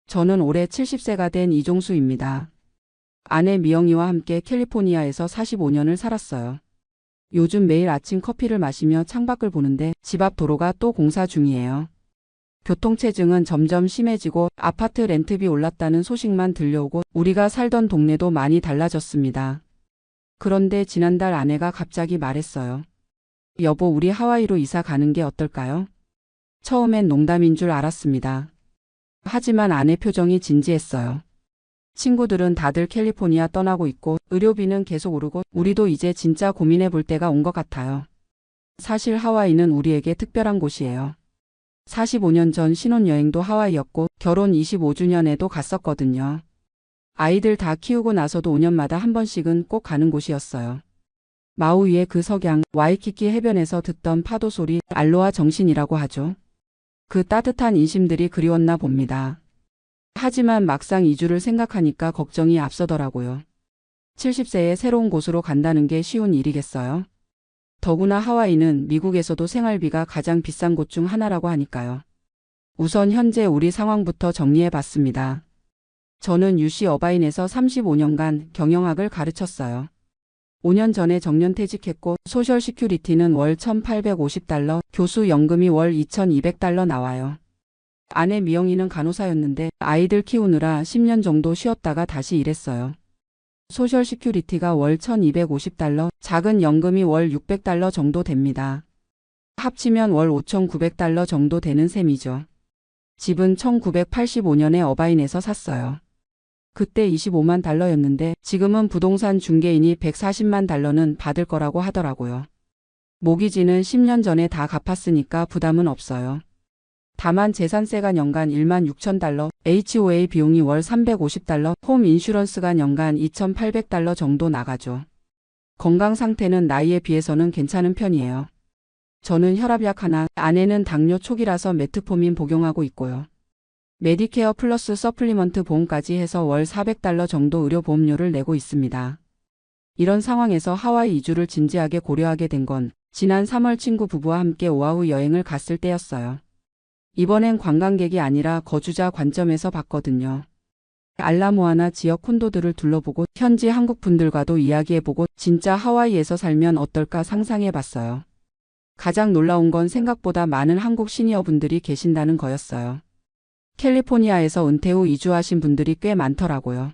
저는 올해 70세가 된 이종수입니다. 아내 미영이와 함께 캘리포니아에서 45년을 살았어요. 요즘 매일 아침 커피를 마시며 창밖을 보는데 집 앞 도로가 또 공사 중이에요. 교통체증은 점점 심해지고 아파트 렌트비 올랐다는 소식만 들려오고 우리가 살던 동네도 많이 달라졌습니다. 그런데 지난달 아내가 갑자기 말했어요. 여보, 우리 하와이로 이사 가는 게 어떨까요? 처음엔 농담인 줄 알았습니다. 하지만 아내 표정이 진지했어요. 친구들은 다들 캘리포니아 떠나고 있고 의료비는 계속 오르고 우리도 이제 진짜 고민해 볼 때가 온 것 같아요. 사실 하와이는 우리에게 특별한 곳이에요. 45년 전 신혼여행도 하와이였고 결혼 25주년에도 갔었거든요. 아이들 다 키우고 나서도 5년마다 한 번씩은 꼭 가는 곳이었어요. 마우이의 그 석양, 와이키키 해변에서 듣던 파도 소리, 알로하 정신이라고 하죠. 그 따뜻한 인심들이 그리웠나 봅니다. 하지만 막상 이주를 생각하니까 걱정이 앞서더라고요. 70세에 새로운 곳으로 간다는 게 쉬운 일이겠어요? 더구나 하와이는 미국에서도 생활비가 가장 비싼 곳 중 하나라고 하니까요. 우선 현재 우리 상황부터 정리해 봤습니다. 저는 UC 어바인에서 35년간 경영학을 가르쳤어요. 5년 전에 정년퇴직했고 소셜 시큐리티는 월 $1,850, 교수 연금이 월 $2,200 나와요. 아내 미영이는 간호사였는데 아이들 키우느라 10년 정도 쉬었다가 다시 일했어요. 소셜 시큐리티가 월 $1,250, 작은 연금이 월 $600 정도 됩니다. 합치면 월 $5,900 정도 되는 셈이죠. 집은 1985년에 어바인에서 샀어요. 그때 $25만 달러였는데 지금은 부동산 중개인이 $140만 달러는 받을 거라고 하더라고요. 모기지는 10년 전에 다 갚았으니까 부담은 없어요. 다만 재산세가 연간 $16,000, HOA 비용이 월 $350, 홈 인슈런스가 연간 $2,800 정도 나가죠. 건강 상태는 나이에 비해서는 괜찮은 편이에요. 저는 혈압약 하나, 아내는 당뇨 초기라서 메트포민 복용하고 있고요. 메디케어 플러스 서플리먼트 보험까지 해서 월 $400 정도 의료보험료를 내고 있습니다. 이런 상황에서 하와이 이주를 진지하게 고려하게 된 건 지난 3월 친구 부부와 함께 오아후 여행을 갔을 때였어요. 이번엔 관광객이 아니라 거주자 관점에서 봤거든요. 알라모아나 지역 콘도들을 둘러보고 현지 한국 분들과도 이야기해보고 진짜 하와이에서 살면 어떨까 상상해봤어요. 가장 놀라운 건 생각보다 많은 한국 시니어분들이 계신다는 거였어요. 캘리포니아에서 은퇴 후 이주하신 분들이 꽤 많더라고요.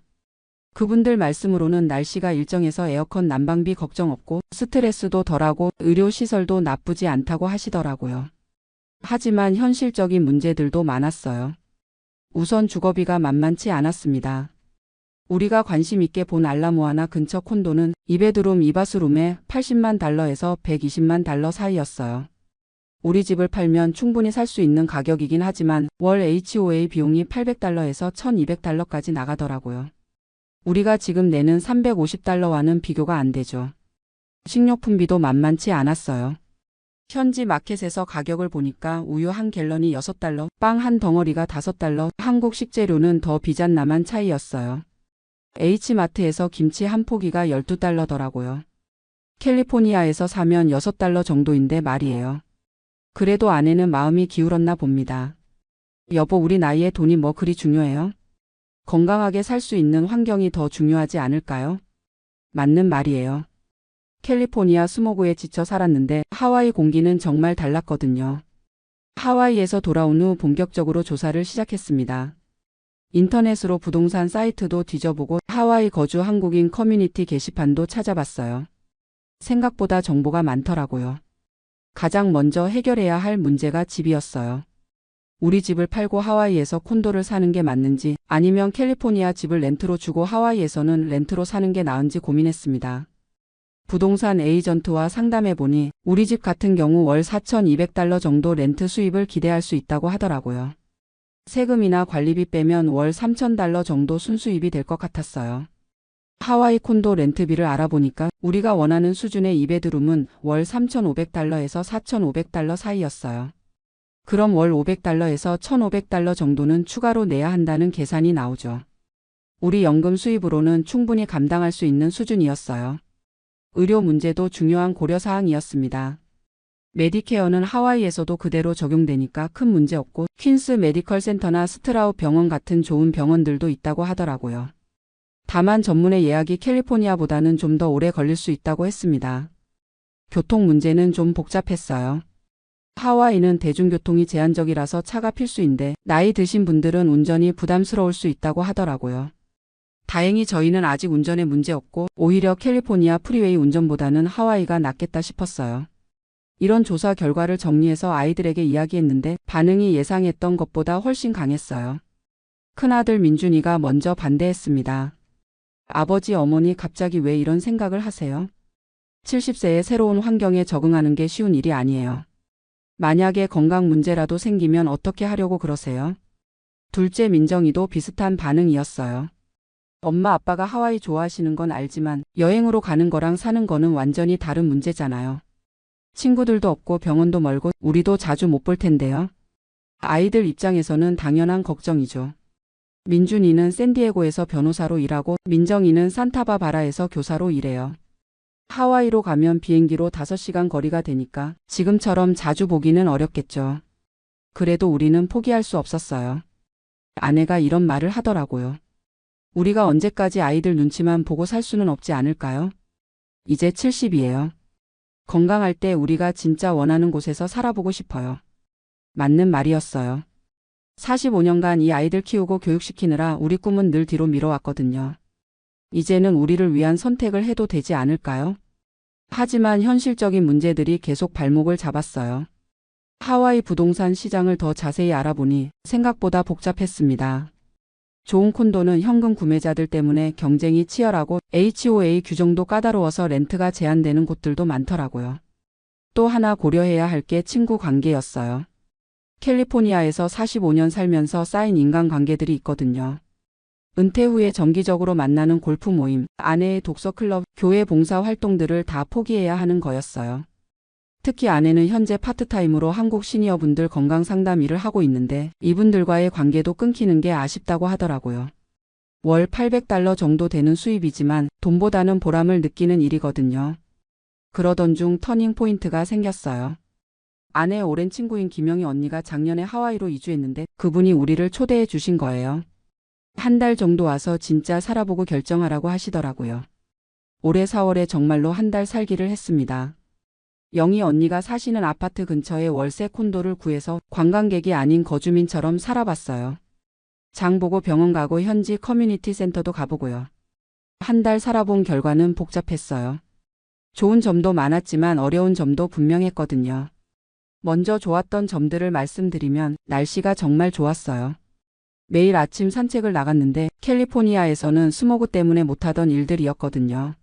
그분들 말씀으로는 날씨가 일정해서 에어컨 난방비 걱정 없고 스트레스도 덜하고 의료시설도 나쁘지 않다고 하시더라고요. 하지만 현실적인 문제들도 많았어요. 우선 주거비가 만만치 않았습니다. 우리가 관심 있게 본 알라모아나 근처 콘도는 2베드룸 2바스룸에 $80만 달러에서 $120만 달러 사이였어요. 우리 집을 팔면 충분히 살 수 있는 가격이긴 하지만 월 HOA 비용이 $800에서 $1,200까지 나가더라고요. 우리가 지금 내는 $350와는 비교가 안 되죠. 식료품비도 만만치 않았어요. 현지 마켓에서 가격을 보니까 우유 한 갤런이 $6, 빵 한 덩어리가 $5, 한국 식재료는 더 비잔나만 차이였어요. H마트에서 김치 한 포기가 $12더라고요. 캘리포니아에서 사면 $6 정도인데 말이에요. 그래도 아내는 마음이 기울었나 봅니다. 여보, 우리 나이에 돈이 뭐 그리 중요해요? 건강하게 살 수 있는 환경이 더 중요하지 않을까요? 맞는 말이에요. 캘리포니아 스모그에 지쳐 살았는데 하와이 공기는 정말 달랐거든요. 하와이에서 돌아온 후 본격적으로 조사를 시작했습니다. 인터넷으로 부동산 사이트도 뒤져보고 하와이 거주 한국인 커뮤니티 게시판도 찾아봤어요. 생각보다 정보가 많더라고요. 가장 먼저 해결해야 할 문제가 집이었어요. 우리 집을 팔고 하와이에서 콘도를 사는 게 맞는지 아니면 캘리포니아 집을 렌트로 주고 하와이에서는 렌트로 사는 게 나은지 고민했습니다. 부동산 에이전트와 상담해보니 우리 집 같은 경우 월 $4,200 정도 렌트 수입을 기대할 수 있다고 하더라고요. 세금이나 관리비 빼면 월 $3,000 정도 순수입이 될 것 같았어요. 하와이 콘도 렌트비를 알아보니까 우리가 원하는 수준의 2베드룸은 월 $3,500에서 $4,500 사이였어요. 그럼 월 $500에서 $1,500 정도는 추가로 내야 한다는 계산이 나오죠. 우리 연금 수입으로는 충분히 감당할 수 있는 수준이었어요. 의료 문제도 중요한 고려사항이었습니다. 메디케어는 하와이에서도 그대로 적용되니까 큰 문제 없고 퀸스 메디컬 센터나 스트라우 병원 같은 좋은 병원들도 있다고 하더라고요. 다만 전문의 예약이 캘리포니아보다는 좀 더 오래 걸릴 수 있다고 했습니다. 교통 문제는 좀 복잡했어요. 하와이는 대중교통이 제한적이라서 차가 필수인데 나이 드신 분들은 운전이 부담스러울 수 있다고 하더라고요. 다행히 저희는 아직 운전에 문제 없고 오히려 캘리포니아 프리웨이 운전보다는 하와이가 낫겠다 싶었어요. 이런 조사 결과를 정리해서 아이들에게 이야기했는데 반응이 예상했던 것보다 훨씬 강했어요. 큰아들 민준이가 먼저 반대했습니다. 아버지 어머니 갑자기 왜 이런 생각을 하세요? 70세의 새로운 환경에 적응하는 게 쉬운 일이 아니에요. 만약에 건강 문제라도 생기면 어떻게 하려고 그러세요? 둘째 민정이도 비슷한 반응이었어요. 엄마 아빠가 하와이 좋아하시는 건 알지만 여행으로 가는 거랑 사는 거는 완전히 다른 문제잖아요. 친구들도 없고 병원도 멀고 우리도 자주 못 볼 텐데요. 아이들 입장에서는 당연한 걱정이죠. 민준이는 샌디에고에서 변호사로 일하고 민정이는 산타바바라에서 교사로 일해요. 하와이로 가면 비행기로 5시간 거리가 되니까 지금처럼 자주 보기는 어렵겠죠. 그래도 우리는 포기할 수 없었어요. 아내가 이런 말을 하더라고요. 우리가 언제까지 아이들 눈치만 보고 살 수는 없지 않을까요? 이제 70이에요. 건강할 때 우리가 진짜 원하는 곳에서 살아보고 싶어요. 맞는 말이었어요. 45년간 이 아이들 키우고 교육시키느라 우리 꿈은 늘 뒤로 미뤄왔거든요. 이제는 우리를 위한 선택을 해도 되지 않을까요? 하지만 현실적인 문제들이 계속 발목을 잡았어요. 하와이 부동산 시장을 더 자세히 알아보니 생각보다 복잡했습니다. 좋은 콘도는 현금 구매자들 때문에 경쟁이 치열하고 HOA 규정도 까다로워서 렌트가 제한되는 곳들도 많더라고요. 또 하나 고려해야 할 게 친구 관계였어요. 캘리포니아에서 45년 살면서 쌓인 인간관계들이 있거든요. 은퇴 후에 정기적으로 만나는 골프 모임, 아내의 독서 클럽, 교회 봉사 활동들을 다 포기해야 하는 거였어요. 특히 아내는 현재 파트타임으로 한국 시니어분들 건강 상담 일을 하고 있는데 이분들과의 관계도 끊기는 게 아쉽다고 하더라고요. 월 $800 정도 되는 수입이지만 돈보다는 보람을 느끼는 일이거든요. 그러던 중 터닝 포인트가 생겼어요. 아내의 오랜 친구인 김영희 언니가 작년에 하와이로 이주했는데 그분이 우리를 초대해 주신 거예요. 한 달 정도 와서 진짜 살아보고 결정하라고 하시더라고요. 올해 4월에 정말로 한 달 살기를 했습니다. 영희 언니가 사시는 아파트 근처에 월세 콘도를 구해서 관광객이 아닌 거주민처럼 살아봤어요. 장 보고 병원 가고 현지 커뮤니티 센터도 가보고요. 한 달 살아본 결과는 복잡했어요. 좋은 점도 많았지만 어려운 점도 분명했거든요. 먼저 좋았던 점들을 말씀드리면 날씨가 정말 좋았어요. 매일 아침 산책을 나갔는데 캘리포니아에서는 스모그 때문에 못하던 일들이었거든요.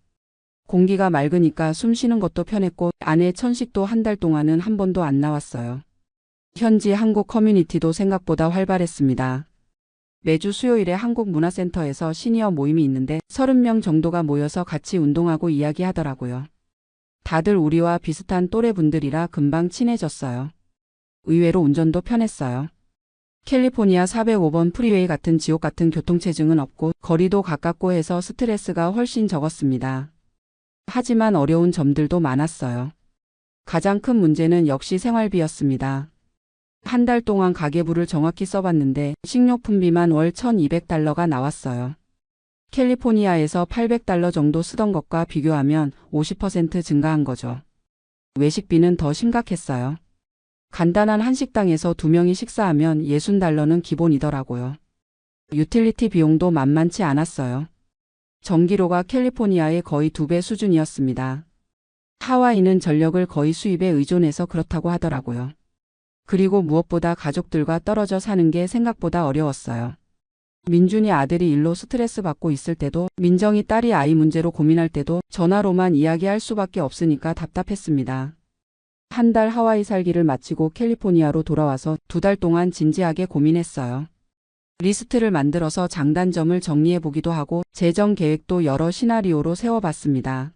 공기가 맑으니까 숨 쉬는 것도 편했고 아내 천식도 한 달 동안은 한 번도 안 나왔어요. 현지 한국 커뮤니티도 생각보다 활발했습니다. 매주 수요일에 한국문화센터에서 시니어 모임이 있는데 30명 정도가 모여서 같이 운동하고 이야기하더라고요. 다들 우리와 비슷한 또래분들이라 금방 친해졌어요. 의외로 운전도 편했어요. 캘리포니아 405번 프리웨이 같은 지옥 같은 교통체증은 없고 거리도 가깝고 해서 스트레스가 훨씬 적었습니다. 하지만 어려운 점들도 많았어요. 가장 큰 문제는 역시 생활비였습니다. 한 달 동안 가계부를 정확히 써봤는데 식료품비만 월 $1,200가 나왔어요. 캘리포니아에서 $800 정도 쓰던 것과 비교하면 50% 증가한 거죠. 외식비는 더 심각했어요. 간단한 한식당에서 2명이 식사하면 $60는 기본이더라고요. 유틸리티 비용도 만만치 않았어요. 전기료가 캘리포니아의 거의 2배 수준이었습니다. 하와이는 전력을 거의 수입에 의존해서 그렇다고 하더라고요. 그리고 무엇보다 가족들과 떨어져 사는 게 생각보다 어려웠어요. 민준이 아들이 일로 스트레스 받고 있을 때도 민정이 딸이 아이 문제로 고민할 때도 전화로만 이야기할 수밖에 없으니까 답답했습니다. 한 달 하와이 살기를 마치고 캘리포니아로 돌아와서 2달 동안 진지하게 고민했어요. 리스트를 만들어서 장단점을 정리해보기도 하고 재정 계획도 여러 시나리오로 세워봤습니다.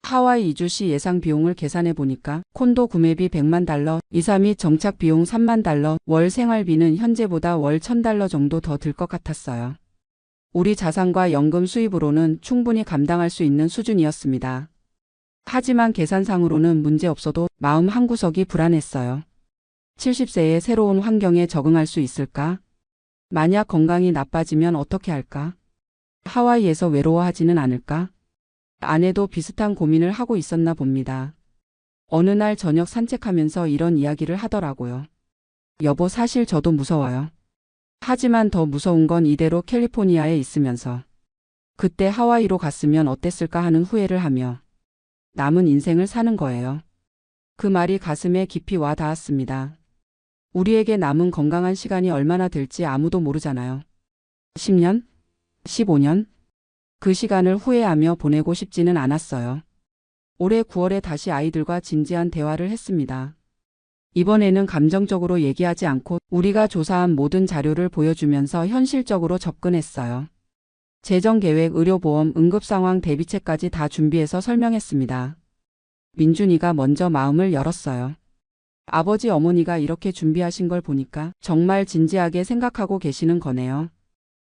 하와이 이주 시 예상 비용을 계산해보니까 콘도 구매비 $100만, 이사 및 정착 비용 $3만, 월 생활비는 현재보다 월 $1,000 정도 더 들 것 같았어요. 우리 자산과 연금 수입으로는 충분히 감당할 수 있는 수준이었습니다. 하지만 계산상으로는 문제 없어도 마음 한구석이 불안했어요. 70세의 새로운 환경에 적응할 수 있을까? 만약 건강이 나빠지면 어떻게 할까? 하와이에서 외로워하지는 않을까? 아내도 비슷한 고민을 하고 있었나 봅니다. 어느 날 저녁 산책하면서 이런 이야기를 하더라고요. 여보, 사실 저도 무서워요. 하지만 더 무서운 건 이대로 캘리포니아에 있으면서 그때 하와이로 갔으면 어땠을까 하는 후회를 하며 남은 인생을 사는 거예요. 그 말이 가슴에 깊이 와 닿았습니다. 우리에게 남은 건강한 시간이 얼마나 될지 아무도 모르잖아요. 10년? 15년? 그 시간을 후회하며 보내고 싶지는 않았어요. 올해 9월에 다시 아이들과 진지한 대화를 했습니다. 이번에는 감정적으로 얘기하지 않고 우리가 조사한 모든 자료를 보여주면서 현실적으로 접근했어요. 재정계획, 의료보험, 응급상황 대비책까지 다 준비해서 설명했습니다. 민준이가 먼저 마음을 열었어요. 아버지, 어머니가 이렇게 준비하신 걸 보니까 정말 진지하게 생각하고 계시는 거네요.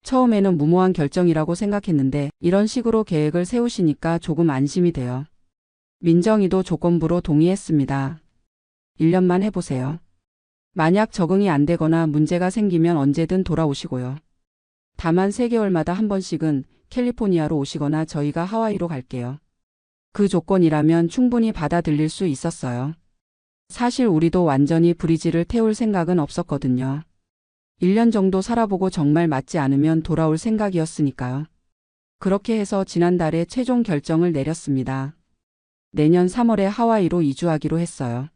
처음에는 무모한 결정이라고 생각했는데 이런 식으로 계획을 세우시니까 조금 안심이 돼요. 민정이도 조건부로 동의했습니다. 1년만 해보세요. 만약 적응이 안 되거나 문제가 생기면 언제든 돌아오시고요. 다만 3개월마다 한 번씩은 캘리포니아로 오시거나 저희가 하와이로 갈게요. 그 조건이라면 충분히 받아들일 수 있었어요. 사실 우리도 완전히 브리지를 태울 생각은 없었거든요. 1년 정도 살아보고 정말 맞지 않으면 돌아올 생각이었으니까요. 그렇게 해서 지난달에 최종 결정을 내렸습니다. 내년 3월에 하와이로 이주하기로 했어요.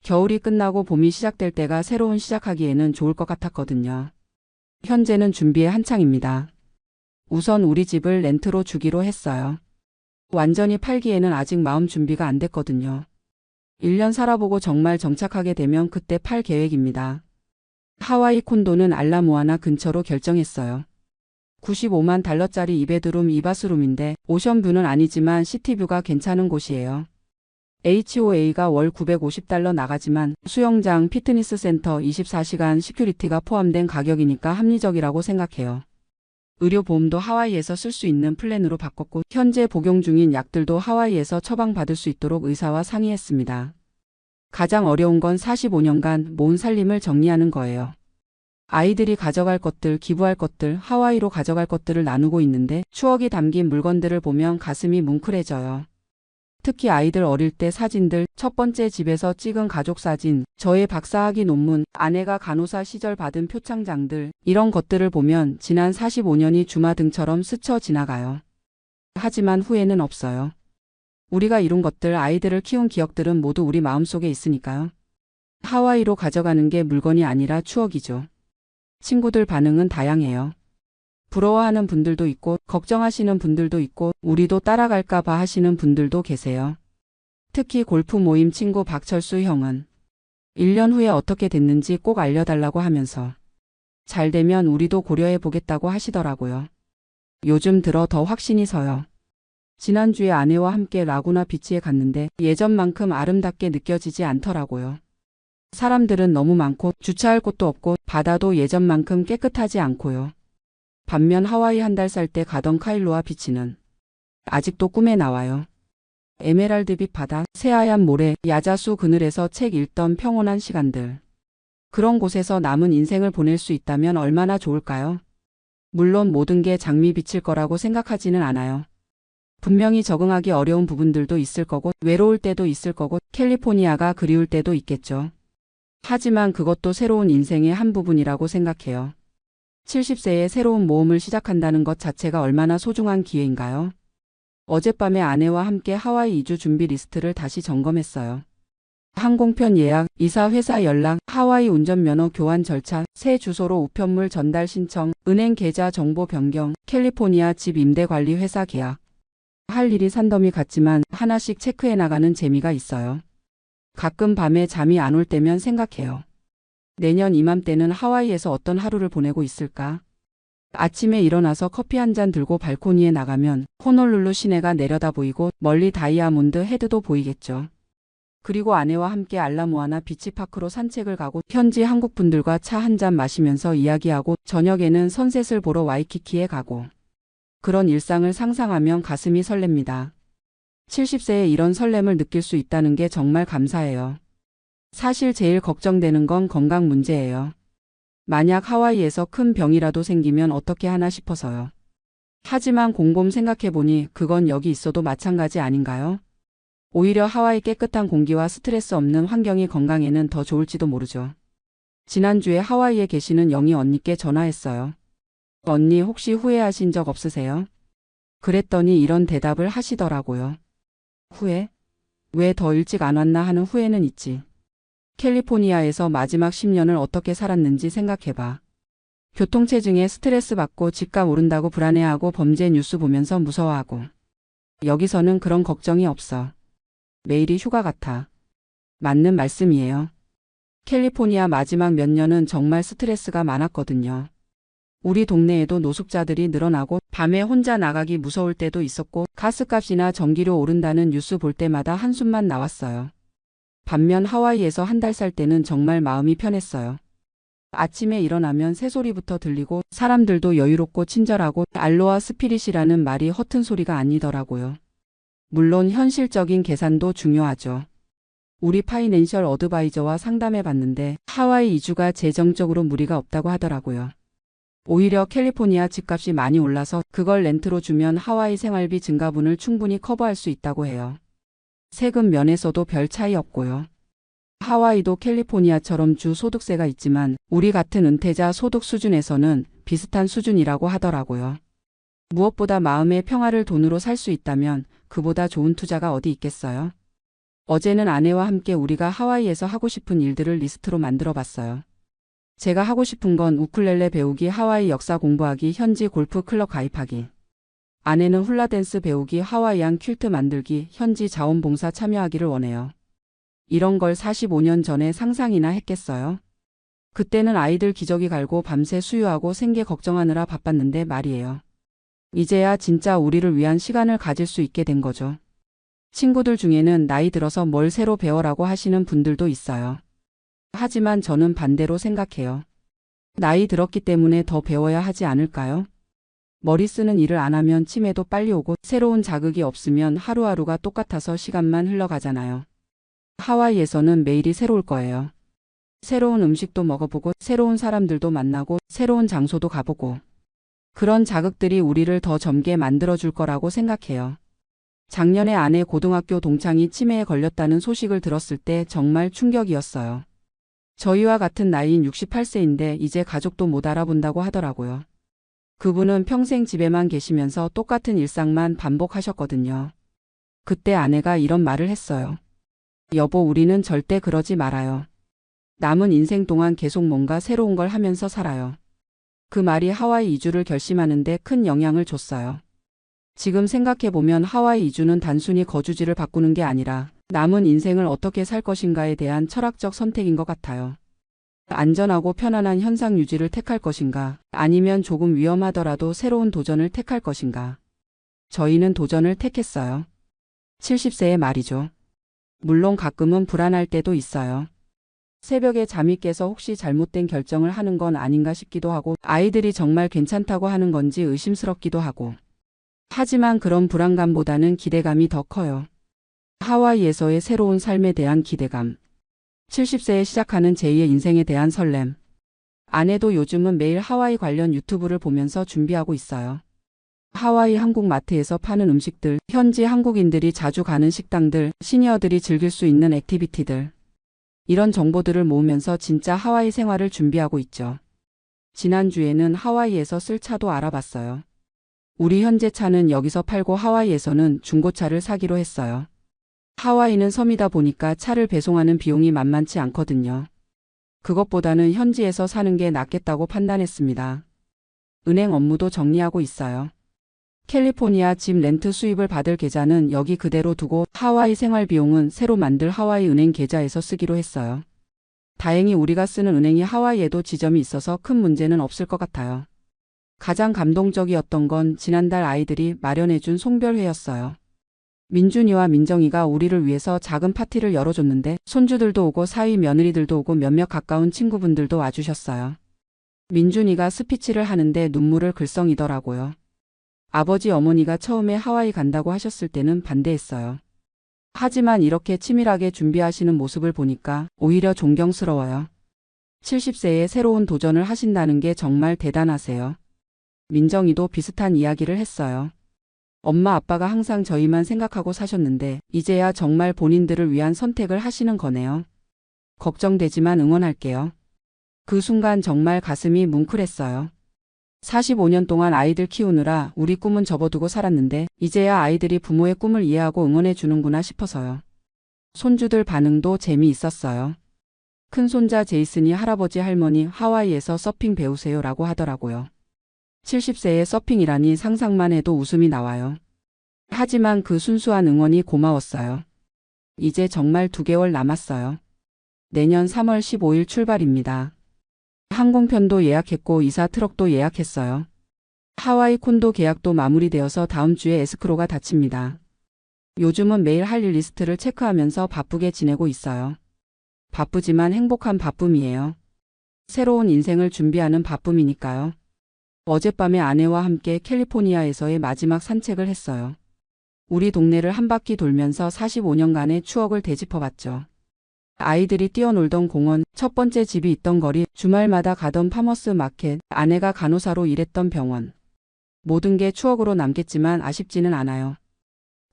겨울이 끝나고 봄이 시작될 때가 새로운 시작하기에는 좋을 것 같았거든요. 현재는 준비에 한창입니다. 우선 우리 집을 렌트로 주기로 했어요. 완전히 팔기에는 아직 마음 준비가 안 됐거든요. 1년 살아보고 정말 정착하게 되면 그때 팔 계획입니다. 하와이 콘도는 알라모아나 근처로 결정했어요. 95만 달러짜리 2베드룸 2바스룸인데 오션뷰는 아니지만 시티뷰가 괜찮은 곳이에요. HOA가 월 950달러 나가지만 수영장, 피트니스 센터, 24시간 시큐리티가 포함된 가격이니까 합리적이라고 생각해요. 의료보험도 하와이에서 쓸 수 있는 플랜으로 바꿨고 현재 복용 중인 약들도 하와이에서 처방받을 수 있도록 의사와 상의했습니다. 가장 어려운 건 45년간 모은 살림을 정리하는 거예요. 아이들이 가져갈 것들, 기부할 것들, 하와이로 가져갈 것들을 나누고 있는데 추억이 담긴 물건들을 보면 가슴이 뭉클해져요. 특히 아이들 어릴 때 사진들, 첫 번째 집에서 찍은 가족 사진, 저의 박사학위 논문, 아내가 간호사 시절 받은 표창장들, 이런 것들을 보면 지난 45년이 주마등처럼 스쳐 지나가요. 하지만 후회는 없어요. 우리가 이룬 것들, 아이들을 키운 기억들은 모두 우리 마음속에 있으니까요. 하와이로 가져가는 게 물건이 아니라 추억이죠. 친구들 반응은 다양해요. 부러워하는 분들도 있고 걱정하시는 분들도 있고 우리도 따라갈까 봐 하시는 분들도 계세요. 특히 골프 모임 친구 박철수 형은 1년 후에 어떻게 됐는지 꼭 알려달라고 하면서 잘 되면 우리도 고려해 보겠다고 하시더라고요. 요즘 들어 더 확신이 서요. 지난주에 아내와 함께 라구나 비치에 갔는데 예전만큼 아름답게 느껴지지 않더라고요. 사람들은 너무 많고 주차할 곳도 없고 바다도 예전만큼 깨끗하지 않고요. 반면 하와이 한 달 살 때 가던 카일로아 비치는 아직도 꿈에 나와요. 에메랄드빛 바다, 새하얀 모래, 야자수 그늘에서 책 읽던 평온한 시간들. 그런 곳에서 남은 인생을 보낼 수 있다면 얼마나 좋을까요? 물론 모든 게 장미빛일 거라고 생각하지는 않아요. 분명히 적응하기 어려운 부분들도 있을 거고 외로울 때도 있을 거고 캘리포니아가 그리울 때도 있겠죠. 하지만 그것도 새로운 인생의 한 부분이라고 생각해요. 70세에 새로운 모험을 시작한다는 것 자체가 얼마나 소중한 기회인가요? 어젯밤에 아내와 함께 하와이 이주 준비 리스트를 다시 점검했어요. 항공편 예약, 이사 회사 연락, 하와이 운전면허 교환 절차, 새 주소로 우편물 전달 신청, 은행 계좌 정보 변경, 캘리포니아 집 임대 관리 회사 계약. 할 일이 산더미 같지만 하나씩 체크해 나가는 재미가 있어요. 가끔 밤에 잠이 안 올 때면 생각해요. 내년 이맘때는 하와이에서 어떤 하루를 보내고 있을까? 아침에 일어나서 커피 한 잔 들고 발코니에 나가면 호놀룰루 시내가 내려다 보이고 멀리 다이아몬드 헤드도 보이겠죠. 그리고 아내와 함께 알라모아나 비치파크로 산책을 가고 현지 한국 분들과 차 한 잔 마시면서 이야기하고 저녁에는 선셋을 보러 와이키키에 가고 그런 일상을 상상하면 가슴이 설렙니다. 70세에 이런 설렘을 느낄 수 있다는 게 정말 감사해요. 사실 제일 걱정되는 건 건강 문제예요. 만약 하와이에서 큰 병이라도 생기면 어떻게 하나 싶어서요. 하지만 곰곰 생각해보니 그건 여기 있어도 마찬가지 아닌가요? 오히려 하와이 깨끗한 공기와 스트레스 없는 환경이 건강에는 더 좋을지도 모르죠. 지난주에 하와이에 계시는 영희 언니께 전화했어요. 언니 혹시 후회하신 적 없으세요? 그랬더니 이런 대답을 하시더라고요. 후회? 왜 더 일찍 안 왔나 하는 후회는 있지. 캘리포니아에서 마지막 10년을 어떻게 살았는지 생각해봐. 교통체증에 스트레스 받고 집값 오른다고 불안해하고 범죄 뉴스 보면서 무서워하고. 여기서는 그런 걱정이 없어. 매일이 휴가 같아. 맞는 말씀이에요. 캘리포니아 마지막 몇 년은 정말 스트레스가 많았거든요. 우리 동네에도 노숙자들이 늘어나고 밤에 혼자 나가기 무서울 때도 있었고 가스값이나 전기료 오른다는 뉴스 볼 때마다 한숨만 나왔어요. 반면 하와이에서 한 달 살 때는 정말 마음이 편했어요. 아침에 일어나면 새소리부터 들리고 사람들도 여유롭고 친절하고 알로하 스피릿이라는 말이 허튼 소리가 아니더라고요. 물론 현실적인 계산도 중요하죠. 우리 파이낸셜 어드바이저와 상담해 봤는데 하와이 이주가 재정적으로 무리가 없다고 하더라고요. 오히려 캘리포니아 집값이 많이 올라서 그걸 렌트로 주면 하와이 생활비 증가분을 충분히 커버할 수 있다고 해요. 세금 면에서도 별 차이 없고요. 하와이도 캘리포니아처럼 주 소득세가 있지만 우리 같은 은퇴자 소득 수준에서는 비슷한 수준이라고 하더라고요. 무엇보다 마음의 평화를 돈으로 살 수 있다면 그보다 좋은 투자가 어디 있겠어요? 어제는 아내와 함께 우리가 하와이에서 하고 싶은 일들을 리스트로 만들어 봤어요. 제가 하고 싶은 건 우쿨렐레 배우기, 하와이 역사 공부하기, 현지 골프 클럽 가입하기. 아내는 훌라댄스 배우기, 하와이안 퀼트 만들기, 현지 자원봉사 참여하기를 원해요. 이런 걸 45년 전에 상상이나 했겠어요? 그때는 아이들 기저귀 갈고 밤새 수유하고 생계 걱정하느라 바빴는데 말이에요. 이제야 진짜 우리를 위한 시간을 가질 수 있게 된 거죠. 친구들 중에는 나이 들어서 뭘 새로 배워라고 하시는 분들도 있어요. 하지만 저는 반대로 생각해요. 나이 들었기 때문에 더 배워야 하지 않을까요? 머리 쓰는 일을 안 하면 치매도 빨리 오고 새로운 자극이 없으면 하루하루가 똑같아서 시간만 흘러가잖아요. 하와이에서는 매일이 새로울 거예요. 새로운 음식도 먹어보고 새로운 사람들도 만나고 새로운 장소도 가보고 그런 자극들이 우리를 더 젊게 만들어줄 거라고 생각해요. 작년에 아내 고등학교 동창이 치매에 걸렸다는 소식을 들었을 때 정말 충격이었어요. 저희와 같은 나이인 68세인데 이제 가족도 못 알아본다고 하더라고요. 그분은 평생 집에만 계시면서 똑같은 일상만 반복하셨거든요. 그때 아내가 이런 말을 했어요. 여보, 우리는 절대 그러지 말아요. 남은 인생 동안 계속 뭔가 새로운 걸 하면서 살아요. 그 말이 하와이 이주를 결심하는데 큰 영향을 줬어요. 지금 생각해보면 하와이 이주는 단순히 거주지를 바꾸는 게 아니라 남은 인생을 어떻게 살 것인가에 대한 철학적 선택인 것 같아요. 안전하고 편안한 현상 유지를 택할 것인가, 아니면 조금 위험하더라도 새로운 도전을 택할 것인가. 저희는 도전을 택했어요. 70세의 말이죠. 물론 가끔은 불안할 때도 있어요. 새벽에 잠이 깨서 혹시 잘못된 결정을 하는 건 아닌가 싶기도 하고 아이들이 정말 괜찮다고 하는 건지 의심스럽기도 하고. 하지만 그런 불안감보다는 기대감이 더 커요. 하와이에서의 새로운 삶에 대한 기대감. 70세에 시작하는 제2의 인생에 대한 설렘. 아내도 요즘은 매일 하와이 관련 유튜브를 보면서 준비하고 있어요. 하와이 한국 마트에서 파는 음식들, 현지 한국인들이 자주 가는 식당들, 시니어들이 즐길 수 있는 액티비티들. 이런 정보들을 모으면서 진짜 하와이 생활을 준비하고 있죠. 지난주에는 하와이에서 쓸 차도 알아봤어요. 우리 현재 차는 여기서 팔고 하와이에서는 중고차를 사기로 했어요. 하와이는 섬이다 보니까 차를 배송하는 비용이 만만치 않거든요. 그것보다는 현지에서 사는 게 낫겠다고 판단했습니다. 은행 업무도 정리하고 있어요. 캘리포니아 집 렌트 수입을 받을 계좌는 여기 그대로 두고 하와이 생활 비용은 새로 만들 하와이 은행 계좌에서 쓰기로 했어요. 다행히 우리가 쓰는 은행이 하와이에도 지점이 있어서 큰 문제는 없을 것 같아요. 가장 감동적이었던 건 지난달 아이들이 마련해준 송별회였어요. 민준이와 민정이가 우리를 위해서 작은 파티를 열어줬는데 손주들도 오고 사위 며느리들도 오고 몇몇 가까운 친구분들도 와주셨어요. 민준이가 스피치를 하는데 눈물을 글썽이더라고요. 아버지 어머니가 처음에 하와이 간다고 하셨을 때는 반대했어요. 하지만 이렇게 치밀하게 준비하시는 모습을 보니까 오히려 존경스러워요. 70세에 새로운 도전을 하신다는 게 정말 대단하세요. 민정이도 비슷한 이야기를 했어요. 엄마 아빠가 항상 저희만 생각하고 사셨는데 이제야 정말 본인들을 위한 선택을 하시는 거네요. 걱정되지만 응원할게요. 그 순간 정말 가슴이 뭉클했어요. 45년 동안 아이들 키우느라 우리 꿈은 접어두고 살았는데 이제야 아이들이 부모의 꿈을 이해하고 응원해 주는구나 싶어서요. 손주들 반응도 재미있었어요. 큰손자 제이슨이 할아버지 할머니 하와이에서 서핑 배우세요라고 하더라고요. 70세에 서핑이라니 상상만 해도 웃음이 나와요. 하지만 그 순수한 응원이 고마웠어요. 이제 정말 2개월 남았어요. 내년 3월 15일 출발입니다. 항공편도 예약했고 이사 트럭도 예약했어요. 하와이 콘도 계약도 마무리되어서 다음 주에 에스크로가 닫힙니다. 요즘은 매일 할 일 리스트를 체크하면서 바쁘게 지내고 있어요. 바쁘지만 행복한 바쁨이에요. 새로운 인생을 준비하는 바쁨이니까요. 어젯밤에 아내와 함께 캘리포니아에서의 마지막 산책을 했어요. 우리 동네를 한 바퀴 돌면서 45년간의 추억을 되짚어봤죠. 아이들이 뛰어놀던 공원, 첫 번째 집이 있던 거리, 주말마다 가던 파머스 마켓, 아내가 간호사로 일했던 병원. 모든 게 추억으로 남겠지만 아쉽지는 않아요.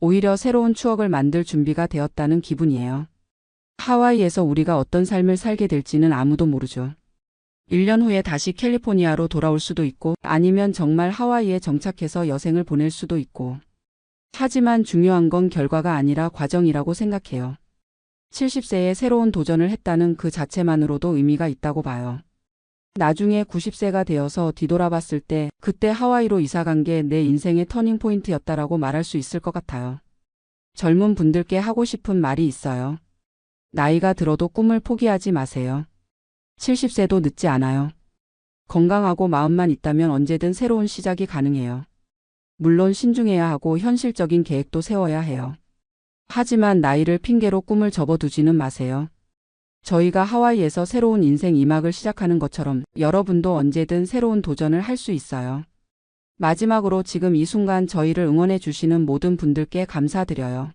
오히려 새로운 추억을 만들 준비가 되었다는 기분이에요. 하와이에서 우리가 어떤 삶을 살게 될지는 아무도 모르죠. 1년 후에 다시 캘리포니아로 돌아올 수도 있고 아니면 정말 하와이에 정착해서 여생을 보낼 수도 있고. 하지만 중요한 건 결과가 아니라 과정이라고 생각해요. 70세에 새로운 도전을 했다는 그 자체만으로도 의미가 있다고 봐요. 나중에 90세가 되어서 뒤돌아봤을 때 그때 하와이로 이사간 게 내 인생의 터닝포인트였다라고 말할 수 있을 것 같아요. 젊은 분들께 하고 싶은 말이 있어요. 나이가 들어도 꿈을 포기하지 마세요. 70세도 늦지 않아요. 건강하고 마음만 있다면 언제든 새로운 시작이 가능해요. 물론 신중해야 하고 현실적인 계획도 세워야 해요. 하지만 나이를 핑계로 꿈을 접어두지는 마세요. 저희가 하와이에서 새로운 인생 2막을 시작하는 것처럼 여러분도 언제든 새로운 도전을 할 수 있어요. 마지막으로 지금 이 순간 저희를 응원해 주시는 모든 분들께 감사드려요.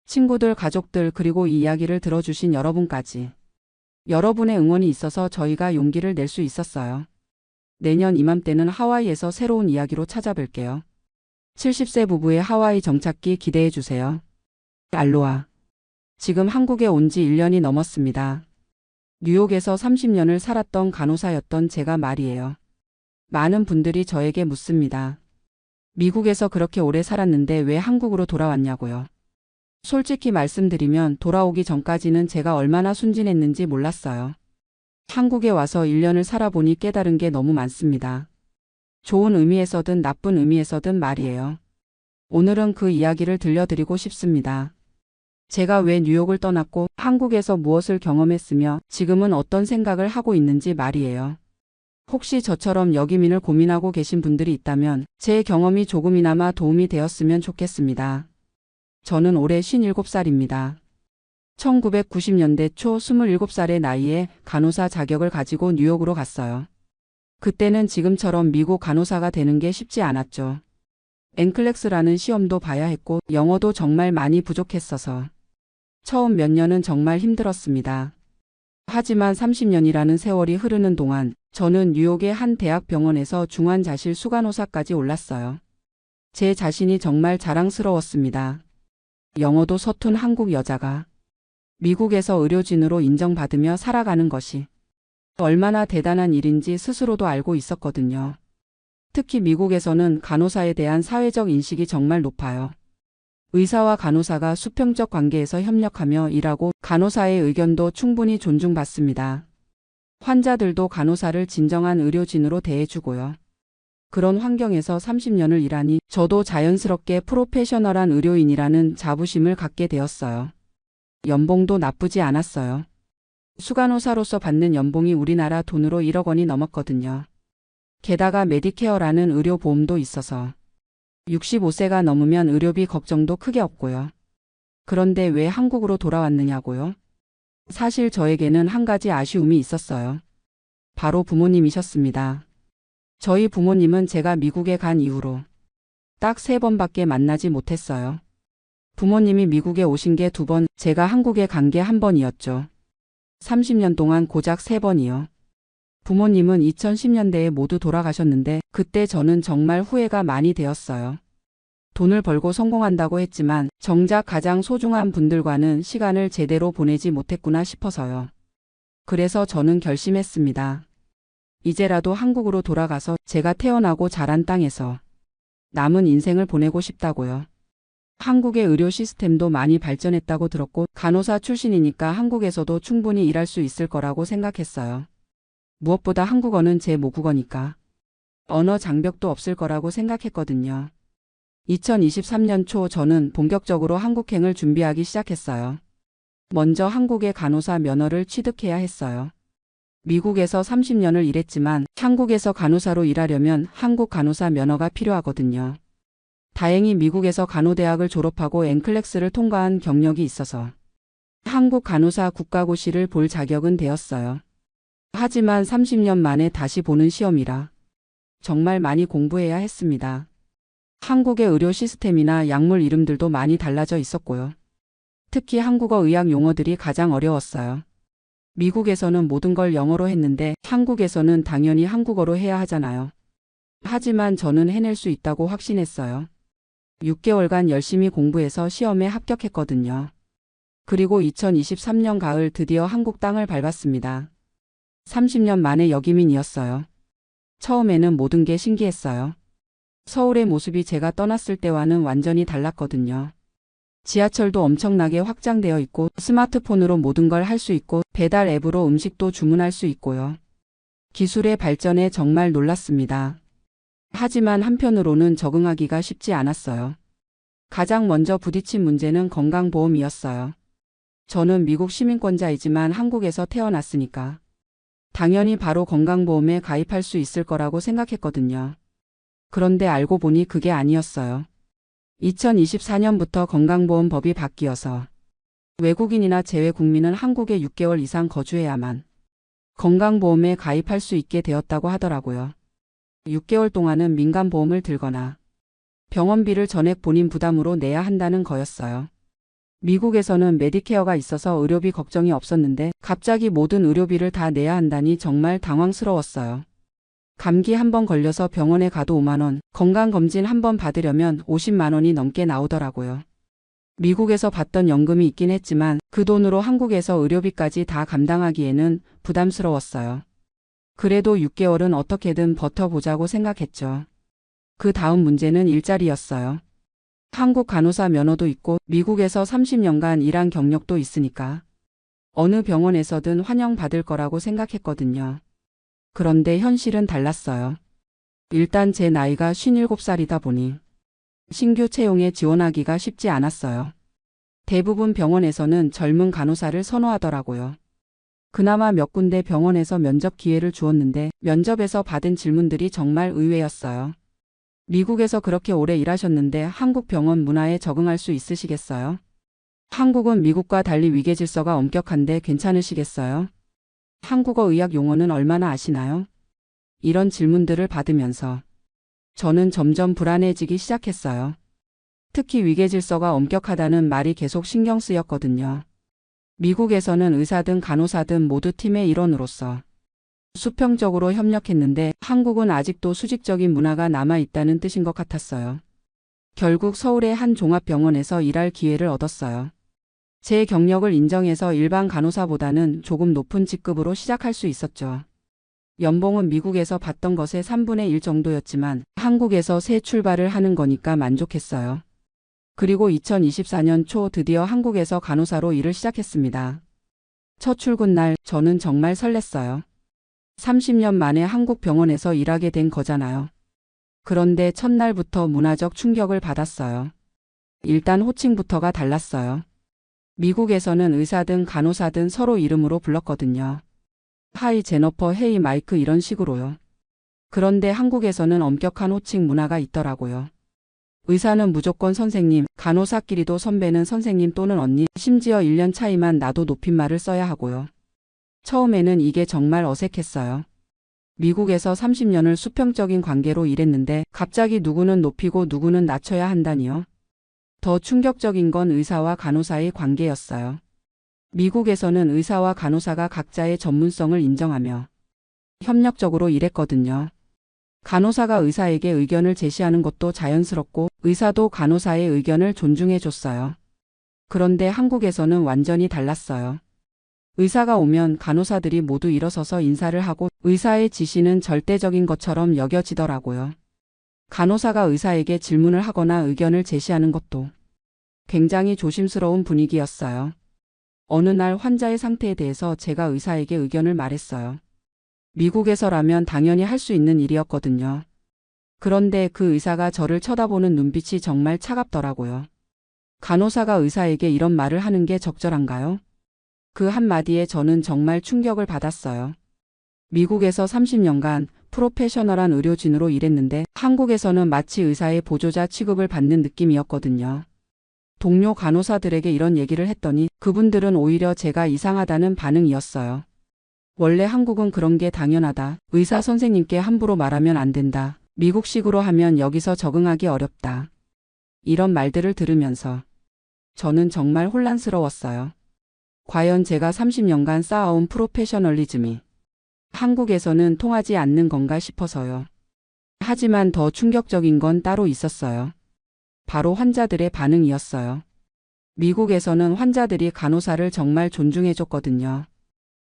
친구들, 가족들, 그리고 이 이야기를 들어주신 여러분까지. 여러분의 응원이 있어서 저희가 용기를 낼 수 있었어요. 내년 이맘때는 하와이에서 새로운 이야기로 찾아뵐게요. 70세 부부의 하와이 정착기 기대해 주세요. 알로하. 지금 한국에 온 지 1년이 넘었습니다. 뉴욕에서 30년을 살았던 간호사였던 제가 말이에요. 많은 분들이 저에게 묻습니다. 미국에서 그렇게 오래 살았는데 왜 한국으로 돌아왔냐고요. 솔직히 말씀드리면 돌아오기 전까지는 제가 얼마나 순진했는지 몰랐어요. 한국에 와서 1년을 살아보니 깨달은 게 너무 많습니다. 좋은 의미에서든 나쁜 의미에서든 말이에요. 오늘은 그 이야기를 들려드리고 싶습니다. 제가 왜 뉴욕을 떠났고 한국에서 무엇을 경험했으며 지금은 어떤 생각을 하고 있는지 말이에요. 혹시 저처럼 여기민을 고민하고 계신 분들이 있다면 제 경험이 조금이나마 도움이 되었으면 좋겠습니다. 저는 올해 57살입니다. 1990년대 초 27살의 나이에 간호사 자격을 가지고 뉴욕으로 갔어요. 그때는 지금처럼 미국 간호사가 되는 게 쉽지 않았죠. 엔클렉스라는 시험도 봐야 했고 영어도 정말 많이 부족했어서 처음 몇 년은 정말 힘들었습니다. 하지만 30년이라는 세월이 흐르는 동안 저는 뉴욕의 한 대학 병원에서 중환자실 수간호사까지 올랐어요. 제 자신이 정말 자랑스러웠습니다. 영어도 서툰 한국 여자가 미국에서 의료진으로 인정받으며 살아가는 것이 얼마나 대단한 일인지 스스로도 알고 있었거든요. 특히 미국에서는 간호사에 대한 사회적 인식이 정말 높아요. 의사와 간호사가 수평적 관계에서 협력하며 일하고 간호사의 의견도 충분히 존중받습니다. 환자들도 간호사를 진정한 의료진으로 대해주고요. 그런 환경에서 30년을 일하니 저도 자연스럽게 프로페셔널한 의료인이라는 자부심을 갖게 되었어요. 연봉도 나쁘지 않았어요. 수간호사로서 받는 연봉이 우리나라 돈으로 1억 원이 넘었거든요. 게다가 메디케어라는 의료보험도 있어서 65세가 넘으면 의료비 걱정도 크게 없고요. 그런데 왜 한국으로 돌아왔느냐고요? 사실 저에게는 한 가지 아쉬움이 있었어요. 바로 부모님이셨습니다. 저희 부모님은 제가 미국에 간 이후로 딱 3번밖에 만나지 못했어요. 부모님이 미국에 오신 게 2번, 제가 한국에 간 게 1번이었죠. 30년 동안 고작 3번이요. 부모님은 2010년대에 모두 돌아가셨는데 그때 저는 정말 후회가 많이 되었어요. 돈을 벌고 성공한다고 했지만 정작 가장 소중한 분들과는 시간을 제대로 보내지 못했구나 싶어서요. 그래서 저는 결심했습니다. 이제라도 한국으로 돌아가서 제가 태어나고 자란 땅에서 남은 인생을 보내고 싶다고요. 한국의 의료 시스템도 많이 발전했다고 들었고 간호사 출신이니까 한국에서도 충분히 일할 수 있을 거라고 생각했어요. 무엇보다 한국어는 제 모국어니까 언어 장벽도 없을 거라고 생각했거든요. 2023년 초 저는 본격적으로 한국행을 준비하기 시작했어요. 먼저 한국의 간호사 면허를 취득해야 했어요. 미국에서 30년을 일했지만 한국에서 간호사로 일하려면 한국 간호사 면허가 필요하거든요. 다행히 미국에서 간호대학을 졸업하고 NCLEX를 통과한 경력이 있어서 한국 간호사 국가고시를 볼 자격은 되었어요. 하지만 30년 만에 다시 보는 시험이라 정말 많이 공부해야 했습니다. 한국의 의료 시스템이나 약물 이름들도 많이 달라져 있었고요. 특히 한국어 의학 용어들이 가장 어려웠어요. 미국에서는 모든 걸 영어로 했는데 한국에서는 당연히 한국어로 해야 하잖아요. 하지만 저는 해낼 수 있다고 확신했어요. 6개월간 열심히 공부해서 시험에 합격했거든요. 그리고 2023년 가을 드디어 한국 땅을 밟았습니다. 30년 만에 여기민이었어요. 처음에는 모든 게 신기했어요. 서울의 모습이 제가 떠났을 때와는 완전히 달랐거든요. 지하철도 엄청나게 확장되어 있고 스마트폰으로 모든 걸 할 수 있고 배달 앱으로 음식도 주문할 수 있고요. 기술의 발전에 정말 놀랐습니다. 하지만 한편으로는 적응하기가 쉽지 않았어요. 가장 먼저 부딪힌 문제는 건강보험이었어요. 저는 미국 시민권자이지만 한국에서 태어났으니까 당연히 바로 건강보험에 가입할 수 있을 거라고 생각했거든요. 그런데 알고 보니 그게 아니었어요. 2024년부터 건강보험법이 바뀌어서 외국인이나 재외국민은 한국에 6개월 이상 거주해야만 건강보험에 가입할 수 있게 되었다고 하더라고요. 6개월 동안은 민간보험을 들거나 병원비를 전액 본인 부담으로 내야 한다는 거였어요. 미국에서는 메디케어가 있어서 의료비 걱정이 없었는데 갑자기 모든 의료비를 다 내야 한다니 정말 당황스러웠어요. 감기 한 번 걸려서 병원에 가도 5만 원, 건강검진 한 번 받으려면 50만 원이 넘게 나오더라고요. 미국에서 받던 연금이 있긴 했지만 그 돈으로 한국에서 의료비까지 다 감당하기에는 부담스러웠어요. 그래도 6개월은 어떻게든 버텨보자고 생각했죠. 그 다음 문제는 일자리였어요. 한국 간호사 면허도 있고 미국에서 30년간 일한 경력도 있으니까 어느 병원에서든 환영받을 거라고 생각했거든요. 그런데 현실은 달랐어요. 일단 제 나이가 57살이다 보니 신규 채용에 지원하기가 쉽지 않았어요. 대부분 병원에서는 젊은 간호사를 선호하더라고요. 그나마 몇 군데 병원에서 면접 기회를 주었는데 면접에서 받은 질문들이 정말 의외였어요. 미국에서 그렇게 오래 일하셨는데 한국 병원 문화에 적응할 수 있으시겠어요? 한국은 미국과 달리 위계질서가 엄격한데 괜찮으시겠어요? 한국어 의학 용어는 얼마나 아시나요? 이런 질문들을 받으면서 저는 점점 불안해지기 시작했어요. 특히 위계질서가 엄격하다는 말이 계속 신경 쓰였거든요. 미국에서는 의사든 간호사든 모두 팀의 일원으로서 수평적으로 협력했는데 한국은 아직도 수직적인 문화가 남아있다는 뜻인 것 같았어요. 결국 서울의 한 종합병원에서 일할 기회를 얻었어요. 제 경력을 인정해서 일반 간호사보다는 조금 높은 직급으로 시작할 수 있었죠. 연봉은 미국에서 받던 것의 3분의 1 정도였지만 한국에서 새 출발을 하는 거니까 만족했어요. 그리고 2024년 초 드디어 한국에서 간호사로 일을 시작했습니다. 첫 출근 날 저는 정말 설렜어요. 30년 만에 한국 병원에서 일하게 된 거잖아요. 그런데 첫날부터 문화적 충격을 받았어요. 일단 호칭부터가 달랐어요. 미국에서는 의사든 간호사든 서로 이름으로 불렀거든요. 하이 제너퍼, 헤이 마이크 이런 식으로요. 그런데 한국에서는 엄격한 호칭 문화가 있더라고요. 의사는 무조건 선생님, 간호사끼리도 선배는 선생님 또는 언니, 심지어 1년 차이만 나도 높임말을 써야 하고요. 처음에는 이게 정말 어색했어요. 미국에서 30년을 수평적인 관계로 일했는데 갑자기 누구는 높이고 누구는 낮춰야 한다니요. 더 충격적인 건 의사와 간호사의 관계였어요. 미국에서는 의사와 간호사가 각자의 전문성을 인정하며 협력적으로 일했거든요. 간호사가 의사에게 의견을 제시하는 것도 자연스럽고 의사도 간호사의 의견을 존중해 줬어요. 그런데 한국에서는 완전히 달랐어요. 의사가 오면 간호사들이 모두 일어서서 인사를 하고 의사의 지시는 절대적인 것처럼 여겨지더라고요. 간호사가 의사에게 질문을 하거나 의견을 제시하는 것도 굉장히 조심스러운 분위기였어요. 어느 날 환자의 상태에 대해서 제가 의사에게 의견을 말했어요. 미국에서라면 당연히 할 수 있는 일이었거든요. 그런데 그 의사가 저를 쳐다보는 눈빛이 정말 차갑더라고요. 간호사가 의사에게 이런 말을 하는 게 적절한가요? 그 한마디에 저는 정말 충격을 받았어요. 미국에서 30년간 프로페셔널한 의료진으로 일했는데 한국에서는 마치 의사의 보조자 취급을 받는 느낌이었거든요. 동료 간호사들에게 이런 얘기를 했더니 그분들은 오히려 제가 이상하다는 반응이었어요. 원래 한국은 그런 게 당연하다. 의사 선생님께 함부로 말하면 안 된다. 미국식으로 하면 여기서 적응하기 어렵다. 이런 말들을 들으면서 저는 정말 혼란스러웠어요. 과연 제가 30년간 쌓아온 프로페셔널리즘이 한국에서는 통하지 않는 건가 싶어서요. 하지만 더 충격적인 건 따로 있었어요. 바로 환자들의 반응이었어요. 미국에서는 환자들이 간호사를 정말 존중해줬거든요.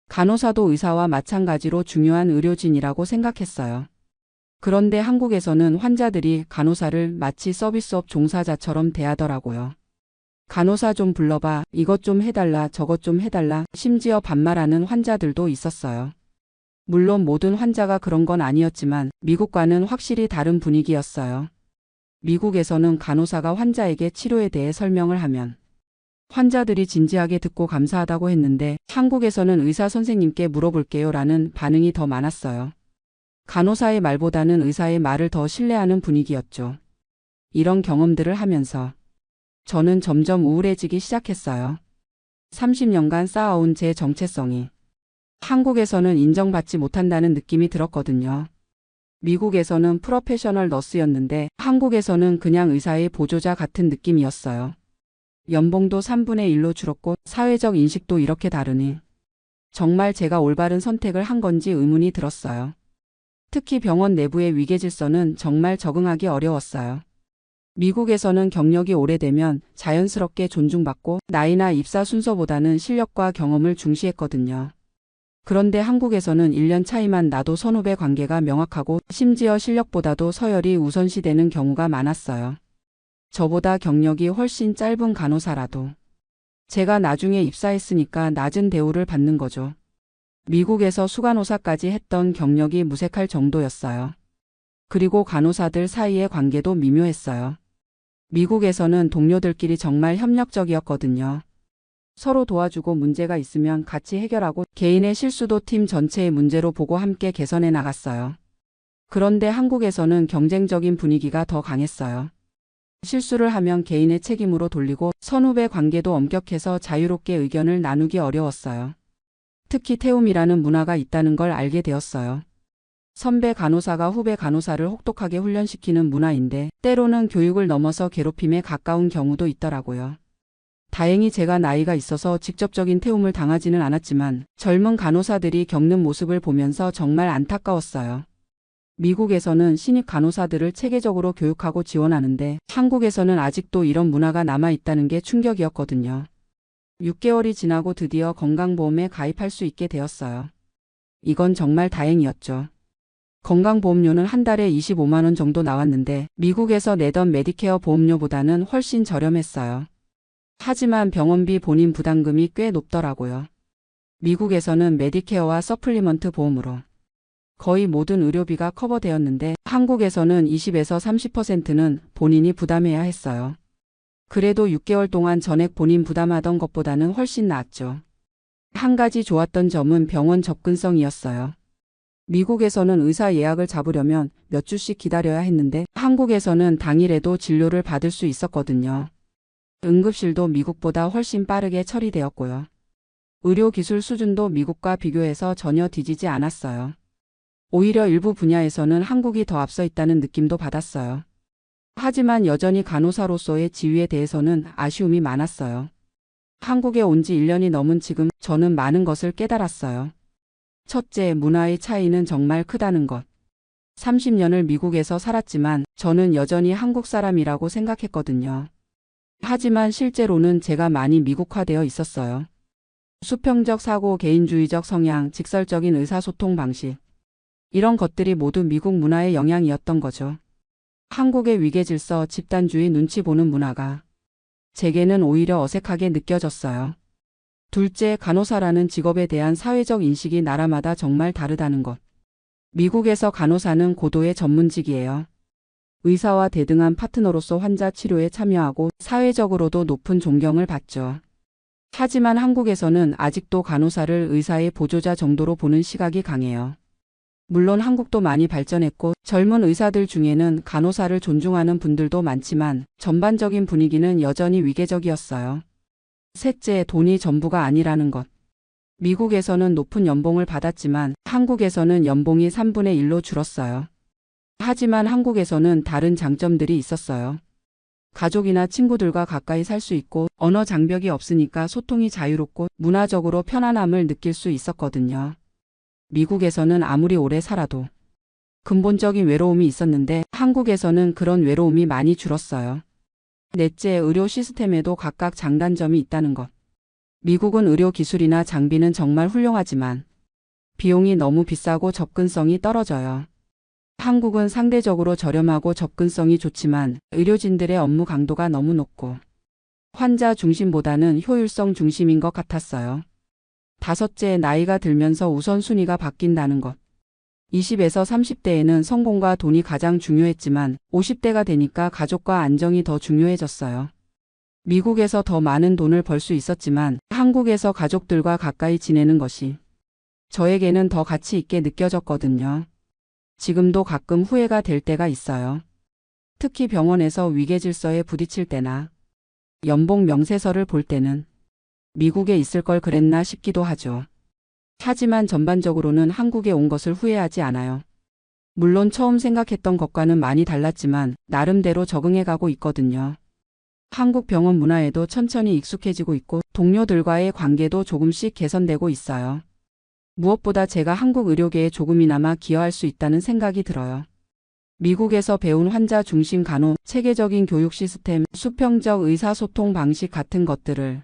간호사도 의사와 마찬가지로 중요한 의료진이라고 생각했어요. 그런데 한국에서는 환자들이 간호사를 마치 서비스업 종사자처럼 대하더라고요. 간호사 좀 불러봐, 이것 좀 해달라, 저것 좀 해달라, 심지어 반말하는 환자들도 있었어요. 물론 모든 환자가 그런 건 아니었지만 미국과는 확실히 다른 분위기였어요. 미국에서는 간호사가 환자에게 치료에 대해 설명을 하면 환자들이 진지하게 듣고 감사하다고 했는데 한국에서는 의사 선생님께 물어볼게요 라는 반응이 더 많았어요. 간호사의 말보다는 의사의 말을 더 신뢰하는 분위기였죠. 이런 경험들을 하면서 저는 점점 우울해지기 시작했어요. 30년간 쌓아온 제 정체성이 한국에서는 인정받지 못한다는 느낌이 들었거든요. 미국에서는 프로페셔널 너스였는데 한국에서는 그냥 의사의 보조자 같은 느낌이었어요. 연봉도 3분의 1로 줄었고 사회적 인식도 이렇게 다르니 정말 제가 올바른 선택을 한 건지 의문이 들었어요. 특히 병원 내부의 위계질서는 정말 적응하기 어려웠어요. 미국에서는 경력이 오래되면 자연스럽게 존중받고 나이나 입사 순서보다는 실력과 경험을 중시했거든요. 그런데 한국에서는 1년 차이만 나도 선후배 관계가 명확하고 심지어 실력보다도 서열이 우선시되는 경우가 많았어요. 저보다 경력이 훨씬 짧은 간호사라도 제가 나중에 입사했으니까 낮은 대우를 받는 거죠. 미국에서 수간호사까지 했던 경력이 무색할 정도였어요. 그리고 간호사들 사이의 관계도 미묘했어요. 미국에서는 동료들끼리 정말 협력적이었거든요. 서로 도와주고 문제가 있으면 같이 해결하고 개인의 실수도 팀 전체의 문제로 보고 함께 개선해 나갔어요. 그런데 한국에서는 경쟁적인 분위기가 더 강했어요. 실수를 하면 개인의 책임으로 돌리고 선후배 관계도 엄격해서 자유롭게 의견을 나누기 어려웠어요. 특히 태움이라는 문화가 있다는 걸 알게 되었어요. 선배 간호사가 후배 간호사를 혹독하게 훈련시키는 문화인데 때로는 교육을 넘어서 괴롭힘에 가까운 경우도 있더라고요. 다행히 제가 나이가 있어서 직접적인 태움을 당하지는 않았지만 젊은 간호사들이 겪는 모습을 보면서 정말 안타까웠어요. 미국에서는 신입 간호사들을 체계적으로 교육하고 지원하는데 한국에서는 아직도 이런 문화가 남아있다는 게 충격이었거든요. 6개월이 지나고 드디어 건강보험에 가입할 수 있게 되었어요. 이건 정말 다행이었죠. 건강보험료는 한 달에 25만 원 정도 나왔는데 미국에서 내던 메디케어 보험료보다는 훨씬 저렴했어요. 하지만 병원비 본인 부담금이 꽤 높더라고요. 미국에서는 메디케어와 서플리먼트 보험으로 거의 모든 의료비가 커버되었는데 한국에서는 20에서 30%는 본인이 부담해야 했어요. 그래도 6개월 동안 전액 본인 부담하던 것보다는 훨씬 나았죠. 한 가지 좋았던 점은 병원 접근성이었어요. 미국에서는 의사 예약을 잡으려면 몇 주씩 기다려야 했는데 한국에서는 당일에도 진료를 받을 수 있었거든요. 응급실도 미국보다 훨씬 빠르게 처리되었고요. 의료기술 수준도 미국과 비교해서 전혀 뒤지지 않았어요. 오히려 일부 분야에서는 한국이 더 앞서 있다는 느낌도 받았어요. 하지만 여전히 간호사로서의 지위에 대해서는 아쉬움이 많았어요. 한국에 온 지 1년이 넘은 지금 저는 많은 것을 깨달았어요. 첫째, 문화의 차이는 정말 크다는 것. 30년을 미국에서 살았지만 저는 여전히 한국 사람이라고 생각했거든요. 하지만 실제로는 제가 많이 미국화되어 있었어요. 수평적 사고, 개인주의적 성향, 직설적인 의사소통 방식. 이런 것들이 모두 미국 문화의 영향이었던 거죠. 한국의 위계질서, 집단주의, 눈치 보는 문화가 제게는 오히려 어색하게 느껴졌어요. 둘째, 간호사라는 직업에 대한 사회적 인식이 나라마다 정말 다르다는 것. 미국에서 간호사는 고도의 전문직이에요. 의사와 대등한 파트너로서 환자 치료에 참여하고 사회적으로도 높은 존경을 받죠. 하지만 한국에서는 아직도 간호사를 의사의 보조자 정도로 보는 시각이 강해요. 물론 한국도 많이 발전했고 젊은 의사들 중에는 간호사를 존중하는 분들도 많지만 전반적인 분위기는 여전히 위계적이었어요. 셋째, 돈이 전부가 아니라는 것. 미국에서는 높은 연봉을 받았지만 한국에서는 연봉이 3분의 1로 줄었어요. 하지만 한국에서는 다른 장점들이 있었어요. 가족이나 친구들과 가까이 살 수 있고 언어 장벽이 없으니까 소통이 자유롭고 문화적으로 편안함을 느낄 수 있었거든요. 미국에서는 아무리 오래 살아도 근본적인 외로움이 있었는데 한국에서는 그런 외로움이 많이 줄었어요. 넷째, 의료 시스템에도 각각 장단점이 있다는 것. 미국은 의료 기술이나 장비는 정말 훌륭하지만 비용이 너무 비싸고 접근성이 떨어져요. 한국은 상대적으로 저렴하고 접근성이 좋지만 의료진들의 업무 강도가 너무 높고 환자 중심보다는 효율성 중심인 것 같았어요. 다섯째, 나이가 들면서 우선순위가 바뀐다는 것. 20에서 30대에는 성공과 돈이 가장 중요했지만 50대가 되니까 가족과 안정이 더 중요해졌어요. 미국에서 더 많은 돈을 벌 수 있었지만 한국에서 가족들과 가까이 지내는 것이 저에게는 더 가치 있게 느껴졌거든요. 지금도 가끔 후회가 될 때가 있어요. 특히 병원에서 위계질서에 부딪힐 때나 연봉 명세서를 볼 때는 미국에 있을 걸 그랬나 싶기도 하죠. 하지만 전반적으로는 한국에 온 것을 후회하지 않아요. 물론 처음 생각했던 것과는 많이 달랐지만 나름대로 적응해가고 있거든요. 한국 병원 문화에도 천천히 익숙해지고 있고 동료들과의 관계도 조금씩 개선되고 있어요. 무엇보다 제가 한국 의료계에 조금이나마 기여할 수 있다는 생각이 들어요. 미국에서 배운 환자 중심 간호, 체계적인 교육 시스템, 수평적 의사소통 방식 같은 것들을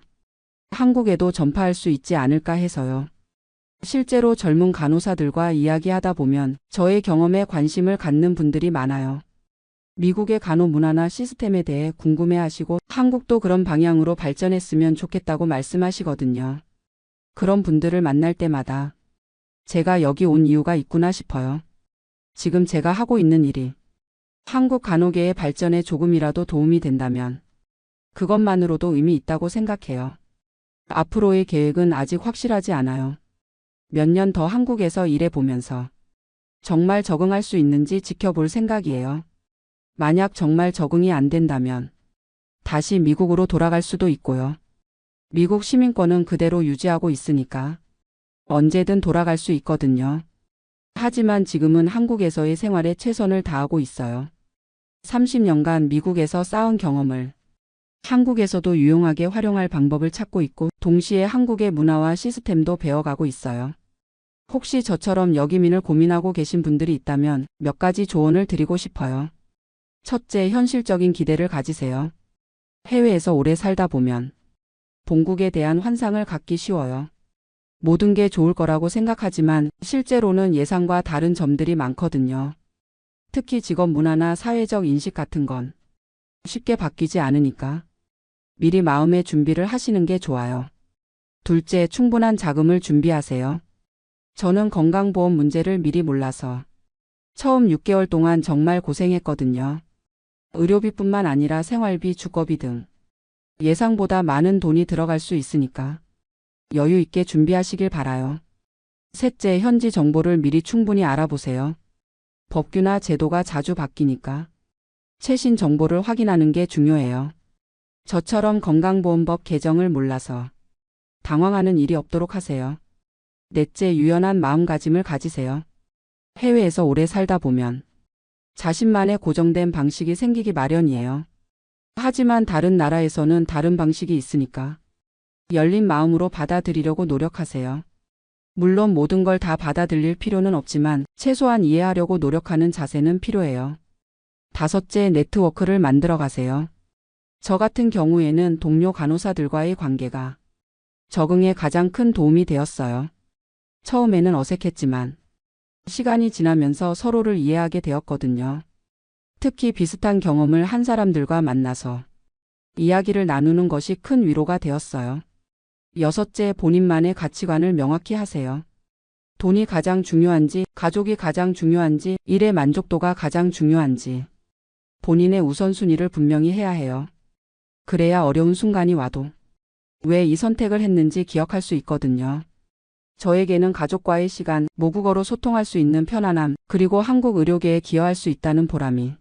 한국에도 전파할 수 있지 않을까 해서요. 실제로 젊은 간호사들과 이야기하다 보면 저의 경험에 관심을 갖는 분들이 많아요. 미국의 간호 문화나 시스템에 대해 궁금해하시고 한국도 그런 방향으로 발전했으면 좋겠다고 말씀하시거든요. 그런 분들을 만날 때마다 제가 여기 온 이유가 있구나 싶어요. 지금 제가 하고 있는 일이 한국 간호계의 발전에 조금이라도 도움이 된다면 그것만으로도 의미 있다고 생각해요. 앞으로의 계획은 아직 확실하지 않아요. 몇 년 더 한국에서 일해보면서 정말 적응할 수 있는지 지켜볼 생각이에요. 만약 정말 적응이 안 된다면 다시 미국으로 돌아갈 수도 있고요. 미국 시민권은 그대로 유지하고 있으니까 언제든 돌아갈 수 있거든요. 하지만 지금은 한국에서의 생활에 최선을 다하고 있어요. 30년간 미국에서 쌓은 경험을 한국에서도 유용하게 활용할 방법을 찾고 있고 동시에 한국의 문화와 시스템도 배워가고 있어요. 혹시 저처럼 여기민을 고민하고 계신 분들이 있다면 몇 가지 조언을 드리고 싶어요. 첫째, 현실적인 기대를 가지세요. 해외에서 오래 살다 보면 본국에 대한 환상을 갖기 쉬워요. 모든 게 좋을 거라고 생각하지만 실제로는 예상과 다른 점들이 많거든요. 특히 직업 문화나 사회적 인식 같은 건 쉽게 바뀌지 않으니까 미리 마음의 준비를 하시는 게 좋아요. 둘째, 충분한 자금을 준비하세요. 저는 건강보험 문제를 미리 몰라서 처음 6개월 동안 정말 고생했거든요. 의료비뿐만 아니라 생활비, 주거비 등 예상보다 많은 돈이 들어갈 수 있으니까 여유 있게 준비하시길 바라요. 셋째, 현지 정보를 미리 충분히 알아보세요. 법규나 제도가 자주 바뀌니까 최신 정보를 확인하는 게 중요해요. 저처럼 건강보험법 개정을 몰라서 당황하는 일이 없도록 하세요. 넷째, 유연한 마음가짐을 가지세요. 해외에서 오래 살다 보면 자신만의 고정된 방식이 생기기 마련이에요. 하지만 다른 나라에서는 다른 방식이 있으니까 열린 마음으로 받아들이려고 노력하세요. 물론 모든 걸 다 받아들일 필요는 없지만 최소한 이해하려고 노력하는 자세는 필요해요. 다섯째, 네트워크를 만들어 가세요. 저 같은 경우에는 동료 간호사들과의 관계가 적응에 가장 큰 도움이 되었어요. 처음에는 어색했지만 시간이 지나면서 서로를 이해하게 되었거든요. 특히 비슷한 경험을 한 사람들과 만나서 이야기를 나누는 것이 큰 위로가 되었어요. 여섯째, 본인만의 가치관을 명확히 하세요. 돈이 가장 중요한지, 가족이 가장 중요한지, 일의 만족도가 가장 중요한지 본인의 우선순위를 분명히 해야 해요. 그래야 어려운 순간이 와도 왜 이 선택을 했는지 기억할 수 있거든요. 저에게는 가족과의 시간, 모국어로 소통할 수 있는 편안함, 그리고 한국 의료계에 기여할 수 있다는 보람이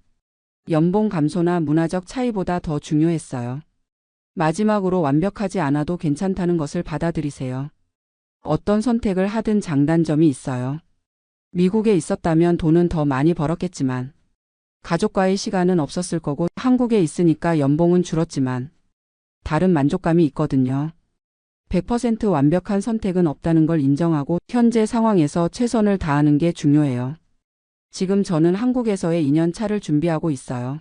연봉 감소나 문화적 차이보다 더 중요했어요. 마지막으로 완벽하지 않아도 괜찮다는 것을 받아들이세요. 어떤 선택을 하든 장단점이 있어요. 미국에 있었다면 돈은 더 많이 벌었겠지만 가족과의 시간은 없었을 거고 한국에 있으니까 연봉은 줄었지만 다른 만족감이 있거든요. 100% 완벽한 선택은 없다는 걸 인정하고 현재 상황에서 최선을 다하는 게 중요해요. 지금 저는 한국에서의 2년 차를 준비하고 있어요.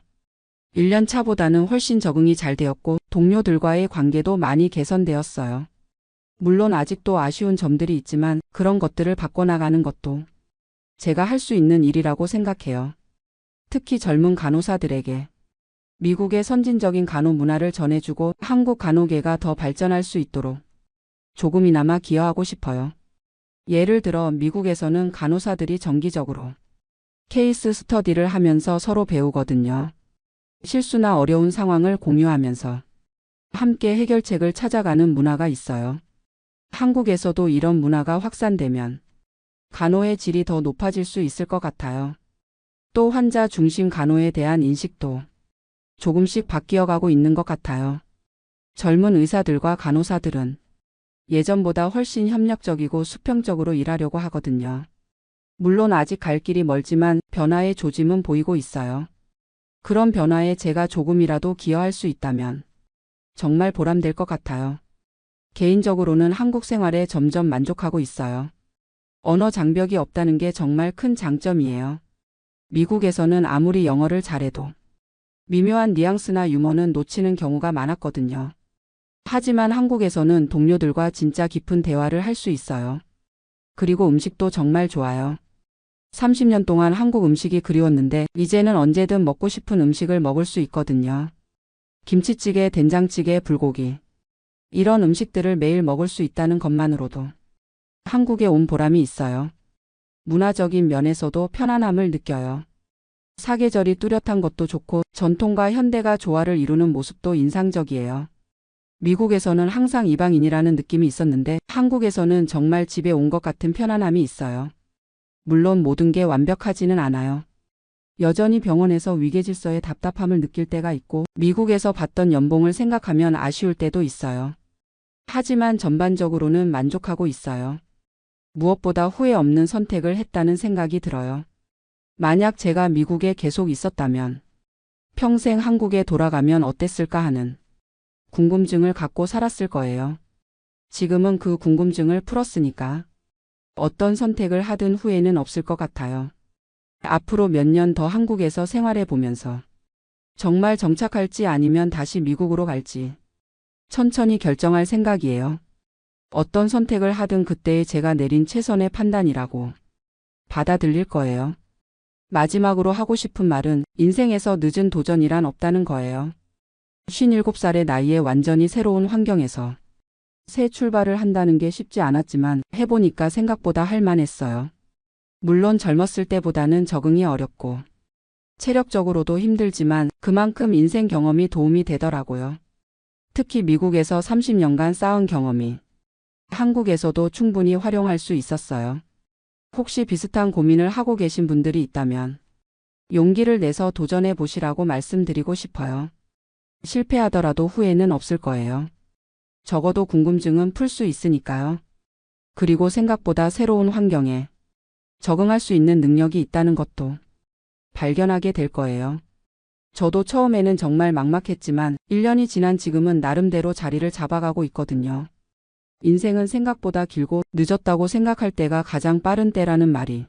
1년 차보다는 훨씬 적응이 잘 되었고 동료들과의 관계도 많이 개선되었어요. 물론 아직도 아쉬운 점들이 있지만 그런 것들을 바꿔나가는 것도 제가 할 수 있는 일이라고 생각해요. 특히 젊은 간호사들에게 미국의 선진적인 간호 문화를 전해주고 한국 간호계가 더 발전할 수 있도록 조금이나마 기여하고 싶어요. 예를 들어 미국에서는 간호사들이 정기적으로 케이스 스터디를 하면서 서로 배우거든요. 실수나 어려운 상황을 공유하면서 함께 해결책을 찾아가는 문화가 있어요. 한국에서도 이런 문화가 확산되면 간호의 질이 더 높아질 수 있을 것 같아요. 또 환자 중심 간호에 대한 인식도 조금씩 바뀌어가고 있는 것 같아요. 젊은 의사들과 간호사들은 예전보다 훨씬 협력적이고 수평적으로 일하려고 하거든요. 물론 아직 갈 길이 멀지만 변화의 조짐은 보이고 있어요. 그런 변화에 제가 조금이라도 기여할 수 있다면 정말 보람될 것 같아요. 개인적으로는 한국 생활에 점점 만족하고 있어요. 언어 장벽이 없다는 게 정말 큰 장점이에요. 미국에서는 아무리 영어를 잘해도 미묘한 뉘앙스나 유머는 놓치는 경우가 많았거든요. 하지만 한국에서는 동료들과 진짜 깊은 대화를 할 수 있어요. 그리고 음식도 정말 좋아요. 30년 동안 한국 음식이 그리웠는데 이제는 언제든 먹고 싶은 음식을 먹을 수 있거든요. 김치찌개, 된장찌개, 불고기. 이런 음식들을 매일 먹을 수 있다는 것만으로도 한국에 온 보람이 있어요. 문화적인 면에서도 편안함을 느껴요. 사계절이 뚜렷한 것도 좋고 전통과 현대가 조화를 이루는 모습도 인상적이에요. 미국에서는 항상 이방인이라는 느낌이 있었는데 한국에서는 정말 집에 온 것 같은 편안함이 있어요. 물론 모든 게 완벽하지는 않아요. 여전히 병원에서 위계질서에 답답함을 느낄 때가 있고 미국에서 받던 연봉을 생각하면 아쉬울 때도 있어요. 하지만 전반적으로는 만족하고 있어요. 무엇보다 후회 없는 선택을 했다는 생각이 들어요. 만약 제가 미국에 계속 있었다면 평생 한국에 돌아가면 어땠을까 하는 궁금증을 갖고 살았을 거예요. 지금은 그 궁금증을 풀었으니까 어떤 선택을 하든 후회는 없을 것 같아요. 앞으로 몇 년 더 한국에서 생활해 보면서 정말 정착할지 아니면 다시 미국으로 갈지 천천히 결정할 생각이에요. 어떤 선택을 하든 그때의 제가 내린 최선의 판단이라고 받아들일 거예요. 마지막으로 하고 싶은 말은 인생에서 늦은 도전이란 없다는 거예요. 57살의 나이에 완전히 새로운 환경에서 새 출발을 한다는 게 쉽지 않았지만 해보니까 생각보다 할만했어요. 물론 젊었을 때보다는 적응이 어렵고 체력적으로도 힘들지만 그만큼 인생 경험이 도움이 되더라고요. 특히 미국에서 30년간 쌓은 경험이 한국에서도 충분히 활용할 수 있었어요. 혹시 비슷한 고민을 하고 계신 분들이 있다면 용기를 내서 도전해 보시라고 말씀드리고 싶어요. 실패하더라도 후회는 없을 거예요. 적어도 궁금증은 풀 수 있으니까요. 그리고 생각보다 새로운 환경에 적응할 수 있는 능력이 있다는 것도 발견하게 될 거예요. 저도 처음에는 정말 막막했지만 1년이 지난 지금은 나름대로 자리를 잡아가고 있거든요. 인생은 생각보다 길고 늦었다고 생각할 때가 가장 빠른 때라는 말이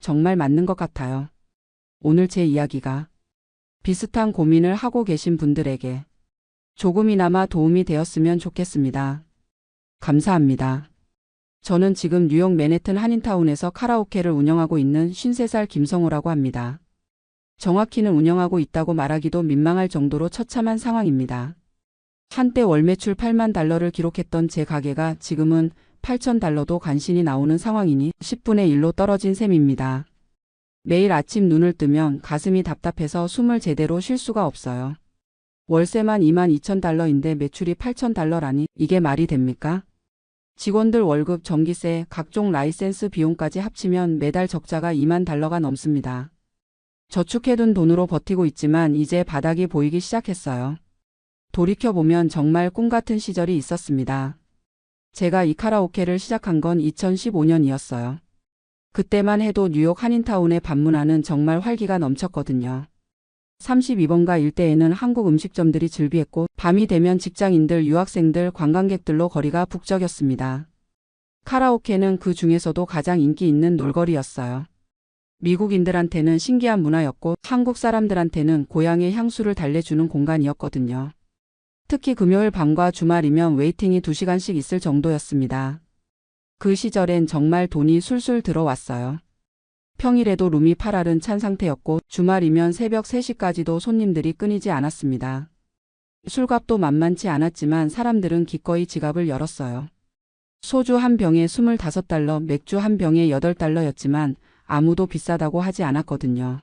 정말 맞는 것 같아요. 오늘 제 이야기가 비슷한 고민을 하고 계신 분들에게 조금이나마 도움이 되었으면 좋겠습니다. 감사합니다. 저는 지금 뉴욕 맨해튼 한인타운에서 카라오케를 운영하고 있는 53살 김성호라고 합니다. 정확히는 운영하고 있다고 말하기도 민망할 정도로 처참한 상황입니다. 한때 월 매출 8만 달러를 기록했던 제 가게가 지금은 8천 달러도 간신히 나오는 상황이니 10분의 1로 떨어진 셈입니다. 매일 아침 눈을 뜨면 가슴이 답답해서 숨을 제대로 쉴 수가 없어요. 월세만 2만 2천 달러인데 매출이 8천 달러라니 이게 말이 됩니까? 직원들 월급, 전기세, 각종 라이센스 비용까지 합치면 매달 적자가 2만 달러가 넘습니다. 저축해둔 돈으로 버티고 있지만 이제 바닥이 보이기 시작했어요. 돌이켜보면 정말 꿈같은 시절이 있었습니다. 제가 이 카라오케를 시작한 건 2015년이었어요. 그때만 해도 뉴욕 한인타운에 방문하는 정말 활기가 넘쳤거든요. 32번가 일대에는 한국 음식점들이 즐비했고 밤이 되면 직장인들, 유학생들, 관광객들로 거리가 북적였습니다. 카라오케는 그 중에서도 가장 인기 있는 놀거리였어요. 미국인들한테는 신기한 문화였고 한국 사람들한테는 고향의 향수를 달래주는 공간이었거든요. 특히 금요일 밤과 주말이면 웨이팅이 2시간씩 있을 정도였습니다. 그 시절엔 정말 돈이 술술 들어왔어요. 평일에도 룸이 8알은 찬 상태였고 주말이면 새벽 3시까지도 손님들이 끊이지 않았습니다. 술값도 만만치 않았지만 사람들은 기꺼이 지갑을 열었어요. 소주 한 병에 25달러, 맥주 한 병에 8달러였지만 아무도 비싸다고 하지 않았거든요.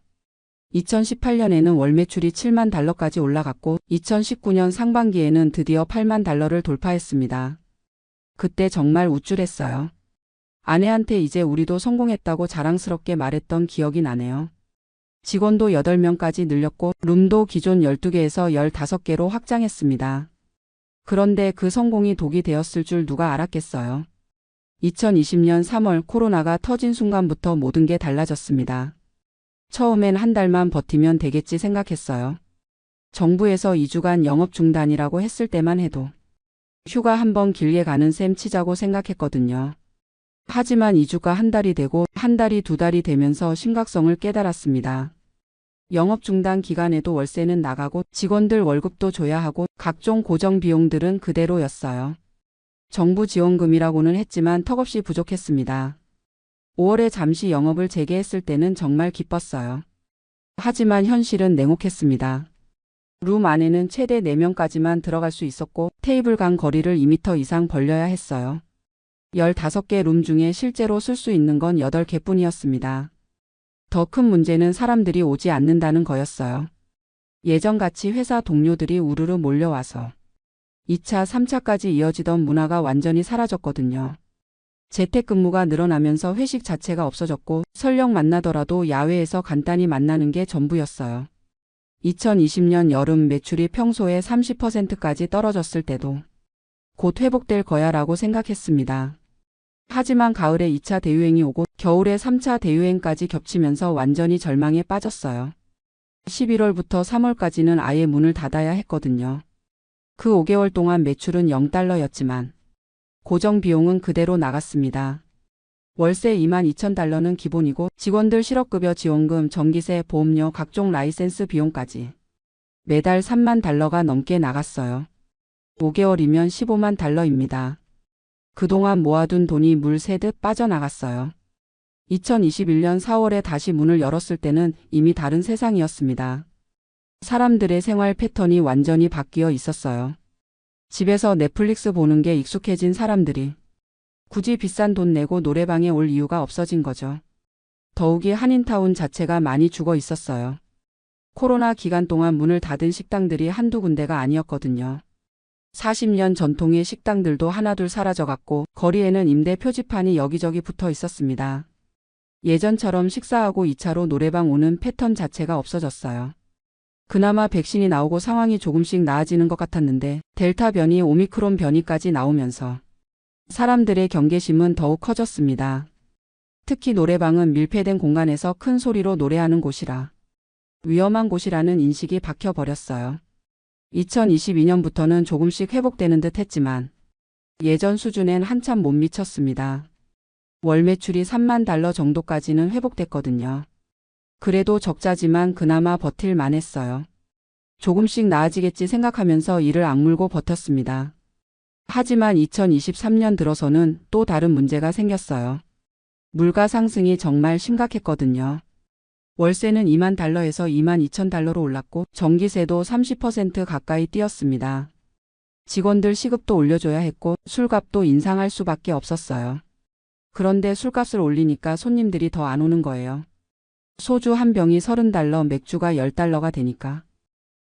2018년에는 월 매출이 7만 달러까지 올라갔고 2019년 상반기에는 드디어 8만 달러를 돌파했습니다. 그때 정말 우쭐했어요. 아내한테 이제 우리도 성공했다고 자랑스럽게 말했던 기억이 나네요. 직원도 8명까지 늘렸고 룸도 기존 12개에서 15개로 확장했습니다. 그런데 그 성공이 독이 되었을 줄 누가 알았겠어요. 2020년 3월 코로나가 터진 순간부터 모든 게 달라졌습니다. 처음엔 한 달만 버티면 되겠지 생각했어요. 정부에서 2주간 영업 중단이라고 했을 때만 해도 휴가 한번 길게 가는 셈 치자고 생각했거든요. 하지만 2주가 한 달이 되고 한 달이 2달이 되면서 심각성을 깨달았습니다. 영업 중단 기간에도 월세는 나가고 직원들 월급도 줘야 하고 각종 고정 비용들은 그대로였어요. 정부 지원금이라고는 했지만 턱없이 부족했습니다. 5월에 잠시 영업을 재개했을 때는 정말 기뻤어요. 하지만 현실은 냉혹했습니다. 룸 안에는 최대 4명까지만 들어갈 수 있었고 테이블 간 거리를 2m 이상 벌려야 했어요. 15개 룸 중에 실제로 쓸 수 있는 건 8개뿐이었습니다. 더 큰 문제는 사람들이 오지 않는다는 거였어요. 예전같이 회사 동료들이 우르르 몰려와서 2차, 3차까지 이어지던 문화가 완전히 사라졌거든요. 재택근무가 늘어나면서 회식 자체가 없어졌고 설령 만나더라도 야외에서 간단히 만나는 게 전부였어요. 2020년 여름 매출이 평소에 30%까지 떨어졌을 때도 곧 회복될 거야 라고 생각했습니다. 하지만 가을에 2차 대유행이 오고 겨울에 3차 대유행까지 겹치면서 완전히 절망에 빠졌어요. 11월부터 3월까지는 아예 문을 닫아야 했거든요. 그 5개월 동안 매출은 0달러였지만 고정 비용은 그대로 나갔습니다. 월세 2만 2천 달러는 기본이고 직원들 실업급여 지원금, 전기세, 보험료, 각종 라이센스 비용까지 매달 3만 달러가 넘게 나갔어요. 5개월이면 15만 달러입니다. 그동안 모아둔 돈이 물 새듯 빠져나갔어요. 2021년 4월에 다시 문을 열었을 때는 이미 다른 세상이었습니다. 사람들의 생활 패턴이 완전히 바뀌어 있었어요. 집에서 넷플릭스 보는 게 익숙해진 사람들이 굳이 비싼 돈 내고 노래방에 올 이유가 없어진 거죠. 더욱이 한인타운 자체가 많이 죽어 있었어요. 코로나 기간 동안 문을 닫은 식당들이 한두 군데가 아니었거든요. 40년 전통의 식당들도 하나둘 사라져갔고 거리에는 임대 표지판이 여기저기 붙어 있었습니다. 예전처럼 식사하고 2차로 노래방 오는 패턴 자체가 없어졌어요. 그나마 백신이 나오고 상황이 조금씩 나아지는 것 같았는데 델타 변이, 오미크론 변이까지 나오면서 사람들의 경계심은 더욱 커졌습니다. 특히 노래방은 밀폐된 공간에서 큰 소리로 노래하는 곳이라 위험한 곳이라는 인식이 박혀버렸어요. 2022년부터는 조금씩 회복되는 듯 했지만 예전 수준엔 한참 못 미쳤습니다. 월 매출이 3만 달러 정도까지는 회복됐거든요. 그래도 적자지만 그나마 버틸만 했어요. 조금씩 나아지겠지 생각하면서 이를 악물고 버텼습니다. 하지만 2023년 들어서는 또 다른 문제가 생겼어요. 물가 상승이 정말 심각했거든요. 월세는 2만 달러에서 2만 2천 달러로 올랐고 전기세도 30% 가까이 뛰었습니다. 직원들 시급도 올려줘야 했고 술값도 인상할 수밖에 없었어요. 그런데 술값을 올리니까 손님들이 더 안 오는 거예요. 소주 한 병이 30달러, 맥주가 10달러가 되니까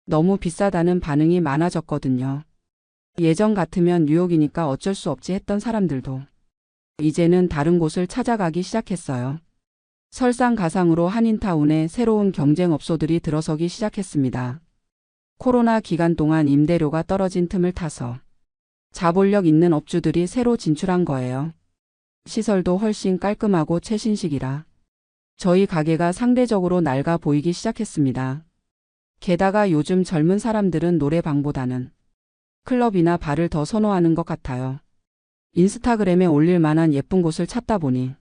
너무 비싸다는 반응이 많아졌거든요. 예전 같으면 뉴욕이니까 어쩔 수 없지 했던 사람들도 이제는 다른 곳을 찾아가기 시작했어요. 설상가상으로 한인타운에 새로운 경쟁업소들이 들어서기 시작했습니다. 코로나 기간 동안 임대료가 떨어진 틈을 타서 자본력 있는 업주들이 새로 진출한 거예요. 시설도 훨씬 깔끔하고 최신식이라 저희 가게가 상대적으로 낡아 보이기 시작했습니다. 게다가 요즘 젊은 사람들은 노래방보다는 클럽이나 바를 더 선호하는 것 같아요. 인스타그램에 올릴 만한 예쁜 곳을 찾다 보니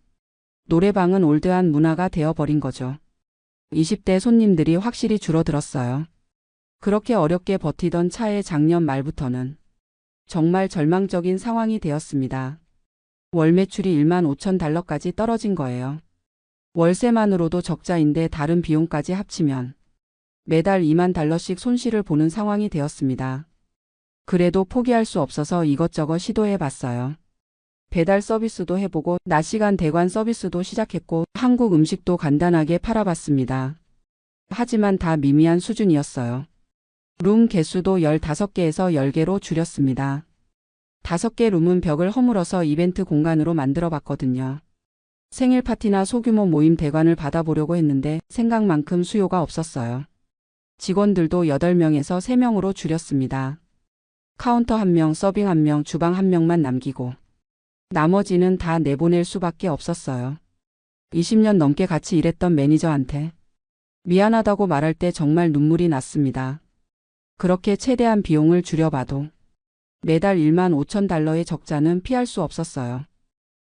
노래방은 올드한 문화가 되어버린 거죠. 20대 손님들이 확실히 줄어들었어요. 그렇게 어렵게 버티던 차에 작년 말부터는 정말 절망적인 상황이 되었습니다. 월 매출이 1만 5천 달러까지 떨어진 거예요. 월세만으로도 적자인데 다른 비용까지 합치면 매달 2만 달러씩 손실을 보는 상황이 되었습니다. 그래도 포기할 수 없어서 이것저것 시도해 봤어요. 배달 서비스도 해보고 낮 시간 대관 서비스도 시작했고 한국 음식도 간단하게 팔아봤습니다. 하지만 다 미미한 수준이었어요. 룸 개수도 15개에서 10개로 줄였습니다. 5개 룸은 벽을 허물어서 이벤트 공간으로 만들어 봤거든요. 생일 파티나 소규모 모임 대관을 받아보려고 했는데 생각만큼 수요가 없었어요. 직원들도 8명에서 3명으로 줄였습니다. 카운터 1명, 서빙 1명, 주방 1명만 남기고 나머지는 다 내보낼 수밖에 없었어요. 20년 넘게 같이 일했던 매니저한테 미안하다고 말할 때 정말 눈물이 났습니다. 그렇게 최대한 비용을 줄여봐도 매달 1만 5천 달러의 적자는 피할 수 없었어요.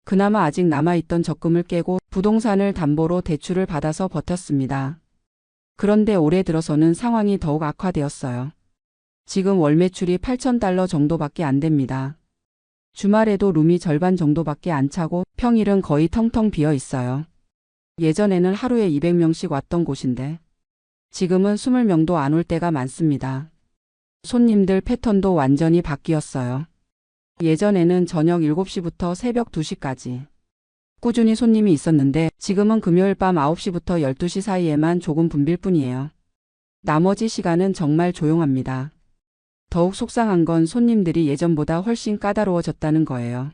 그나마 아직 남아있던 적금을 깨고 부동산을 담보로 대출을 받아서 버텼습니다. 그런데 올해 들어서는 상황이 더욱 악화되었어요. 지금 월 매출이 8천 달러 정도밖에 안 됩니다. 주말에도 룸이 절반 정도밖에 안 차고 평일은 거의 텅텅 비어 있어요. 예전에는 하루에 200명씩 왔던 곳인데 지금은 20명도 안 올 때가 많습니다. 손님들 패턴도 완전히 바뀌었어요. 예전에는 저녁 7시부터 새벽 2시까지 꾸준히 손님이 있었는데 지금은 금요일 밤 9시부터 12시 사이에만 조금 붐빌 뿐이에요. 나머지 시간은 정말 조용합니다. 더욱 속상한 건 손님들이 예전보다 훨씬 까다로워졌다는 거예요.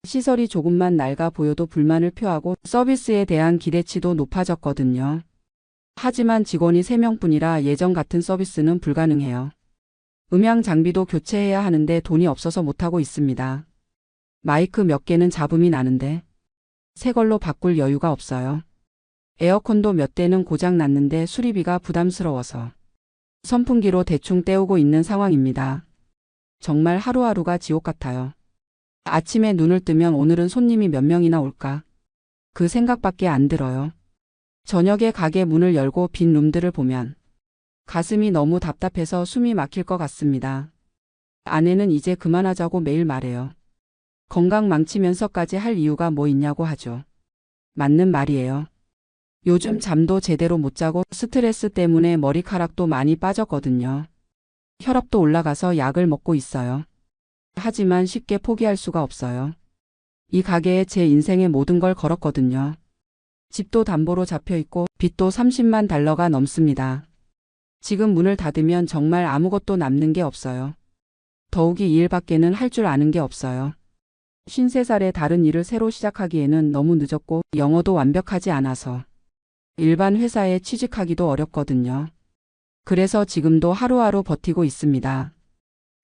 시설이 조금만 낡아 보여도 불만을 표하고 서비스에 대한 기대치도 높아졌거든요. 하지만 직원이 3명뿐이라 예전 같은 서비스는 불가능해요. 음향 장비도 교체해야 하는데 돈이 없어서 못하고 있습니다. 마이크 몇 개는 잡음이 나는데 새 걸로 바꿀 여유가 없어요. 에어컨도 몇 대는 고장 났는데 수리비가 부담스러워서 선풍기로 대충 때우고 있는 상황입니다. 정말 하루하루가 지옥 같아요. 아침에 눈을 뜨면 오늘은 손님이 몇 명이나 올까? 그 생각밖에 안 들어요. 저녁에 가게 문을 열고 빈 룸들을 보면 가슴이 너무 답답해서 숨이 막힐 것 같습니다. 아내는 이제 그만하자고 매일 말해요. 건강 망치면서까지 할 이유가 뭐 있냐고 하죠. 맞는 말이에요. 요즘 잠도 제대로 못 자고 스트레스 때문에 머리카락도 많이 빠졌거든요. 혈압도 올라가서 약을 먹고 있어요. 하지만 쉽게 포기할 수가 없어요. 이 가게에 제 인생의 모든 걸 걸었거든요. 집도 담보로 잡혀있고 빚도 30만 달러가 넘습니다. 지금 문을 닫으면 정말 아무것도 남는 게 없어요. 더욱이 이 일밖에는 할 줄 아는 게 없어요. 53살에 다른 일을 새로 시작하기에는 너무 늦었고 영어도 완벽하지 않아서 일반 회사에 취직하기도 어렵거든요. 그래서 지금도 하루하루 버티고 있습니다.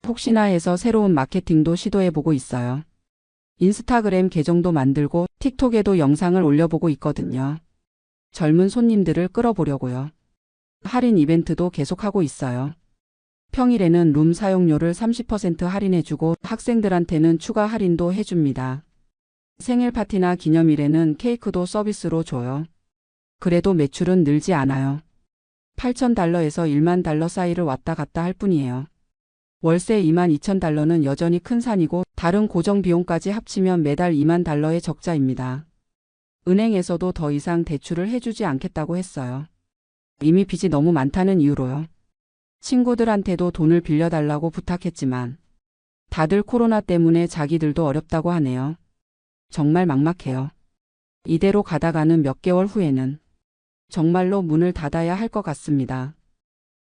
혹시나 해서 새로운 마케팅도 시도해보고 있어요. 인스타그램 계정도 만들고 틱톡에도 영상을 올려보고 있거든요. 젊은 손님들을 끌어보려고요. 할인 이벤트도 계속하고 있어요. 평일에는 룸 사용료를 30% 할인해주고 학생들한테는 추가 할인도 해줍니다. 생일 파티나 기념일에는 케이크도 서비스로 줘요. 그래도 매출은 늘지 않아요. $8,000에서 $10,000 사이를 왔다 갔다 할 뿐이에요. 월세 $22,000는 여전히 큰 산이고 다른 고정 비용까지 합치면 매달 $20,000의 적자입니다. 은행에서도 더 이상 대출을 해주지 않겠다고 했어요. 이미 빚이 너무 많다는 이유로요. 친구들한테도 돈을 빌려달라고 부탁했지만 다들 코로나 때문에 자기들도 어렵다고 하네요. 정말 막막해요. 이대로 가다가는 몇 개월 후에는 정말로 문을 닫아야 할 것 같습니다.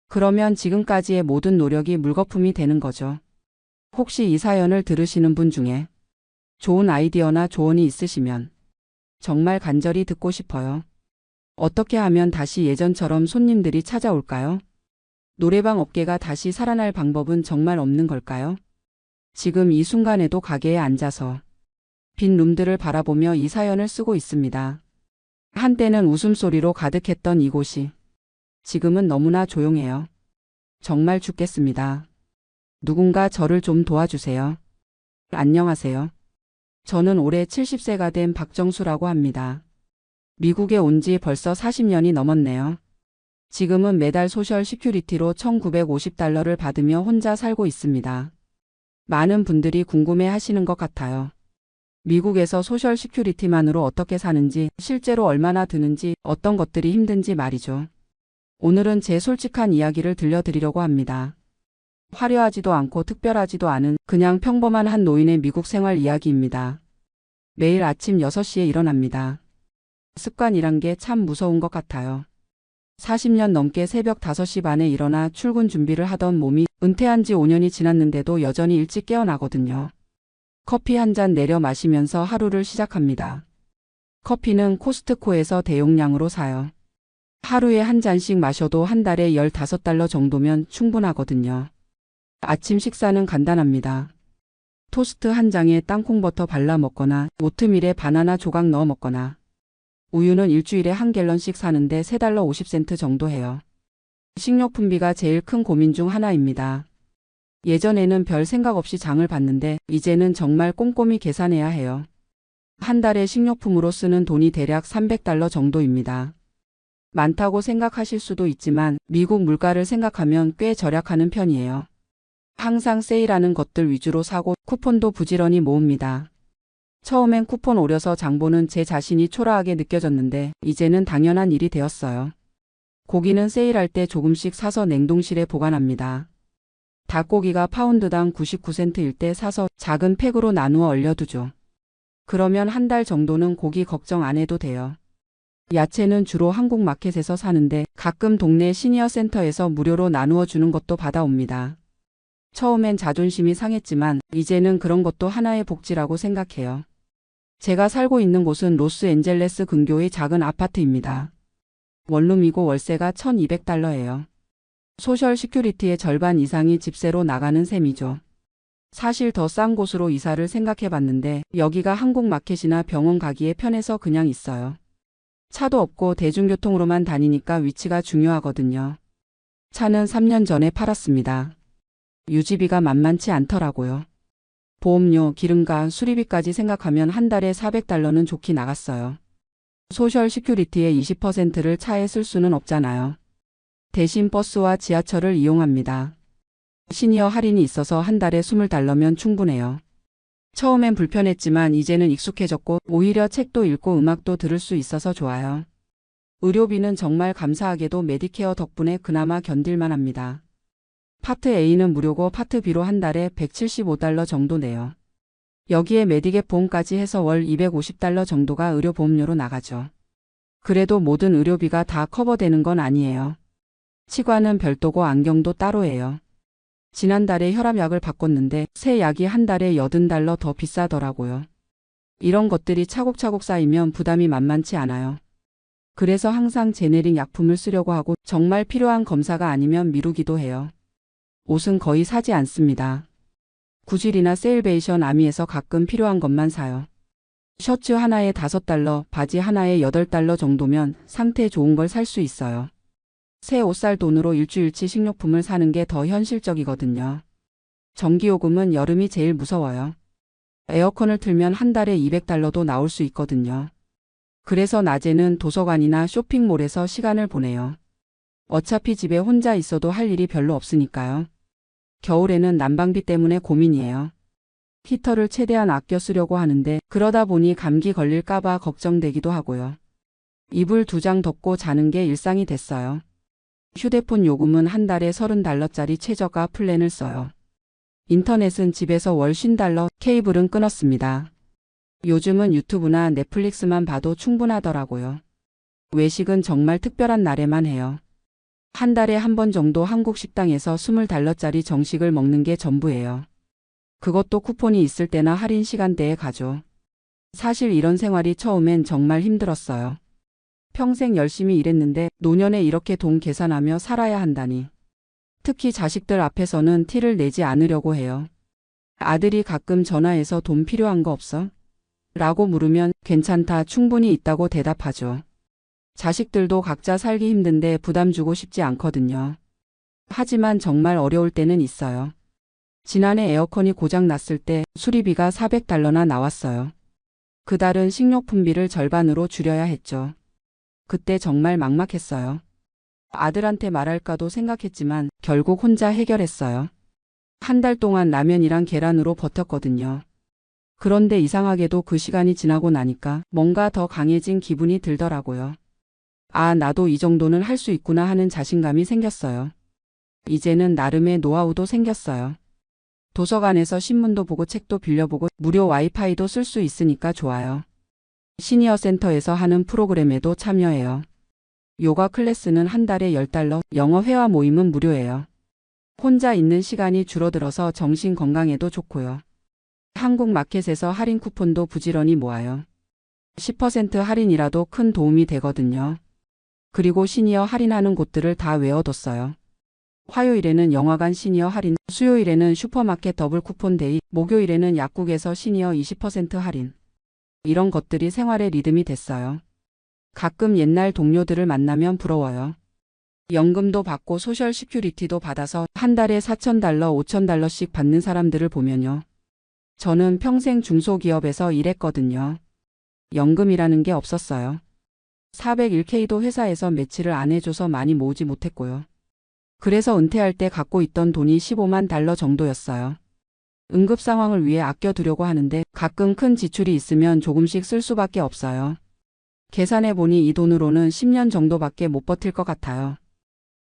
그러면 지금까지의 모든 노력이 물거품이 되는 거죠. 혹시 이 사연을 들으시는 분 중에 좋은 아이디어나 조언이 있으시면 정말 간절히 듣고 싶어요. 어떻게 하면 다시 예전처럼 손님들이 찾아올까요? 노래방 업계가 다시 살아날 방법은 정말 없는 걸까요? 지금 이 순간에도 가게에 앉아서 빈 룸들을 바라보며 이 사연을 쓰고 있습니다. 한때는 웃음소리로 가득했던 이곳이 지금은 너무나 조용해요. 정말 죽겠습니다. 누군가 저를 좀 도와주세요. 안녕하세요. 저는 올해 70세가 된 박정수라고 합니다. 미국에 온 지 벌써 40년이 넘었네요. 지금은 매달 소셜 시큐리티로 $1,950를 받으며 혼자 살고 있습니다. 많은 분들이 궁금해 하시는 것 같아요. 미국에서 소셜 시큐리티만으로 어떻게 사는지, 실제로 얼마나 드는지, 어떤 것들이 힘든지 말이죠. 오늘은 제 솔직한 이야기를 들려드리려고 합니다. 화려하지도 않고 특별하지도 않은 그냥 평범한 한 노인의 미국 생활 이야기입니다. 매일 아침 6시에 일어납니다. 습관이란 게 참 무서운 것 같아요. 40년 넘게 새벽 5시 반에 일어나 출근 준비를 하던 몸이 은퇴한 지 5년이 지났는데도 여전히 일찍 깨어나거든요. 커피 한 잔 내려 마시면서 하루를 시작합니다. 커피는 코스트코에서 대용량으로 사요. 하루에 한 잔씩 마셔도 한 달에 $15 정도면 충분하거든요. 아침 식사는 간단합니다. 토스트 한 장에 땅콩버터 발라 먹거나 오트밀에 바나나 조각 넣어 먹거나 우유는 일주일에 한 갤런씩 사는데 $3.50 정도 해요. 식료품비가 제일 큰 고민 중 하나입니다. 예전에는 별 생각 없이 장을 봤는데 이제는 정말 꼼꼼히 계산해야 해요. 한 달에 식료품으로 쓰는 돈이 대략 $300 정도입니다. 많다고 생각하실 수도 있지만 미국 물가를 생각하면 꽤 절약하는 편이에요. 항상 세일하는 것들 위주로 사고 쿠폰도 부지런히 모읍니다. 처음엔 쿠폰 오려서 장 보는 제 자신이 초라하게 느껴졌는데 이제는 당연한 일이 되었어요. 고기는 세일할 때 조금씩 사서 냉동실에 보관합니다. 닭고기가 파운드당 99센트일 때 사서 작은 팩으로 나누어 얼려두죠. 그러면 한 달 정도는 고기 걱정 안 해도 돼요. 야채는 주로 한국 마켓에서 사는데 가끔 동네 시니어 센터에서 무료로 나누어 주는 것도 받아옵니다. 처음엔 자존심이 상했지만 이제는 그런 것도 하나의 복지라고 생각해요. 제가 살고 있는 곳은 로스앤젤레스 근교의 작은 아파트입니다. 원룸이고 월세가 $1,200예요. 소셜 시큐리티의 절반 이상이 집세로 나가는 셈이죠. 사실 더 싼 곳으로 이사를 생각해 봤는데 여기가 한국 마켓이나 병원 가기에 편해서 그냥 있어요. 차도 없고 대중교통으로만 다니니까 위치가 중요하거든요. 차는 3년 전에 팔았습니다. 유지비가 만만치 않더라고요. 보험료, 기름과 수리비까지 생각하면 한 달에 $400는 좋게 나갔어요. 소셜 시큐리티의 20%를 차에 쓸 수는 없잖아요. 대신 버스와 지하철을 이용합니다. 시니어 할인이 있어서 한 달에 $20면 충분해요. 처음엔 불편했지만 이제는 익숙해졌고 오히려 책도 읽고 음악도 들을 수 있어서 좋아요. 의료비는 정말 감사하게도 메디케어 덕분에 그나마 견딜만 합니다. 파트 A는 무료고 파트 B로 한 달에 $175 정도 내요. 여기에 메디갭 보험까지 해서 월 $250 정도가 의료보험료로 나가죠. 그래도 모든 의료비가 다 커버되는 건 아니에요. 치과는 별도고 안경도 따로예요. 지난달에 혈압약을 바꿨는데 새 약이 한 달에 $80 더 비싸더라고요. 이런 것들이 차곡차곡 쌓이면 부담이 만만치 않아요. 그래서 항상 제네릭 약품을 쓰려고 하고 정말 필요한 검사가 아니면 미루기도 해요. 옷은 거의 사지 않습니다. 구질이나 세일베이션 아미에서 가끔 필요한 것만 사요. 셔츠 하나에 $5, 바지 하나에 $8 정도면 상태 좋은 걸 살 수 있어요. 새 옷 살 돈으로 일주일치 식료품을 사는 게 더 현실적이거든요. 전기요금은 여름이 제일 무서워요. 에어컨을 틀면 한 달에 $200도 나올 수 있거든요. 그래서 낮에는 도서관이나 쇼핑몰에서 시간을 보내요. 어차피 집에 혼자 있어도 할 일이 별로 없으니까요. 겨울에는 난방비 때문에 고민이에요. 히터를 최대한 아껴 쓰려고 하는데 그러다 보니 감기 걸릴까봐 걱정되기도 하고요. 이불 2장 덮고 자는 게 일상이 됐어요. 휴대폰 요금은 한 달에 $30짜리 최저가 플랜을 써요. 인터넷은 집에서 월 $50, 케이블은 끊었습니다. 요즘은 유튜브나 넷플릭스만 봐도 충분하더라고요. 외식은 정말 특별한 날에만 해요. 한 달에 한 번 정도 한국 식당에서 $20짜리 정식을 먹는 게 전부예요. 그것도 쿠폰이 있을 때나 할인 시간대에 가죠. 사실 이런 생활이 처음엔 정말 힘들었어요. 평생 열심히 일했는데 노년에 이렇게 돈 계산하며 살아야 한다니. 특히 자식들 앞에서는 티를 내지 않으려고 해요. 아들이 가끔 전화해서 돈 필요한 거 없어? 라고 물으면 괜찮다, 충분히 있다고 대답하죠. 자식들도 각자 살기 힘든데 부담 주고 싶지 않거든요. 하지만 정말 어려울 때는 있어요. 지난해 에어컨이 고장 났을 때 수리비가 $400나 나왔어요. 그달은 식료품비를 절반으로 줄여야 했죠. 그때 정말 막막했어요. 아들한테 말할까도 생각했지만 결국 혼자 해결했어요. 한 달 동안 라면이랑 계란으로 버텼거든요. 그런데 이상하게도 그 시간이 지나고 나니까 뭔가 더 강해진 기분이 들더라고요. 아, 나도 이 정도는 할 수 있구나 하는 자신감이 생겼어요. 이제는 나름의 노하우도 생겼어요. 도서관에서 신문도 보고 책도 빌려보고 무료 와이파이도 쓸 수 있으니까 좋아요. 시니어 센터에서 하는 프로그램에도 참여해요. 요가 클래스는 한 달에 $10, 영어 회화 모임은 무료예요. 혼자 있는 시간이 줄어들어서 정신 건강에도 좋고요. 한국 마켓에서 할인 쿠폰도 부지런히 모아요. 10% 할인이라도 큰 도움이 되거든요. 그리고 시니어 할인하는 곳들을 다 외워뒀어요. 화요일에는 영화관 시니어 할인, 수요일에는 슈퍼마켓 더블 쿠폰 데이, 목요일에는 약국에서 시니어 20% 할인. 이런 것들이 생활의 리듬이 됐어요. 가끔 옛날 동료들을 만나면 부러워요. 연금도 받고 소셜 시큐리티도 받아서 한 달에 $4,000, $5,000씩 받는 사람들을 보면요. 저는 평생 중소기업에서 일했거든요. 연금이라는 게 없었어요. 401k도 회사에서 매치를 안 해줘서 많이 모으지 못했고요. 그래서 은퇴할 때 갖고 있던 돈이 $150,000 정도였어요. 응급 상황을 위해 아껴두려고 하는데 가끔 큰 지출이 있으면 조금씩 쓸 수밖에 없어요. 계산해보니 이 돈으로는 10년 정도밖에 못 버틸 것 같아요.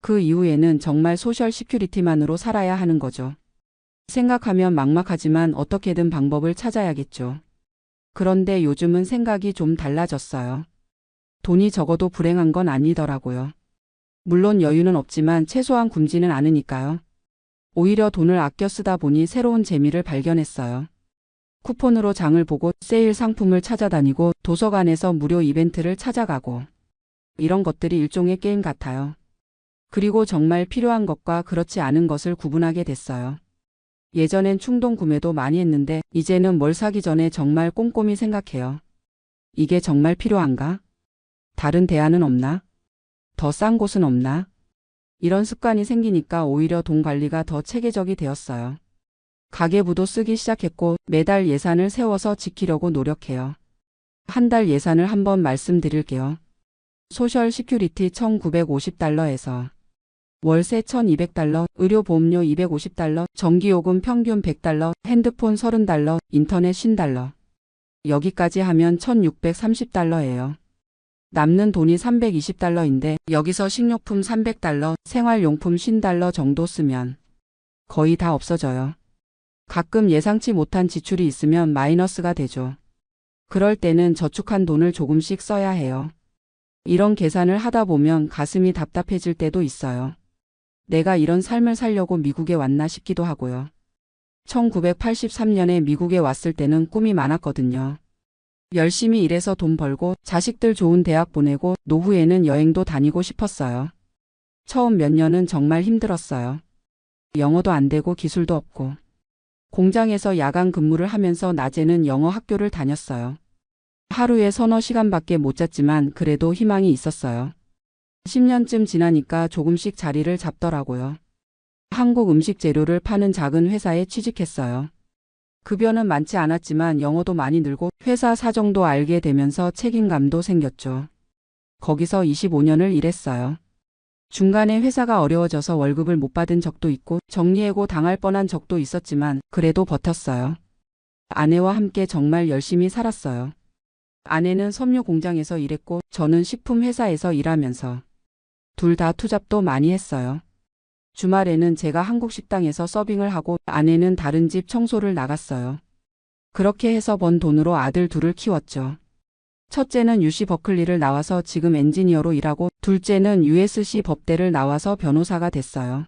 그 이후에는 정말 소셜 시큐리티만으로 살아야 하는 거죠. 생각하면 막막하지만 어떻게든 방법을 찾아야겠죠. 그런데 요즘은 생각이 좀 달라졌어요. 돈이 적어도 불행한 건 아니더라고요. 물론 여유는 없지만 최소한 굶지는 않으니까요. 오히려 돈을 아껴 쓰다 보니 새로운 재미를 발견했어요. 쿠폰으로 장을 보고 세일 상품을 찾아다니고 도서관에서 무료 이벤트를 찾아가고 이런 것들이 일종의 게임 같아요. 그리고 정말 필요한 것과 그렇지 않은 것을 구분하게 됐어요. 예전엔 충동 구매도 많이 했는데 이제는 뭘 사기 전에 정말 꼼꼼히 생각해요. 이게 정말 필요한가? 다른 대안은 없나? 더 싼 곳은 없나? 이런 습관이 생기니까 오히려 돈 관리가 더 체계적이 되었어요. 가계부도 쓰기 시작했고 매달 예산을 세워서 지키려고 노력해요. 한 달 예산을 한번 말씀드릴게요. 소셜 시큐리티 $1,950에서 월세 $1,200, 의료보험료 $250, 전기요금 평균 $100, 핸드폰 $30, 인터넷 $50. 여기까지 하면 $1,630예요. 남는 돈이 $320인데 여기서 식료품 $300, 생활용품 $50 정도 쓰면 거의 다 없어져요. 가끔 예상치 못한 지출이 있으면 마이너스가 되죠. 그럴 때는 저축한 돈을 조금씩 써야 해요. 이런 계산을 하다 보면 가슴이 답답해질 때도 있어요. 내가 이런 삶을 살려고 미국에 왔나 싶기도 하고요. 1983년에 미국에 왔을 때는 꿈이 많았거든요. 열심히 일해서 돈 벌고 자식들 좋은 대학 보내고 노후에는 여행도 다니고 싶었어요. 처음 몇 년은 정말 힘들었어요. 영어도 안 되고 기술도 없고. 공장에서 야간 근무를 하면서 낮에는 영어 학교를 다녔어요. 하루에 서너 시간밖에 못 잤지만 그래도 희망이 있었어요. 10년쯤 지나니까 조금씩 자리를 잡더라고요. 한국 음식 재료를 파는 작은 회사에 취직했어요. 급여는 많지 않았지만 영어도 많이 늘고 회사 사정도 알게 되면서 책임감도 생겼죠. 거기서 25년을 일했어요. 중간에 회사가 어려워져서 월급을 못 받은 적도 있고 정리해고 당할 뻔한 적도 있었지만 그래도 버텼어요. 아내와 함께 정말 열심히 살았어요. 아내는 섬유 공장에서 일했고 저는 식품 회사에서 일하면서 둘 다 투잡도 많이 했어요. 주말에는 제가 한국 식당에서 서빙을 하고 아내는 다른 집 청소를 나갔어요. 그렇게 해서 번 돈으로 아들 둘을 키웠죠. 첫째는 UC 버클리를 나와서 지금 엔지니어로 일하고 둘째는 USC 법대를 나와서 변호사가 됐어요.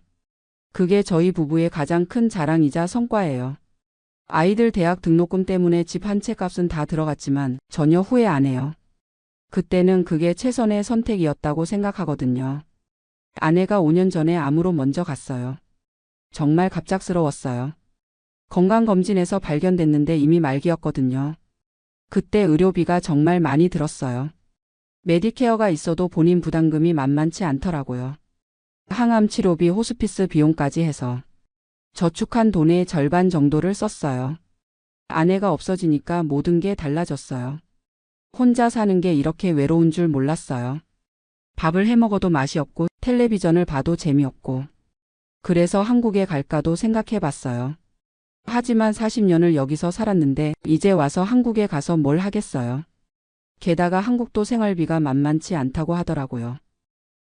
그게 저희 부부의 가장 큰 자랑이자 성과예요. 아이들 대학 등록금 때문에 집 한 채 값은 다 들어갔지만 전혀 후회 안 해요. 그때는 그게 최선의 선택이었다고 생각하거든요. 아내가 5년 전에 암으로 먼저 갔어요. 정말 갑작스러웠어요. 건강검진에서 발견됐는데 이미 말기였거든요. 그때 의료비가 정말 많이 들었어요. 메디케어가 있어도 본인 부담금이 만만치 않더라고요. 항암 치료비, 호스피스 비용까지 해서 저축한 돈의 절반 정도를 썼어요. 아내가 없어지니까 모든 게 달라졌어요. 혼자 사는 게 이렇게 외로운 줄 몰랐어요. 밥을 해 먹어도 맛이 없고 텔레비전을 봐도 재미없고 그래서 한국에 갈까도 생각해 봤어요. 하지만 40년을 여기서 살았는데 이제 와서 한국에 가서 뭘 하겠어요. 게다가 한국도 생활비가 만만치 않다고 하더라고요.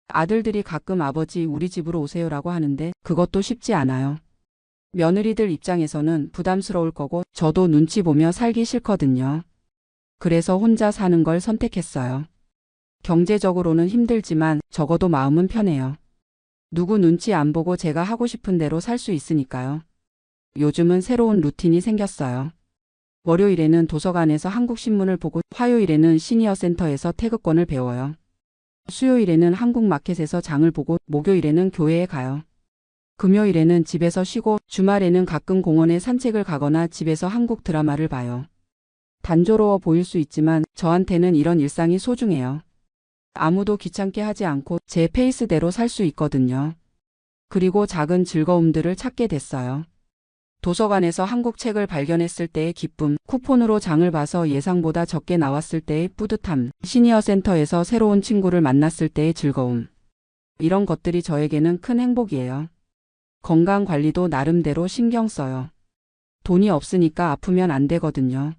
아들들이 가끔 아버지 우리 집으로 오세요라고 하는데 그것도 쉽지 않아요. 며느리들 입장에서는 부담스러울 거고 저도 눈치 보며 살기 싫거든요. 그래서 혼자 사는 걸 선택했어요. 경제적으로는 힘들지만 적어도 마음은 편해요. 누구 눈치 안 보고 제가 하고 싶은 대로 살 수 있으니까요. 요즘은 새로운 루틴이 생겼어요. 월요일에는 도서관에서 한국신문을 보고 화요일에는 시니어센터에서 태극권을 배워요. 수요일에는 한국마켓에서 장을 보고 목요일에는 교회에 가요. 금요일에는 집에서 쉬고 주말에는 가끔 공원에 산책을 가거나 집에서 한국 드라마를 봐요. 단조로워 보일 수 있지만 저한테는 이런 일상이 소중해요. 아무도 귀찮게 하지 않고 제 페이스대로 살 수 있거든요. 그리고 작은 즐거움들을 찾게 됐어요. 도서관에서 한국 책을 발견했을 때의 기쁨, 쿠폰으로 장을 봐서 예상보다 적게 나왔을 때의 뿌듯함, 시니어센터에서 새로운 친구를 만났을 때의 즐거움. 이런 것들이 저에게는 큰 행복이에요. 건강 관리도 나름대로 신경 써요. 돈이 없으니까 아프면 안 되거든요.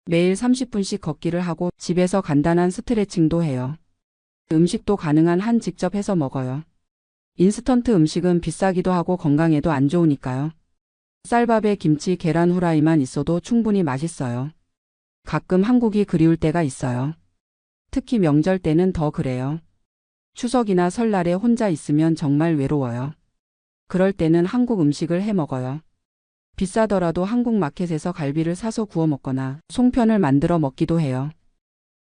매일 30분씩 걷기를 하고 집에서 간단한 스트레칭도 해요. 음식도 가능한 한 직접 해서 먹어요. 인스턴트 음식은 비싸기도 하고 건강에도 안 좋으니까요. 쌀밥에 김치, 계란 후라이만 있어도 충분히 맛있어요. 가끔 한국이 그리울 때가 있어요. 특히 명절 때는 더 그래요. 추석이나 설날에 혼자 있으면 정말 외로워요. 그럴 때는 한국 음식을 해 먹어요. 비싸더라도 한국 마켓에서 갈비를 사서 구워 먹거나 송편을 만들어 먹기도 해요.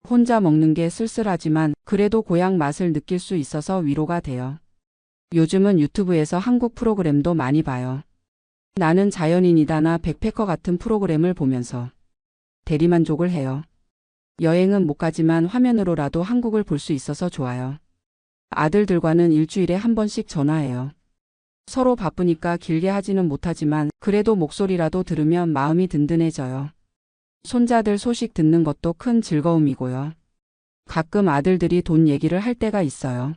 혼자 먹는 게 쓸쓸하지만 그래도 고향 맛을 느낄 수 있어서 위로가 돼요. 요즘은 유튜브에서 한국 프로그램도 많이 봐요. 나는 자연인이다나 백패커 같은 프로그램을 보면서 대리만족을 해요. 여행은 못 가지만 화면으로라도 한국을 볼 수 있어서 좋아요. 아들들과는 일주일에 한 번씩 전화해요. 서로 바쁘니까 길게 하지는 못하지만 그래도 목소리라도 들으면 마음이 든든해져요. 손자들 소식 듣는 것도 큰 즐거움이고요. 가끔 아들들이 돈 얘기를 할 때가 있어요.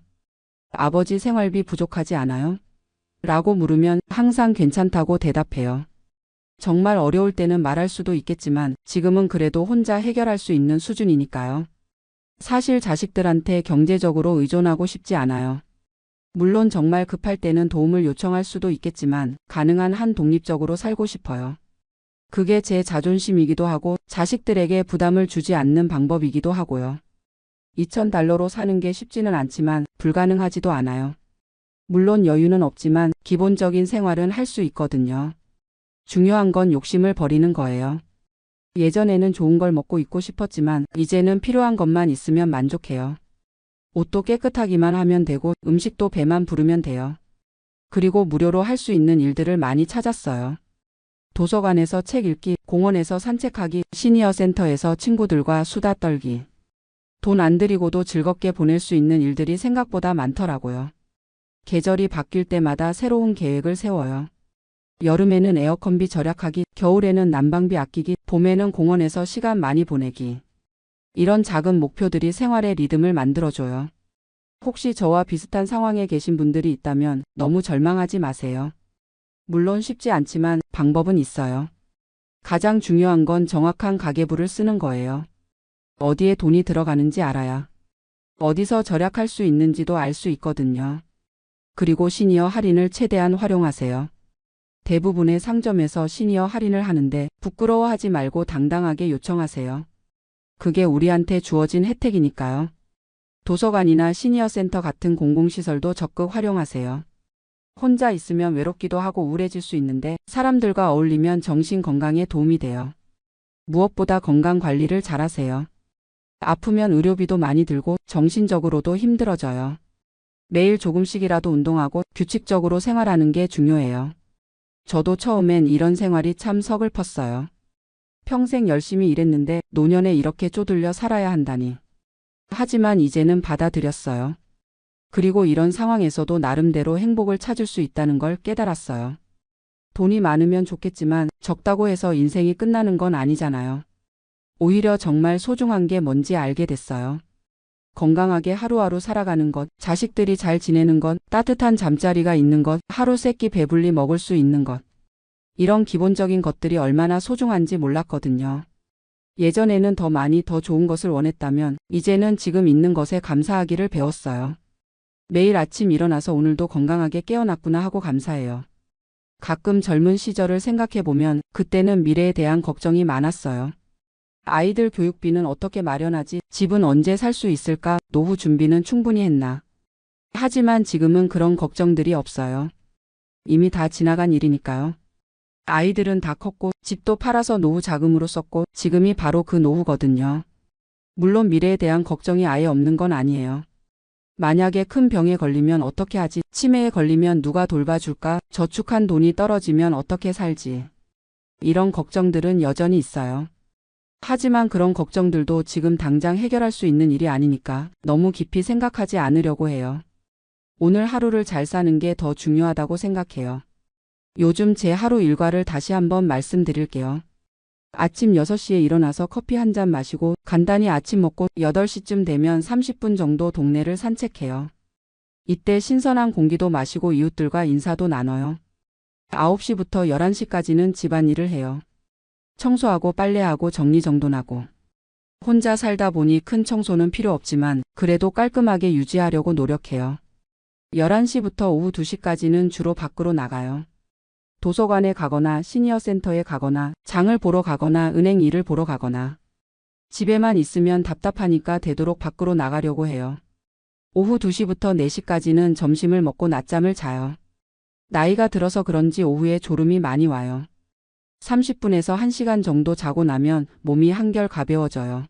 아버지 생활비 부족하지 않아요? 라고 물으면 항상 괜찮다고 대답해요. 정말 어려울 때는 말할 수도 있겠지만 지금은 그래도 혼자 해결할 수 있는 수준이니까요. 사실 자식들한테 경제적으로 의존하고 싶지 않아요. 물론 정말 급할 때는 도움을 요청할 수도 있겠지만 가능한 한 독립적으로 살고 싶어요. 그게 제 자존심이기도 하고 자식들에게 부담을 주지 않는 방법이기도 하고요. $2,000로 사는 게 쉽지는 않지만 불가능하지도 않아요. 물론 여유는 없지만 기본적인 생활은 할 수 있거든요. 중요한 건 욕심을 버리는 거예요. 예전에는 좋은 걸 먹고 있고 싶었지만 이제는 필요한 것만 있으면 만족해요. 옷도 깨끗하기만 하면 되고 음식도 배만 부르면 돼요. 그리고 무료로 할 수 있는 일들을 많이 찾았어요. 도서관에서 책 읽기, 공원에서 산책하기, 시니어 센터에서 친구들과 수다 떨기. 돈 안 들이고도 즐겁게 보낼 수 있는 일들이 생각보다 많더라고요. 계절이 바뀔 때마다 새로운 계획을 세워요. 여름에는 에어컨비 절약하기, 겨울에는 난방비 아끼기, 봄에는 공원에서 시간 많이 보내기. 이런 작은 목표들이 생활의 리듬을 만들어줘요. 혹시 저와 비슷한 상황에 계신 분들이 있다면 너무 절망하지 마세요. 물론 쉽지 않지만 방법은 있어요. 가장 중요한 건 정확한 가계부를 쓰는 거예요. 어디에 돈이 들어가는지 알아야 어디서 절약할 수 있는지도 알 수 있거든요. 그리고 시니어 할인을 최대한 활용하세요. 대부분의 상점에서 시니어 할인을 하는데 부끄러워하지 말고 당당하게 요청하세요. 그게 우리한테 주어진 혜택이니까요. 도서관이나 시니어 센터 같은 공공시설도 적극 활용하세요. 혼자 있으면 외롭기도 하고 우울해질 수 있는데 사람들과 어울리면 정신 건강에 도움이 돼요. 무엇보다 건강 관리를 잘하세요. 아프면 의료비도 많이 들고 정신적으로도 힘들어져요. 매일 조금씩이라도 운동하고 규칙적으로 생활하는 게 중요해요. 저도 처음엔 이런 생활이 참 서글펐어요. 평생 열심히 일했는데 노년에 이렇게 쪼들려 살아야 한다니. 하지만 이제는 받아들였어요. 그리고 이런 상황에서도 나름대로 행복을 찾을 수 있다는 걸 깨달았어요. 돈이 많으면 좋겠지만 적다고 해서 인생이 끝나는 건 아니잖아요. 오히려 정말 소중한 게 뭔지 알게 됐어요. 건강하게 하루하루 살아가는 것, 자식들이 잘 지내는 것, 따뜻한 잠자리가 있는 것, 하루 세끼 배불리 먹을 수 있는 것. 이런 기본적인 것들이 얼마나 소중한지 몰랐거든요. 예전에는 더 많이 더 좋은 것을 원했다면 이제는 지금 있는 것에 감사하기를 배웠어요. 매일 아침 일어나서 오늘도 건강하게 깨어났구나 하고 감사해요. 가끔 젊은 시절을 생각해보면 그때는 미래에 대한 걱정이 많았어요. 아이들 교육비는 어떻게 마련하지? 집은 언제 살 수 있을까? 노후 준비는 충분히 했나? 하지만 지금은 그런 걱정들이 없어요. 이미 다 지나간 일이니까요. 아이들은 다 컸고 집도 팔아서 노후 자금으로 썼고 지금이 바로 그 노후거든요. 물론 미래에 대한 걱정이 아예 없는 건 아니에요. 만약에 큰 병에 걸리면 어떻게 하지? 치매에 걸리면 누가 돌봐줄까? 저축한 돈이 떨어지면 어떻게 살지? 이런 걱정들은 여전히 있어요. 하지만 그런 걱정들도 지금 당장 해결할 수 있는 일이 아니니까 너무 깊이 생각하지 않으려고 해요. 오늘 하루를 잘 사는 게 더 중요하다고 생각해요. 요즘 제 하루 일과를 다시 한번 말씀드릴게요. 아침 6시에 일어나서 커피 한 잔 마시고 간단히 아침 먹고 8시쯤 되면 30분 정도 동네를 산책해요. 이때 신선한 공기도 마시고 이웃들과 인사도 나눠요. 9시부터 11시까지는 집안일을 해요. 청소하고 빨래하고 정리정돈하고. 혼자 살다 보니 큰 청소는 필요 없지만 그래도 깔끔하게 유지하려고 노력해요. 11시부터 오후 2시까지는 주로 밖으로 나가요. 도서관에 가거나 시니어 센터에 가거나 장을 보러 가거나 은행 일을 보러 가거나 집에만 있으면 답답하니까 되도록 밖으로 나가려고 해요. 오후 2시부터 4시까지는 점심을 먹고 낮잠을 자요. 나이가 들어서 그런지 오후에 졸음이 많이 와요. 30분에서 1시간 정도 자고 나면 몸이 한결 가벼워져요.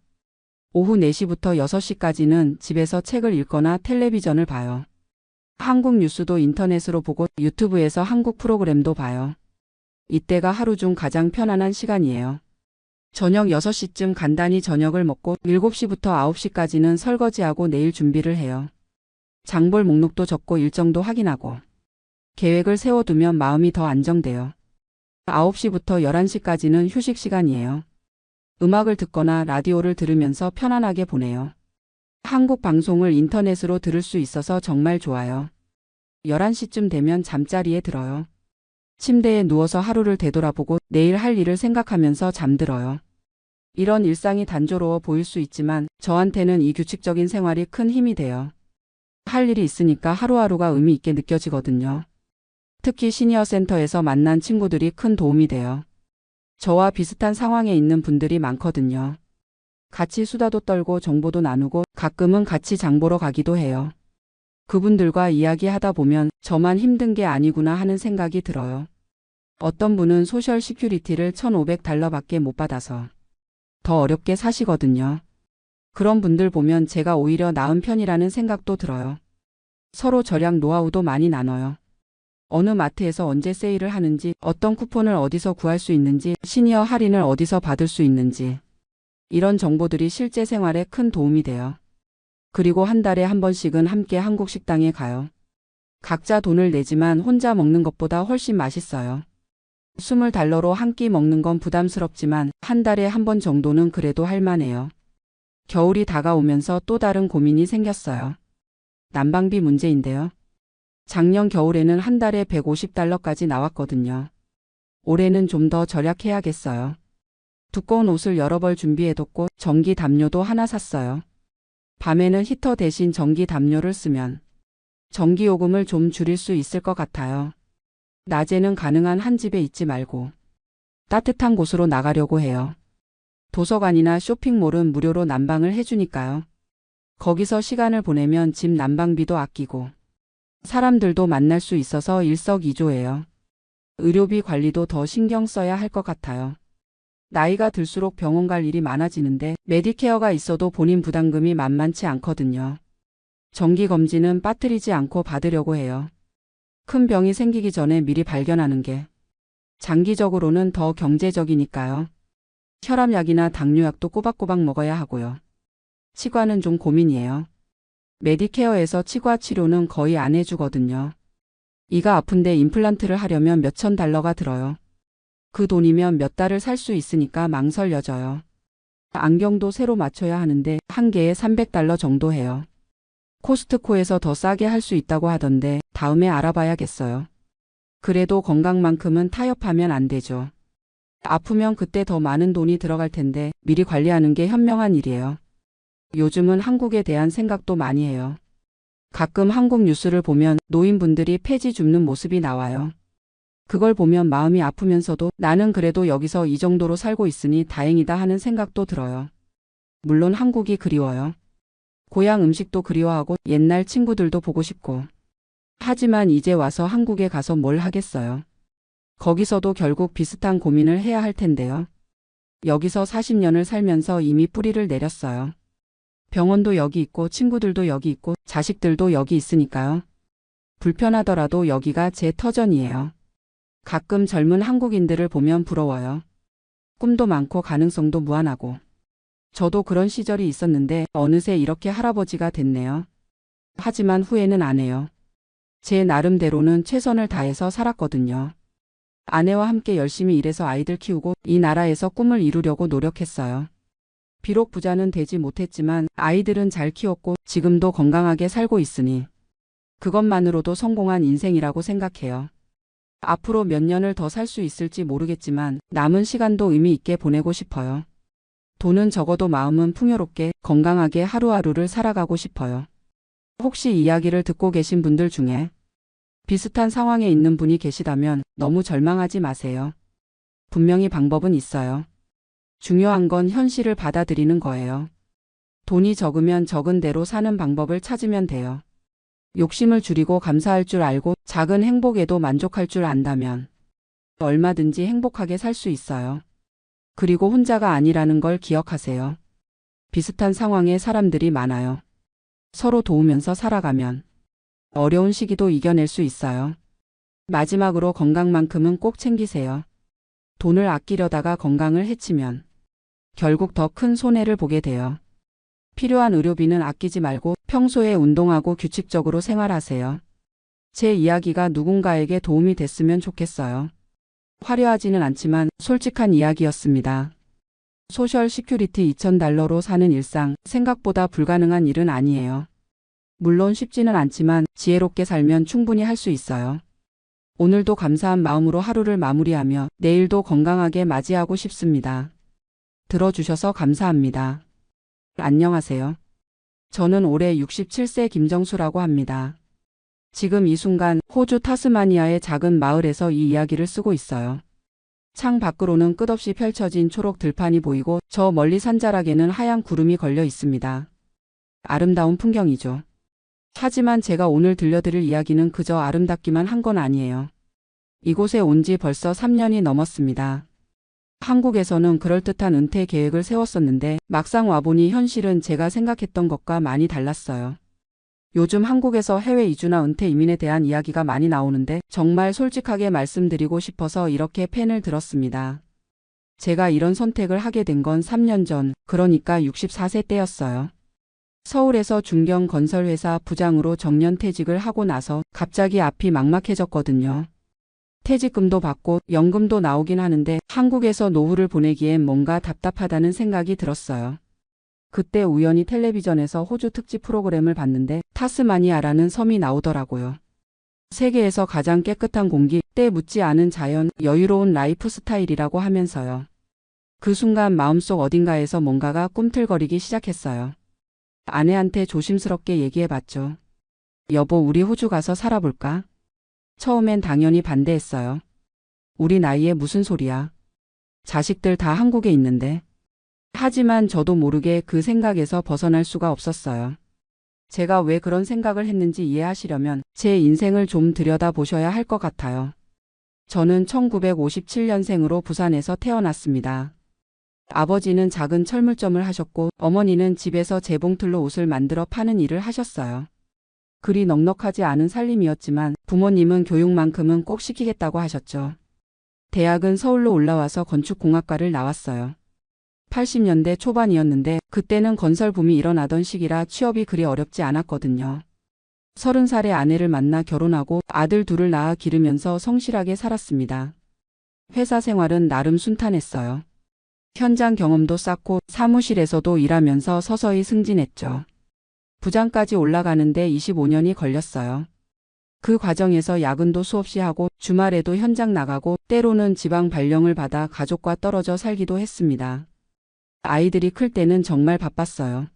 오후 4시부터 6시까지는 집에서 책을 읽거나 텔레비전을 봐요. 한국 뉴스도 인터넷으로 보고 유튜브에서 한국 프로그램도 봐요. 이때가 하루 중 가장 편안한 시간이에요. 저녁 6시쯤 간단히 저녁을 먹고 7시부터 9시까지는 설거지하고 내일 준비를 해요. 장볼 목록도 적고 일정도 확인하고 계획을 세워두면 마음이 더 안정돼요. 9시부터 11시까지는 휴식 시간이에요. 음악을 듣거나 라디오를 들으면서 편안하게 보내요. 한국 방송을 인터넷으로 들을 수 있어서 정말 좋아요. 11시쯤 되면 잠자리에 들어요. 침대에 누워서 하루를 되돌아보고 내일 할 일을 생각하면서 잠들어요. 이런 일상이 단조로워 보일 수 있지만 저한테는 이 규칙적인 생활이 큰 힘이 돼요. 할 일이 있으니까 하루하루가 의미 있게 느껴지거든요. 특히 시니어 센터에서 만난 친구들이 큰 도움이 돼요. 저와 비슷한 상황에 있는 분들이 많거든요. 같이 수다도 떨고 정보도 나누고 가끔은 같이 장 보러 가기도 해요. 그분들과 이야기하다 보면 저만 힘든 게 아니구나 하는 생각이 들어요. 어떤 분은 소셜 시큐리티를 $1,500밖에 못 받아서 더 어렵게 사시거든요. 그런 분들 보면 제가 오히려 나은 편이라는 생각도 들어요. 서로 절약 노하우도 많이 나눠요. 어느 마트에서 언제 세일을 하는지, 어떤 쿠폰을 어디서 구할 수 있는지, 시니어 할인을 어디서 받을 수 있는지. 이런 정보들이 실제 생활에 큰 도움이 돼요. 그리고 한 달에 한 번씩은 함께 한국 식당에 가요. 각자 돈을 내지만 혼자 먹는 것보다 훨씬 맛있어요. $20로 한 끼 먹는 건 부담스럽지만 한 달에 한 번 정도는 그래도 할 만해요. 겨울이 다가오면서 또 다른 고민이 생겼어요. 난방비 문제인데요. 작년 겨울에는 한 달에 $150까지 나왔거든요. 올해는 좀 더 절약해야겠어요. 두꺼운 옷을 여러 벌 준비해뒀고 전기 담요도 하나 샀어요. 밤에는 히터 대신 전기 담요를 쓰면 전기요금을 좀 줄일 수 있을 것 같아요. 낮에는 가능한 한 집에 있지 말고 따뜻한 곳으로 나가려고 해요. 도서관이나 쇼핑몰은 무료로 난방을 해주니까요. 거기서 시간을 보내면 집 난방비도 아끼고 사람들도 만날 수 있어서 일석이조예요. 의료비 관리도 더 신경 써야 할 것 같아요. 나이가 들수록 병원 갈 일이 많아지는데 메디케어가 있어도 본인 부담금이 만만치 않거든요. 정기검진은 빠뜨리지 않고 받으려고 해요. 큰 병이 생기기 전에 미리 발견하는 게 장기적으로는 더 경제적이니까요. 혈압약이나 당뇨약도 꼬박꼬박 먹어야 하고요. 치과는 좀 고민이에요. 메디케어에서 치과 치료는 거의 안 해주거든요. 이가 아픈데 임플란트를 하려면 몇천 달러가 들어요. 그 돈이면 몇 달을 살 수 있으니까 망설여져요. 안경도 새로 맞춰야 하는데 한 개에 $300 정도 해요. 코스트코에서 더 싸게 할 수 있다고 하던데 다음에 알아봐야겠어요. 그래도 건강만큼은 타협하면 안 되죠. 아프면 그때 더 많은 돈이 들어갈 텐데 미리 관리하는 게 현명한 일이에요. 요즘은 한국에 대한 생각도 많이 해요. 가끔 한국 뉴스를 보면 노인분들이 폐지 줍는 모습이 나와요. 그걸 보면 마음이 아프면서도 나는 그래도 여기서 이 정도로 살고 있으니 다행이다 하는 생각도 들어요. 물론 한국이 그리워요. 고향 음식도 그리워하고 옛날 친구들도 보고 싶고. 하지만 이제 와서 한국에 가서 뭘 하겠어요. 거기서도 결국 비슷한 고민을 해야 할 텐데요. 여기서 40년을 살면서 이미 뿌리를 내렸어요. 병원도 여기 있고 친구들도 여기 있고 자식들도 여기 있으니까요. 불편하더라도 여기가 제 터전이에요. 가끔 젊은 한국인들을 보면 부러워요. 꿈도 많고 가능성도 무한하고. 저도 그런 시절이 있었는데 어느새 이렇게 할아버지가 됐네요. 하지만 후회는 안 해요. 제 나름대로는 최선을 다해서 살았거든요. 아내와 함께 열심히 일해서 아이들 키우고 이 나라에서 꿈을 이루려고 노력했어요. 비록 부자는 되지 못했지만 아이들은 잘 키웠고 지금도 건강하게 살고 있으니 그것만으로도 성공한 인생이라고 생각해요. 앞으로 몇 년을 더 살 수 있을지 모르겠지만 남은 시간도 의미 있게 보내고 싶어요. 돈은 적어도 마음은 풍요롭게 건강하게 하루하루를 살아가고 싶어요. 혹시 이야기를 듣고 계신 분들 중에 비슷한 상황에 있는 분이 계시다면 너무 절망하지 마세요. 분명히 방법은 있어요. 중요한 건 현실을 받아들이는 거예요. 돈이 적으면 적은 대로 사는 방법을 찾으면 돼요. 욕심을 줄이고 감사할 줄 알고 작은 행복에도 만족할 줄 안다면 얼마든지 행복하게 살 수 있어요. 그리고 혼자가 아니라는 걸 기억하세요. 비슷한 상황에 사람들이 많아요. 서로 도우면서 살아가면 어려운 시기도 이겨낼 수 있어요. 마지막으로 건강만큼은 꼭 챙기세요. 돈을 아끼려다가 건강을 해치면 결국 더 큰 손해를 보게 돼요. 필요한 의료비는 아끼지 말고 평소에 운동하고 규칙적으로 생활하세요. 제 이야기가 누군가에게 도움이 됐으면 좋겠어요. 화려하지는 않지만 솔직한 이야기였습니다. 소셜 시큐리티 $2000로 사는 일상, 생각보다 불가능한 일은 아니에요. 물론 쉽지는 않지만 지혜롭게 살면 충분히 할 수 있어요. 오늘도 감사한 마음으로 하루를 마무리하며 내일도 건강하게 맞이하고 싶습니다. 들어주셔서 감사합니다. 안녕하세요. 저는 올해 67세 김정수라고 합니다. 지금 이 순간 호주 타스마니아의 작은 마을에서 이 이야기를 쓰고 있어요. 창 밖으로는 끝없이 펼쳐진 초록 들판이 보이고 저 멀리 산자락에는 하얀 구름이 걸려 있습니다. 아름다운 풍경이죠. 하지만 제가 오늘 들려드릴 이야기는 그저 아름답기만 한 건 아니에요. 이곳에 온 지 벌써 3년이 넘었습니다. 한국에서는 그럴듯한 은퇴 계획을 세웠었는데 막상 와보니 현실은 제가 생각했던 것과 많이 달랐어요. 요즘 한국에서 해외 이주나 은퇴 이민에 대한 이야기가 많이 나오는데 정말 솔직하게 말씀드리고 싶어서 이렇게 펜을 들었습니다. 제가 이런 선택을 하게 된 건 3년 전, 그러니까 64세 때였어요. 서울에서 중견 건설회사 부장으로 정년퇴직을 하고 나서 갑자기 앞이 막막해졌거든요. 퇴직금도 받고 연금도 나오긴 하는데 한국에서 노후를 보내기엔 뭔가 답답하다는 생각이 들었어요. 그때 우연히 텔레비전에서 호주 특집 프로그램을 봤는데 타스마니아라는 섬이 나오더라고요. 세계에서 가장 깨끗한 공기, 때 묻지 않은 자연, 여유로운 라이프 스타일이라고 하면서요. 그 순간 마음속 어딘가에서 뭔가가 꿈틀거리기 시작했어요. 아내한테 조심스럽게 얘기해봤죠. 여보, 우리 호주 가서 살아볼까? 처음엔 당연히 반대했어요. 우리 나이에 무슨 소리야. 자식들 다 한국에 있는데. 하지만 저도 모르게 그 생각에서 벗어날 수가 없었어요. 제가 왜 그런 생각을 했는지 이해하시려면 제 인생을 좀 들여다보셔야 할 것 같아요. 저는 1957년생으로 부산에서 태어났습니다. 아버지는 작은 철물점을 하셨고 어머니는 집에서 재봉틀로 옷을 만들어 파는 일을 하셨어요. 그리 넉넉하지 않은 살림이었지만 부모님은 교육만큼은 꼭 시키겠다고 하셨죠. 대학은 서울로 올라와서 건축공학과를 나왔어요. 80년대 초반이었는데 그때는 건설 붐이 일어나던 시기라 취업이 그리 어렵지 않았거든요. 30살에 아내를 만나 결혼하고 아들 둘을 낳아 기르면서 성실하게 살았습니다. 회사 생활은 나름 순탄했어요. 현장 경험도 쌓고 사무실에서도 일하면서 서서히 승진했죠. 부장까지 올라가는데 25년이 걸렸어요. 그 과정에서 야근도 수없이 하고 주말에도 현장 나가고 때로는 지방 발령을 받아 가족과 떨어져 살기도 했습니다. 아이들이 클 때는 정말 바빴어요.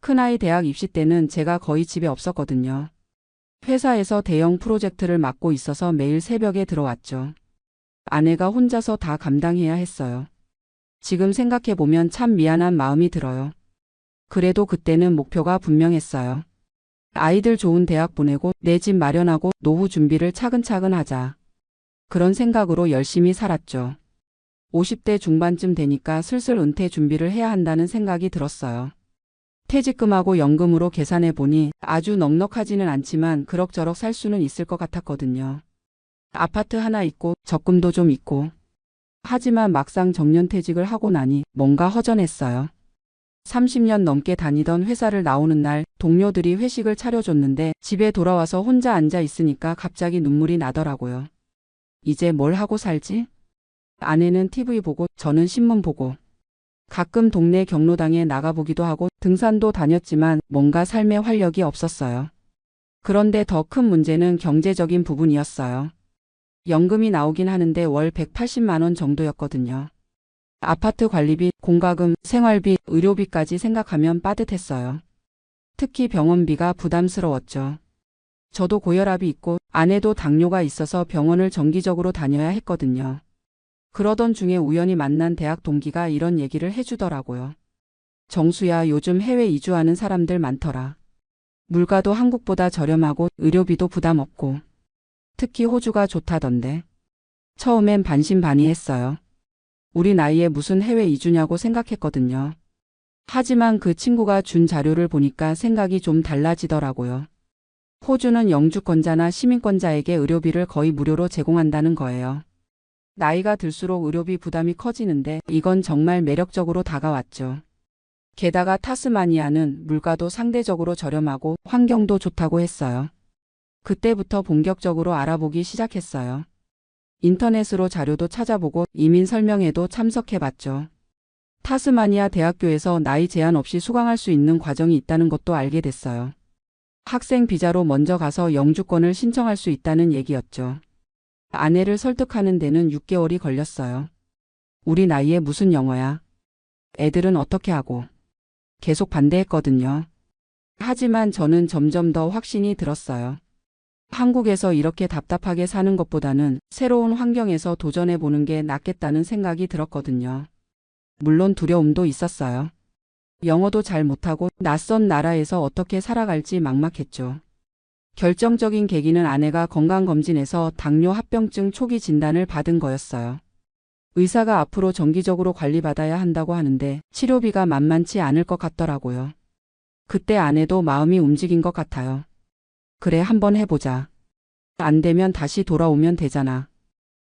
큰아이 대학 입시 때는 제가 거의 집에 없었거든요. 회사에서 대형 프로젝트를 맡고 있어서 매일 새벽에 들어왔죠. 아내가 혼자서 다 감당해야 했어요. 지금 생각해보면 참 미안한 마음이 들어요. 그래도 그때는 목표가 분명했어요. 아이들 좋은 대학 보내고 내 집 마련하고 노후 준비를 차근차근 하자. 그런 생각으로 열심히 살았죠. 50대 중반쯤 되니까 슬슬 은퇴 준비를 해야 한다는 생각이 들었어요. 퇴직금하고 연금으로 계산해 보니 아주 넉넉하지는 않지만 그럭저럭 살 수는 있을 것 같았거든요. 아파트 하나 있고 적금도 좀 있고. 하지만 막상 정년퇴직을 하고 나니 뭔가 허전했어요. 30년 넘게 다니던 회사를 나오는 날 동료들이 회식을 차려줬는데 집에 돌아와서 혼자 앉아 있으니까 갑자기 눈물이 나더라고요. 이제 뭘 하고 살지? 아내는 TV 보고 저는 신문 보고 가끔 동네 경로당에 나가보기도 하고 등산도 다녔지만 뭔가 삶의 활력이 없었어요. 그런데 더 큰 문제는 경제적인 부분이었어요. 연금이 나오긴 하는데 월 180만 원 정도였거든요. 아파트 관리비, 공과금, 생활비, 의료비까지 생각하면 빠듯했어요. 특히 병원비가 부담스러웠죠. 저도 고혈압이 있고 아내도 당뇨가 있어서 병원을 정기적으로 다녀야 했거든요. 그러던 중에 우연히 만난 대학 동기가 이런 얘기를 해주더라고요. 정수야, 요즘 해외 이주하는 사람들 많더라. 물가도 한국보다 저렴하고 의료비도 부담 없고. 특히 호주가 좋다던데. 처음엔 반신반의했어요. 우리 나이에 무슨 해외 이주냐고 생각했거든요. 하지만 그 친구가 준 자료를 보니까 생각이 좀 달라지더라고요. 호주는 영주권자나 시민권자에게 의료비를 거의 무료로 제공한다는 거예요. 나이가 들수록 의료비 부담이 커지는데 이건 정말 매력적으로 다가왔죠. 게다가 타스마니아는 물가도 상대적으로 저렴하고 환경도 좋다고 했어요. 그때부터 본격적으로 알아보기 시작했어요. 인터넷으로 자료도 찾아보고 이민 설명회도 참석해봤죠. 타스마니아 대학교에서 나이 제한 없이 수강할 수 있는 과정이 있다는 것도 알게 됐어요. 학생 비자로 먼저 가서 영주권을 신청할 수 있다는 얘기였죠. 아내를 설득하는 데는 6개월이 걸렸어요. 우리 나이에 무슨 영어야. 애들은 어떻게 하고. 계속 반대했거든요. 하지만 저는 점점 더 확신이 들었어요. 한국에서 이렇게 답답하게 사는 것보다는 새로운 환경에서 도전해보는 게 낫겠다는 생각이 들었거든요. 물론 두려움도 있었어요. 영어도 잘 못하고 낯선 나라에서 어떻게 살아갈지 막막했죠. 결정적인 계기는 아내가 건강검진에서 당뇨 합병증 초기 진단을 받은 거였어요. 의사가 앞으로 정기적으로 관리받아야 한다고 하는데 치료비가 만만치 않을 것 같더라고요. 그때 아내도 마음이 움직인 것 같아요. 그래, 한번 해보자. 안 되면 다시 돌아오면 되잖아.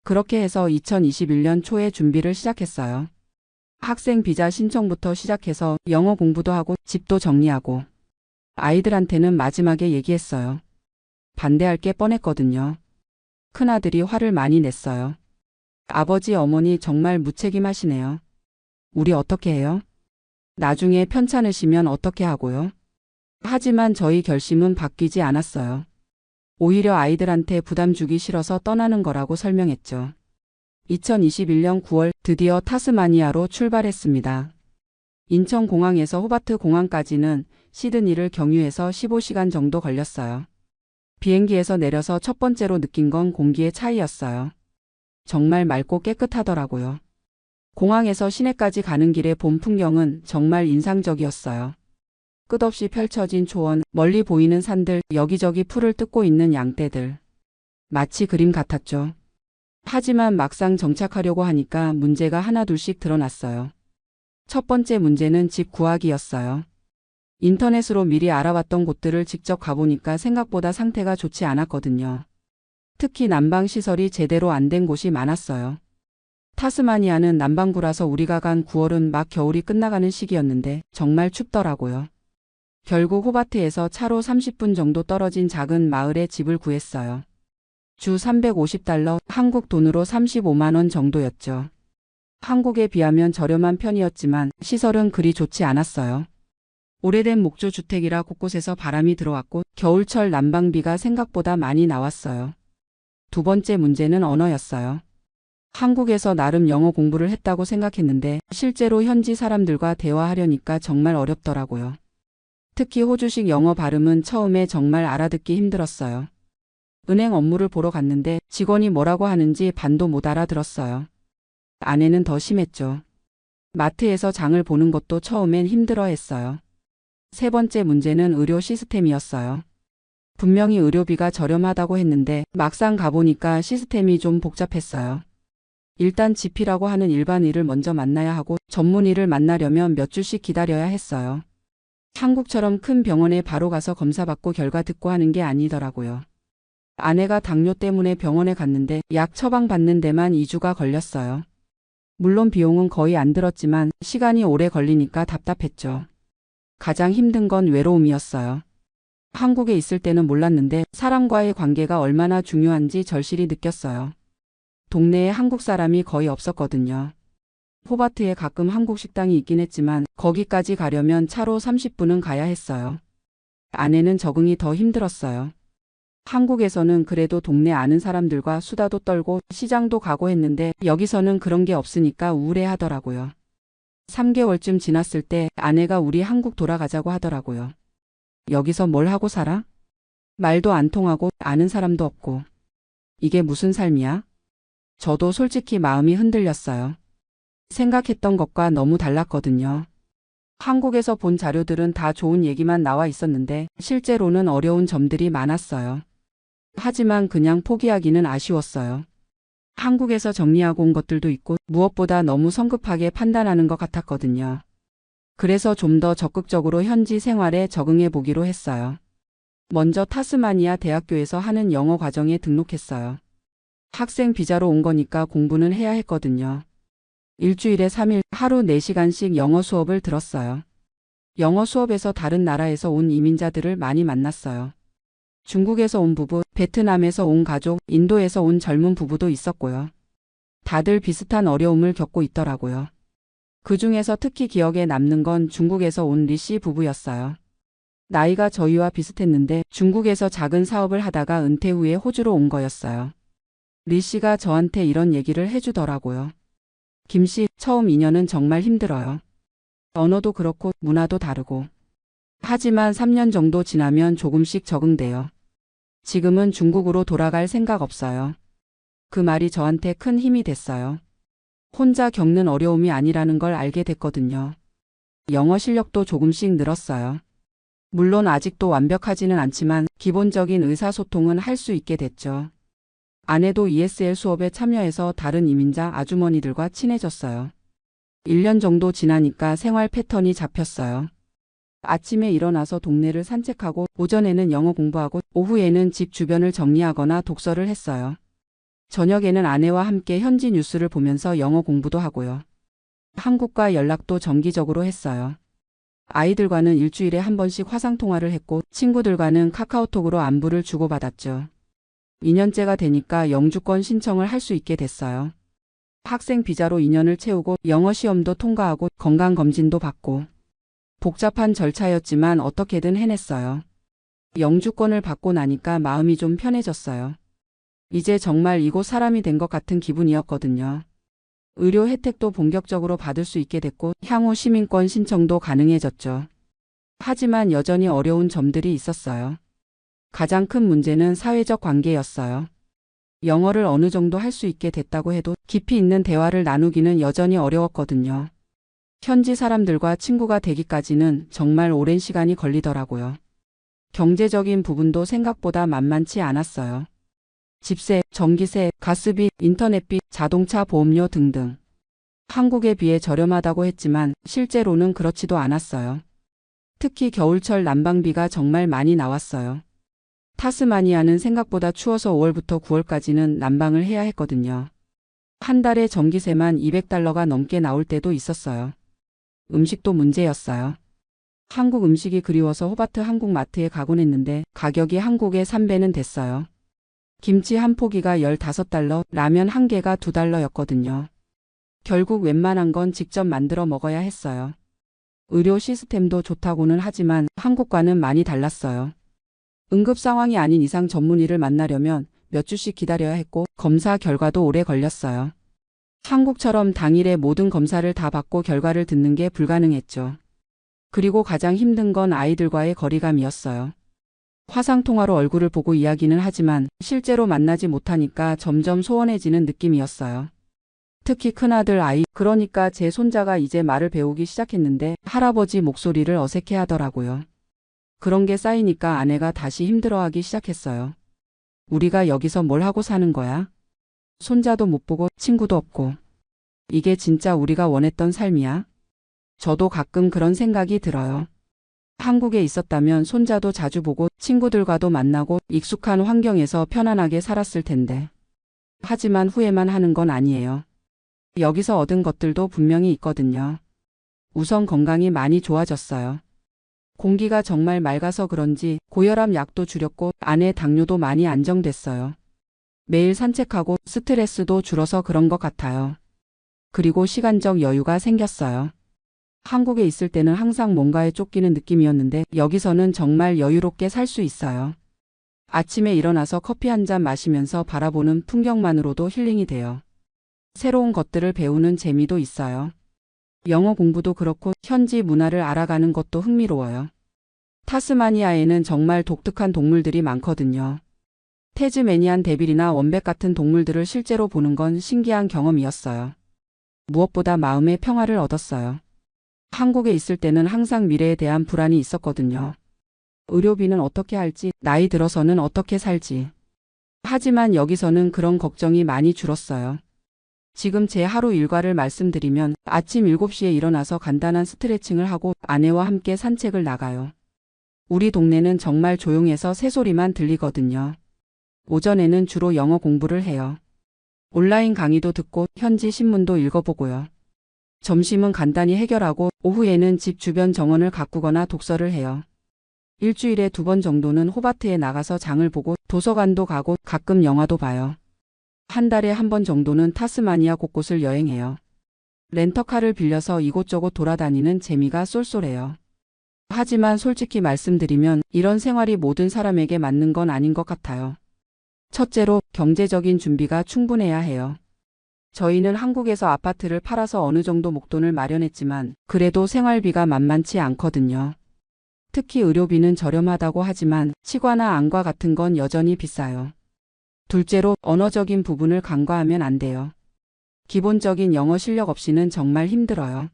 그렇게 해서 2021년 초에 준비를 시작했어요. 학생 비자 신청부터 시작해서 영어 공부도 하고 집도 정리하고 아이들한테는 마지막에 얘기했어요. 반대할 게 뻔했거든요. 큰아들이 화를 많이 냈어요. 아버지, 어머니 정말 무책임하시네요. 우리 어떻게 해요? 나중에 편찮으시면 어떻게 하고요? 하지만 저희 결심은 바뀌지 않았어요. 오히려 아이들한테 부담 주기 싫어서 떠나는 거라고 설명했죠. 2021년 9월 드디어 타스마니아로 출발했습니다. 인천공항에서 호바트 공항까지는 시드니를 경유해서 15시간 정도 걸렸어요. 비행기에서 내려서 첫 번째로 느낀 건 공기의 차이였어요. 정말 맑고 깨끗하더라고요. 공항에서 시내까지 가는 길의 봄 풍경은 정말 인상적이었어요. 끝없이 펼쳐진 초원, 멀리 보이는 산들, 여기저기 풀을 뜯고 있는 양떼들. 마치 그림 같았죠. 하지만 막상 정착하려고 하니까 문제가 하나둘씩 드러났어요. 첫 번째 문제는 집 구하기였어요. 인터넷으로 미리 알아봤던 곳들을 직접 가보니까 생각보다 상태가 좋지 않았거든요. 특히 난방시설이 제대로 안 된 곳이 많았어요. 타스마니아는 남반구라서 우리가 간 9월은 막 겨울이 끝나가는 시기였는데 정말 춥더라고요. 결국 호바트에서 차로 30분 정도 떨어진 작은 마을에 집을 구했어요. 주 $350, 한국 돈으로 35만 원 정도였죠. 한국에 비하면 저렴한 편이었지만 시설은 그리 좋지 않았어요. 오래된 목조 주택이라 곳곳에서 바람이 들어왔고 겨울철 난방비가 생각보다 많이 나왔어요. 두 번째 문제는 언어였어요. 한국에서 나름 영어 공부를 했다고 생각했는데 실제로 현지 사람들과 대화하려니까 정말 어렵더라고요. 특히 호주식 영어 발음은 처음에 정말 알아듣기 힘들었어요. 은행 업무를 보러 갔는데 직원이 뭐라고 하는지 반도 못 알아들었어요. 아내는 더 심했죠. 마트에서 장을 보는 것도 처음엔 힘들어했어요. 세 번째 문제는 의료 시스템이었어요. 분명히 의료비가 저렴하다고 했는데 막상 가보니까 시스템이 좀 복잡했어요. 일단 GP라고 하는 일반의를 먼저 만나야 하고 전문의를 만나려면 몇 주씩 기다려야 했어요. 한국처럼 큰 병원에 바로 가서 검사받고 결과 듣고 하는 게 아니더라고요. 아내가 당뇨 때문에 병원에 갔는데 약 처방받는 데만 2주가 걸렸어요. 물론 비용은 거의 안 들었지만 시간이 오래 걸리니까 답답했죠. 가장 힘든 건 외로움이었어요. 한국에 있을 때는 몰랐는데 사람과의 관계가 얼마나 중요한지 절실히 느꼈어요. 동네에 한국 사람이 거의 없었거든요. 호바트에 가끔 한국 식당이 있긴 했지만 거기까지 가려면 차로 30분은 가야 했어요. 아내는 적응이 더 힘들었어요. 한국에서는 그래도 동네 아는 사람들과 수다도 떨고 시장도 가고 했는데 여기서는 그런 게 없으니까 우울해하더라고요. 3개월쯤 지났을 때 아내가 우리 한국 돌아가자고 하더라고요. 여기서 뭘 하고 살아? 말도 안 통하고 아는 사람도 없고. 이게 무슨 삶이야? 저도 솔직히 마음이 흔들렸어요. 생각했던 것과 너무 달랐거든요. 한국에서 본 자료들은 다 좋은 얘기만 나와 있었는데 실제로는 어려운 점들이 많았어요. 하지만 그냥 포기하기는 아쉬웠어요. 한국에서 정리하고 온 것들도 있고 무엇보다 너무 성급하게 판단하는 것 같았거든요. 그래서 좀 더 적극적으로 현지 생활에 적응해 보기로 했어요. 먼저 타스마니아 대학교에서 하는 영어 과정에 등록했어요. 학생 비자로 온 거니까 공부는 해야 했거든요. 일주일에 3일 하루 4시간씩 영어 수업을 들었어요. 영어 수업에서 다른 나라에서 온 이민자들을 많이 만났어요. 중국에서 온 부부, 베트남에서 온 가족, 인도에서 온 젊은 부부도 있었고요. 다들 비슷한 어려움을 겪고 있더라고요. 그 중에서 특히 기억에 남는 건 중국에서 온 리 씨 부부였어요. 나이가 저희와 비슷했는데 중국에서 작은 사업을 하다가 은퇴 후에 호주로 온 거였어요. 리 씨가 저한테 이런 얘기를 해주더라고요. 김 씨, 처음 2년은 정말 힘들어요. 언어도 그렇고 문화도 다르고. 하지만 3년 정도 지나면 조금씩 적응돼요. 지금은 중국으로 돌아갈 생각 없어요. 그 말이 저한테 큰 힘이 됐어요. 혼자 겪는 어려움이 아니라는 걸 알게 됐거든요. 영어 실력도 조금씩 늘었어요. 물론 아직도 완벽하지는 않지만 기본적인 의사소통은 할 수 있게 됐죠. 아내도 ESL 수업에 참여해서 다른 이민자 아주머니들과 친해졌어요. 1년 정도 지나니까 생활 패턴이 잡혔어요. 아침에 일어나서 동네를 산책하고 오전에는 영어 공부하고 오후에는 집 주변을 정리하거나 독서를 했어요. 저녁에는 아내와 함께 현지 뉴스를 보면서 영어 공부도 하고요. 한국과 연락도 정기적으로 했어요. 아이들과는 일주일에 한 번씩 화상통화를 했고 친구들과는 카카오톡으로 안부를 주고받았죠. 2년째가 되니까 영주권 신청을 할 수 있게 됐어요. 학생 비자로 2년을 채우고 영어 시험도 통과하고 건강검진도 받고 복잡한 절차였지만 어떻게든 해냈어요. 영주권을 받고 나니까 마음이 좀 편해졌어요. 이제 정말 이곳 사람이 된 것 같은 기분이었거든요. 의료 혜택도 본격적으로 받을 수 있게 됐고 향후 시민권 신청도 가능해졌죠. 하지만 여전히 어려운 점들이 있었어요. 가장 큰 문제는 사회적 관계였어요. 영어를 어느 정도 할 수 있게 됐다고 해도 깊이 있는 대화를 나누기는 여전히 어려웠거든요. 현지 사람들과 친구가 되기까지는 정말 오랜 시간이 걸리더라고요. 경제적인 부분도 생각보다 만만치 않았어요. 집세, 전기세, 가스비, 인터넷비, 자동차 보험료 등등. 한국에 비해 저렴하다고 했지만 실제로는 그렇지도 않았어요. 특히 겨울철 난방비가 정말 많이 나왔어요. 타스마니아는 생각보다 추워서 5월부터 9월까지는 난방을 해야 했거든요. 한 달에 전기세만 $200가 넘게 나올 때도 있었어요. 음식도 문제였어요. 한국 음식이 그리워서 호바트 한국마트에 가곤 했는데 가격이 한국의 3배는 됐어요. 김치 한 포기가 $15, 라면 한 개가 $2였거든요. 결국 웬만한 건 직접 만들어 먹어야 했어요. 의료 시스템도 좋다고는 하지만 한국과는 많이 달랐어요. 응급 상황이 아닌 이상 전문의를 만나려면 몇 주씩 기다려야 했고 검사 결과도 오래 걸렸어요. 한국처럼 당일에 모든 검사를 다 받고 결과를 듣는 게 불가능했죠. 그리고 가장 힘든 건 아이들과의 거리감이었어요. 화상통화로 얼굴을 보고 이야기는 하지만 실제로 만나지 못하니까 점점 소원해지는 느낌이었어요. 특히 큰아들 아이, 그러니까 제 손자가 이제 말을 배우기 시작했는데 할아버지 목소리를 어색해 하더라고요. 그런 게 쌓이니까 아내가 다시 힘들어하기 시작했어요. 우리가 여기서 뭘 하고 사는 거야? 손자도 못 보고 친구도 없고. 이게 진짜 우리가 원했던 삶이야? 저도 가끔 그런 생각이 들어요. 한국에 있었다면 손자도 자주 보고 친구들과도 만나고 익숙한 환경에서 편안하게 살았을 텐데. 하지만 후회만 하는 건 아니에요. 여기서 얻은 것들도 분명히 있거든요. 우선 건강이 많이 좋아졌어요. 공기가 정말 맑아서 그런지 고혈압 약도 줄였고 아내 당뇨도 많이 안정됐어요. 매일 산책하고 스트레스도 줄어서 그런 것 같아요. 그리고 시간적 여유가 생겼어요. 한국에 있을 때는 항상 뭔가에 쫓기는 느낌이었는데 여기서는 정말 여유롭게 살 수 있어요. 아침에 일어나서 커피 한 잔 마시면서 바라보는 풍경만으로도 힐링이 돼요. 새로운 것들을 배우는 재미도 있어요. 영어 공부도 그렇고 현지 문화를 알아가는 것도 흥미로워요. 타스마니아에는 정말 독특한 동물들이 많거든요. 태즈메니안 데빌이나 원백 같은 동물들을 실제로 보는 건 신기한 경험이었어요. 무엇보다 마음의 평화를 얻었어요. 한국에 있을 때는 항상 미래에 대한 불안이 있었거든요. 의료비는 어떻게 할지, 나이 들어서는 어떻게 살지. 하지만 여기서는 그런 걱정이 많이 줄었어요. 지금 제 하루 일과를 말씀드리면 아침 7시에 일어나서 간단한 스트레칭을 하고 아내와 함께 산책을 나가요. 우리 동네는 정말 조용해서 새소리만 들리거든요. 오전에는 주로 영어 공부를 해요. 온라인 강의도 듣고 현지 신문도 읽어보고요. 점심은 간단히 해결하고 오후에는 집 주변 정원을 가꾸거나 독서를 해요. 일주일에 2번 정도는 호바트에 나가서 장을 보고 도서관도 가고 가끔 영화도 봐요. 한 달에 1번 정도는 타스마니아 곳곳을 여행해요. 렌터카를 빌려서 이곳저곳 돌아다니는 재미가 쏠쏠해요. 하지만 솔직히 말씀드리면 이런 생활이 모든 사람에게 맞는 건 아닌 것 같아요. 첫째로 경제적인 준비가 충분해야 해요. 저희는 한국에서 아파트를 팔아서 어느 정도 목돈을 마련했지만 그래도 생활비가 만만치 않거든요. 특히 의료비는 저렴하다고 하지만 치과나 안과 같은 건 여전히 비싸요. 둘째로 언어적인 부분을 간과하면 안 돼요. 기본적인 영어 실력 없이는 정말 힘들어요.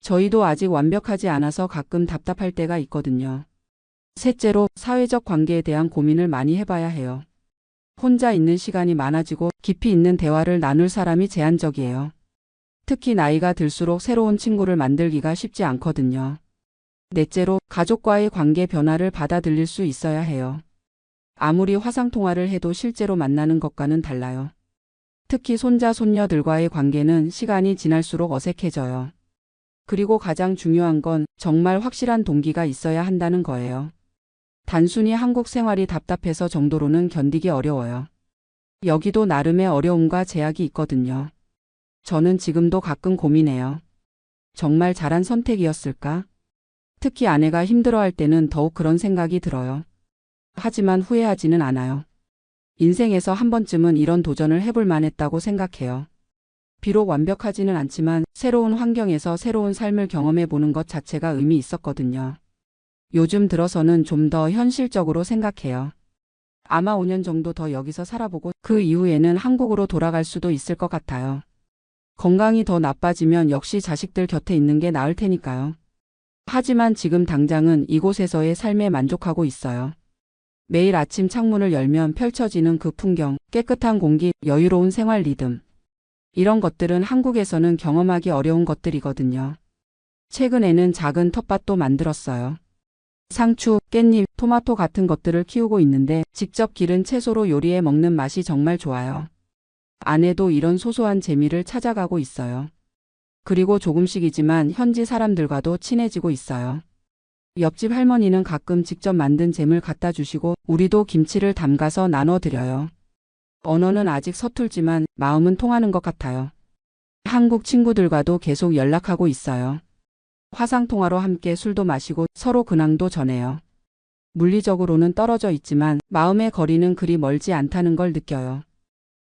저희도 아직 완벽하지 않아서 가끔 답답할 때가 있거든요. 셋째로 사회적 관계에 대한 고민을 많이 해봐야 해요. 혼자 있는 시간이 많아지고 깊이 있는 대화를 나눌 사람이 제한적이에요. 특히 나이가 들수록 새로운 친구를 만들기가 쉽지 않거든요. 넷째로, 가족과의 관계 변화를 받아들일 수 있어야 해요. 아무리 화상통화를 해도 실제로 만나는 것과는 달라요. 특히 손자, 손녀들과의 관계는 시간이 지날수록 어색해져요. 그리고 가장 중요한 건 정말 확실한 동기가 있어야 한다는 거예요. 단순히 한국 생활이 답답해서 정도로는 견디기 어려워요. 여기도 나름의 어려움과 제약이 있거든요. 저는 지금도 가끔 고민해요. 정말 잘한 선택이었을까? 특히 아내가 힘들어할 때는 더욱 그런 생각이 들어요. 하지만 후회하지는 않아요. 인생에서 한 번쯤은 이런 도전을 해볼 만했다고 생각해요. 비록 완벽하지는 않지만 새로운 환경에서 새로운 삶을 경험해 보는 것 자체가 의미 있었거든요. 요즘 들어서는 좀 더 현실적으로 생각해요. 아마 5년 정도 더 여기서 살아보고 그 이후에는 한국으로 돌아갈 수도 있을 것 같아요. 건강이 더 나빠지면 역시 자식들 곁에 있는 게 나을 테니까요. 하지만 지금 당장은 이곳에서의 삶에 만족하고 있어요. 매일 아침 창문을 열면 펼쳐지는 그 풍경, 깨끗한 공기, 여유로운 생활 리듬. 이런 것들은 한국에서는 경험하기 어려운 것들이거든요. 최근에는 작은 텃밭도 만들었어요. 상추, 깻잎, 토마토 같은 것들을 키우고 있는데 직접 기른 채소로 요리해 먹는 맛이 정말 좋아요. 아내도 이런 소소한 재미를 찾아가고 있어요. 그리고 조금씩이지만 현지 사람들과도 친해지고 있어요. 옆집 할머니는 가끔 직접 만든 잼을 갖다 주시고 우리도 김치를 담가서 나눠드려요. 언어는 아직 서툴지만 마음은 통하는 것 같아요. 한국 친구들과도 계속 연락하고 있어요. 화상통화로 함께 술도 마시고 서로 근황도 전해요. 물리적으로는 떨어져 있지만 마음의 거리는 그리 멀지 않다는 걸 느껴요.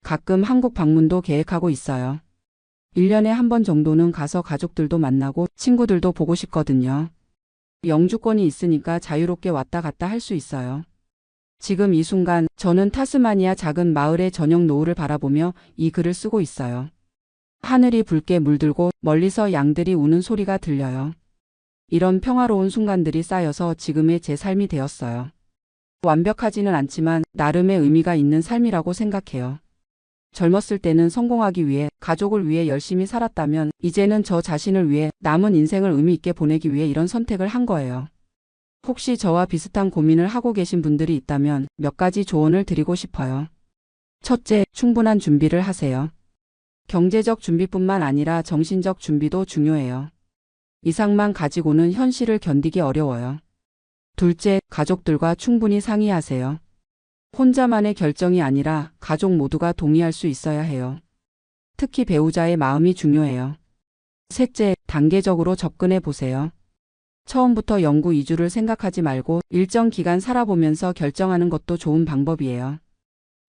가끔 한국 방문도 계획하고 있어요. 1년에 한 번 정도는 가서 가족들도 만나고 친구들도 보고 싶거든요. 영주권이 있으니까 자유롭게 왔다 갔다 할 수 있어요. 지금 이 순간 저는 타스마니아 작은 마을의 저녁 노을을 바라보며 이 글을 쓰고 있어요. 하늘이 붉게 물들고 멀리서 양들이 우는 소리가 들려요. 이런 평화로운 순간들이 쌓여서 지금의 제 삶이 되었어요. 완벽하지는 않지만 나름의 의미가 있는 삶이라고 생각해요. 젊었을 때는 성공하기 위해, 가족을 위해 열심히 살았다면 이제는 저 자신을 위해 남은 인생을 의미 있게 보내기 위해 이런 선택을 한 거예요. 혹시 저와 비슷한 고민을 하고 계신 분들이 있다면 몇 가지 조언을 드리고 싶어요. 첫째, 충분한 준비를 하세요. 경제적 준비뿐만 아니라 정신적 준비도 중요해요. 이상만 가지고는 현실을 견디기 어려워요. 둘째, 가족들과 충분히 상의하세요. 혼자만의 결정이 아니라 가족 모두가 동의할 수 있어야 해요. 특히 배우자의 마음이 중요해요. 셋째, 단계적으로 접근해 보세요. 처음부터 영구 이주를 생각하지 말고 일정 기간 살아보면서 결정하는 것도 좋은 방법이에요.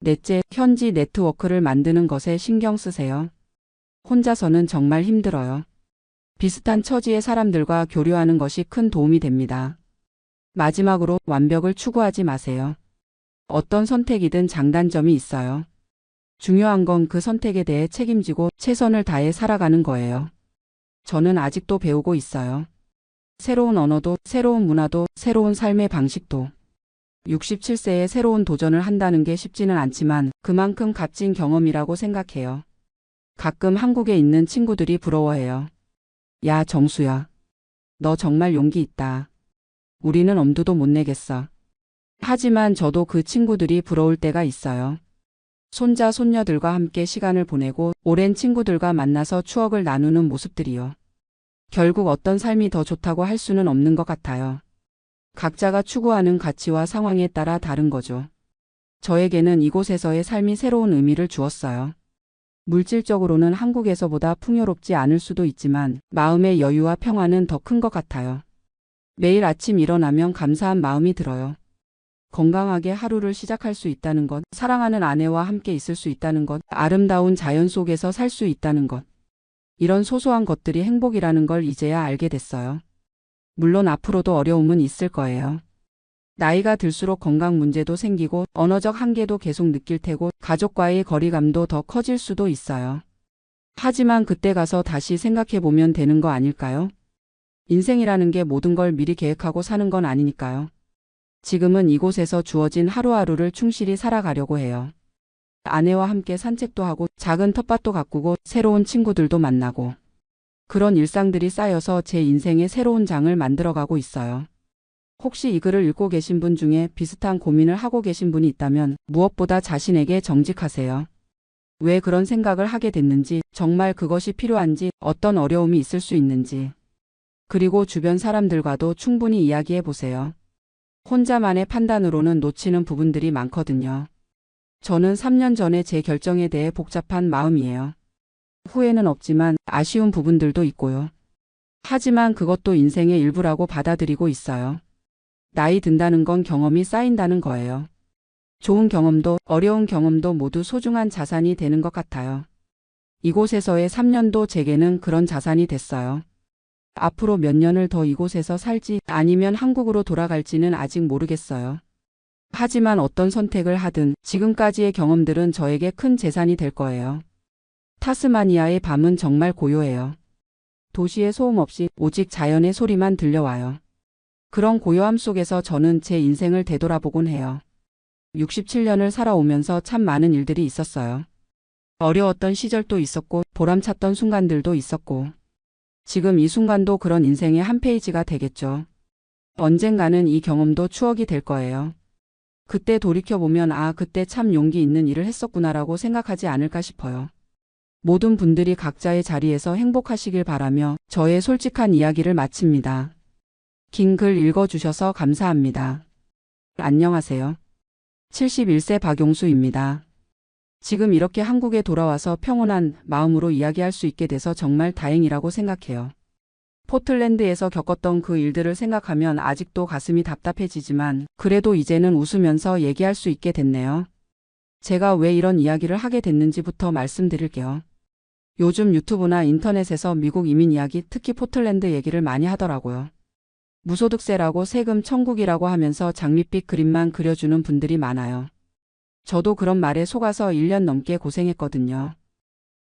넷째, 현지 네트워크를 만드는 것에 신경 쓰세요. 혼자서는 정말 힘들어요. 비슷한 처지의 사람들과 교류하는 것이 큰 도움이 됩니다. 마지막으로 완벽을 추구하지 마세요. 어떤 선택이든 장단점이 있어요. 중요한 건 그 선택에 대해 책임지고 최선을 다해 살아가는 거예요. 저는 아직도 배우고 있어요. 새로운 언어도, 새로운 문화도, 새로운 삶의 방식도. 67세에 새로운 도전을 한다는 게 쉽지는 않지만 그만큼 값진 경험이라고 생각해요. 가끔 한국에 있는 친구들이 부러워해요. 야, 정수야. 너 정말 용기 있다. 우리는 엄두도 못 내겠어. 하지만 저도 그 친구들이 부러울 때가 있어요. 손자, 손녀들과 함께 시간을 보내고 오랜 친구들과 만나서 추억을 나누는 모습들이요. 결국 어떤 삶이 더 좋다고 할 수는 없는 것 같아요. 각자가 추구하는 가치와 상황에 따라 다른 거죠. 저에게는 이곳에서의 삶이 새로운 의미를 주었어요. 물질적으로는 한국에서보다 풍요롭지 않을 수도 있지만 마음의 여유와 평화는 더 큰 것 같아요. 매일 아침 일어나면 감사한 마음이 들어요. 건강하게 하루를 시작할 수 있다는 것, 사랑하는 아내와 함께 있을 수 있다는 것, 아름다운 자연 속에서 살 수 있다는 것. 이런 소소한 것들이 행복이라는 걸 이제야 알게 됐어요. 물론 앞으로도 어려움은 있을 거예요. 나이가 들수록 건강 문제도 생기고 언어적 한계도 계속 느낄 테고 가족과의 거리감도 더 커질 수도 있어요. 하지만 그때 가서 다시 생각해 보면 되는 거 아닐까요? 인생이라는 게 모든 걸 미리 계획하고 사는 건 아니니까요. 지금은 이곳에서 주어진 하루하루를 충실히 살아가려고 해요. 아내와 함께 산책도 하고 작은 텃밭도 가꾸고 새로운 친구들도 만나고 그런 일상들이 쌓여서 제 인생의 새로운 장을 만들어가고 있어요. 혹시 이 글을 읽고 계신 분 중에 비슷한 고민을 하고 계신 분이 있다면 무엇보다 자신에게 정직하세요. 왜 그런 생각을 하게 됐는지, 정말 그것이 필요한지, 어떤 어려움이 있을 수 있는지. 그리고 주변 사람들과도 충분히 이야기해 보세요. 혼자만의 판단으로는 놓치는 부분들이 많거든요. 저는 3년 전에 제 결정에 대해 복잡한 마음이에요. 후회는 없지만 아쉬운 부분들도 있고요. 하지만 그것도 인생의 일부라고 받아들이고 있어요. 나이 든다는 건 경험이 쌓인다는 거예요. 좋은 경험도 어려운 경험도 모두 소중한 자산이 되는 것 같아요. 이곳에서의 3년도 제게는 그런 자산이 됐어요. 앞으로 몇 년을 더 이곳에서 살지 아니면 한국으로 돌아갈지는 아직 모르겠어요. 하지만 어떤 선택을 하든 지금까지의 경험들은 저에게 큰 재산이 될 거예요. 타스마니아의 밤은 정말 고요해요. 도시의 소음 없이 오직 자연의 소리만 들려와요. 그런 고요함 속에서 저는 제 인생을 되돌아보곤 해요. 67년을 살아오면서 참 많은 일들이 있었어요. 어려웠던 시절도 있었고 보람찼던 순간들도 있었고 지금 이 순간도 그런 인생의 한 페이지가 되겠죠. 언젠가는 이 경험도 추억이 될 거예요. 그때 돌이켜보면 그때 참 용기 있는 일을 했었구나라고 생각하지 않을까 싶어요. 모든 분들이 각자의 자리에서 행복하시길 바라며 저의 솔직한 이야기를 마칩니다. 긴 글 읽어주셔서 감사합니다. 안녕하세요. 71세 박용수입니다. 지금 이렇게 한국에 돌아와서 평온한 마음으로 이야기할 수 있게 돼서 정말 다행이라고 생각해요. 포틀랜드에서 겪었던 그 일들을 생각하면 아직도 가슴이 답답해지지만 그래도 이제는 웃으면서 얘기할 수 있게 됐네요. 제가 왜 이런 이야기를 하게 됐는지부터 말씀드릴게요. 요즘 유튜브나 인터넷에서 미국 이민 이야기, 특히 포틀랜드 얘기를 많이 하더라고요. 무소득세라고 세금 천국이라고 하면서 장밋빛 그림만 그려주는 분들이 많아요. 저도 그런 말에 속아서 1년 넘게 고생했거든요.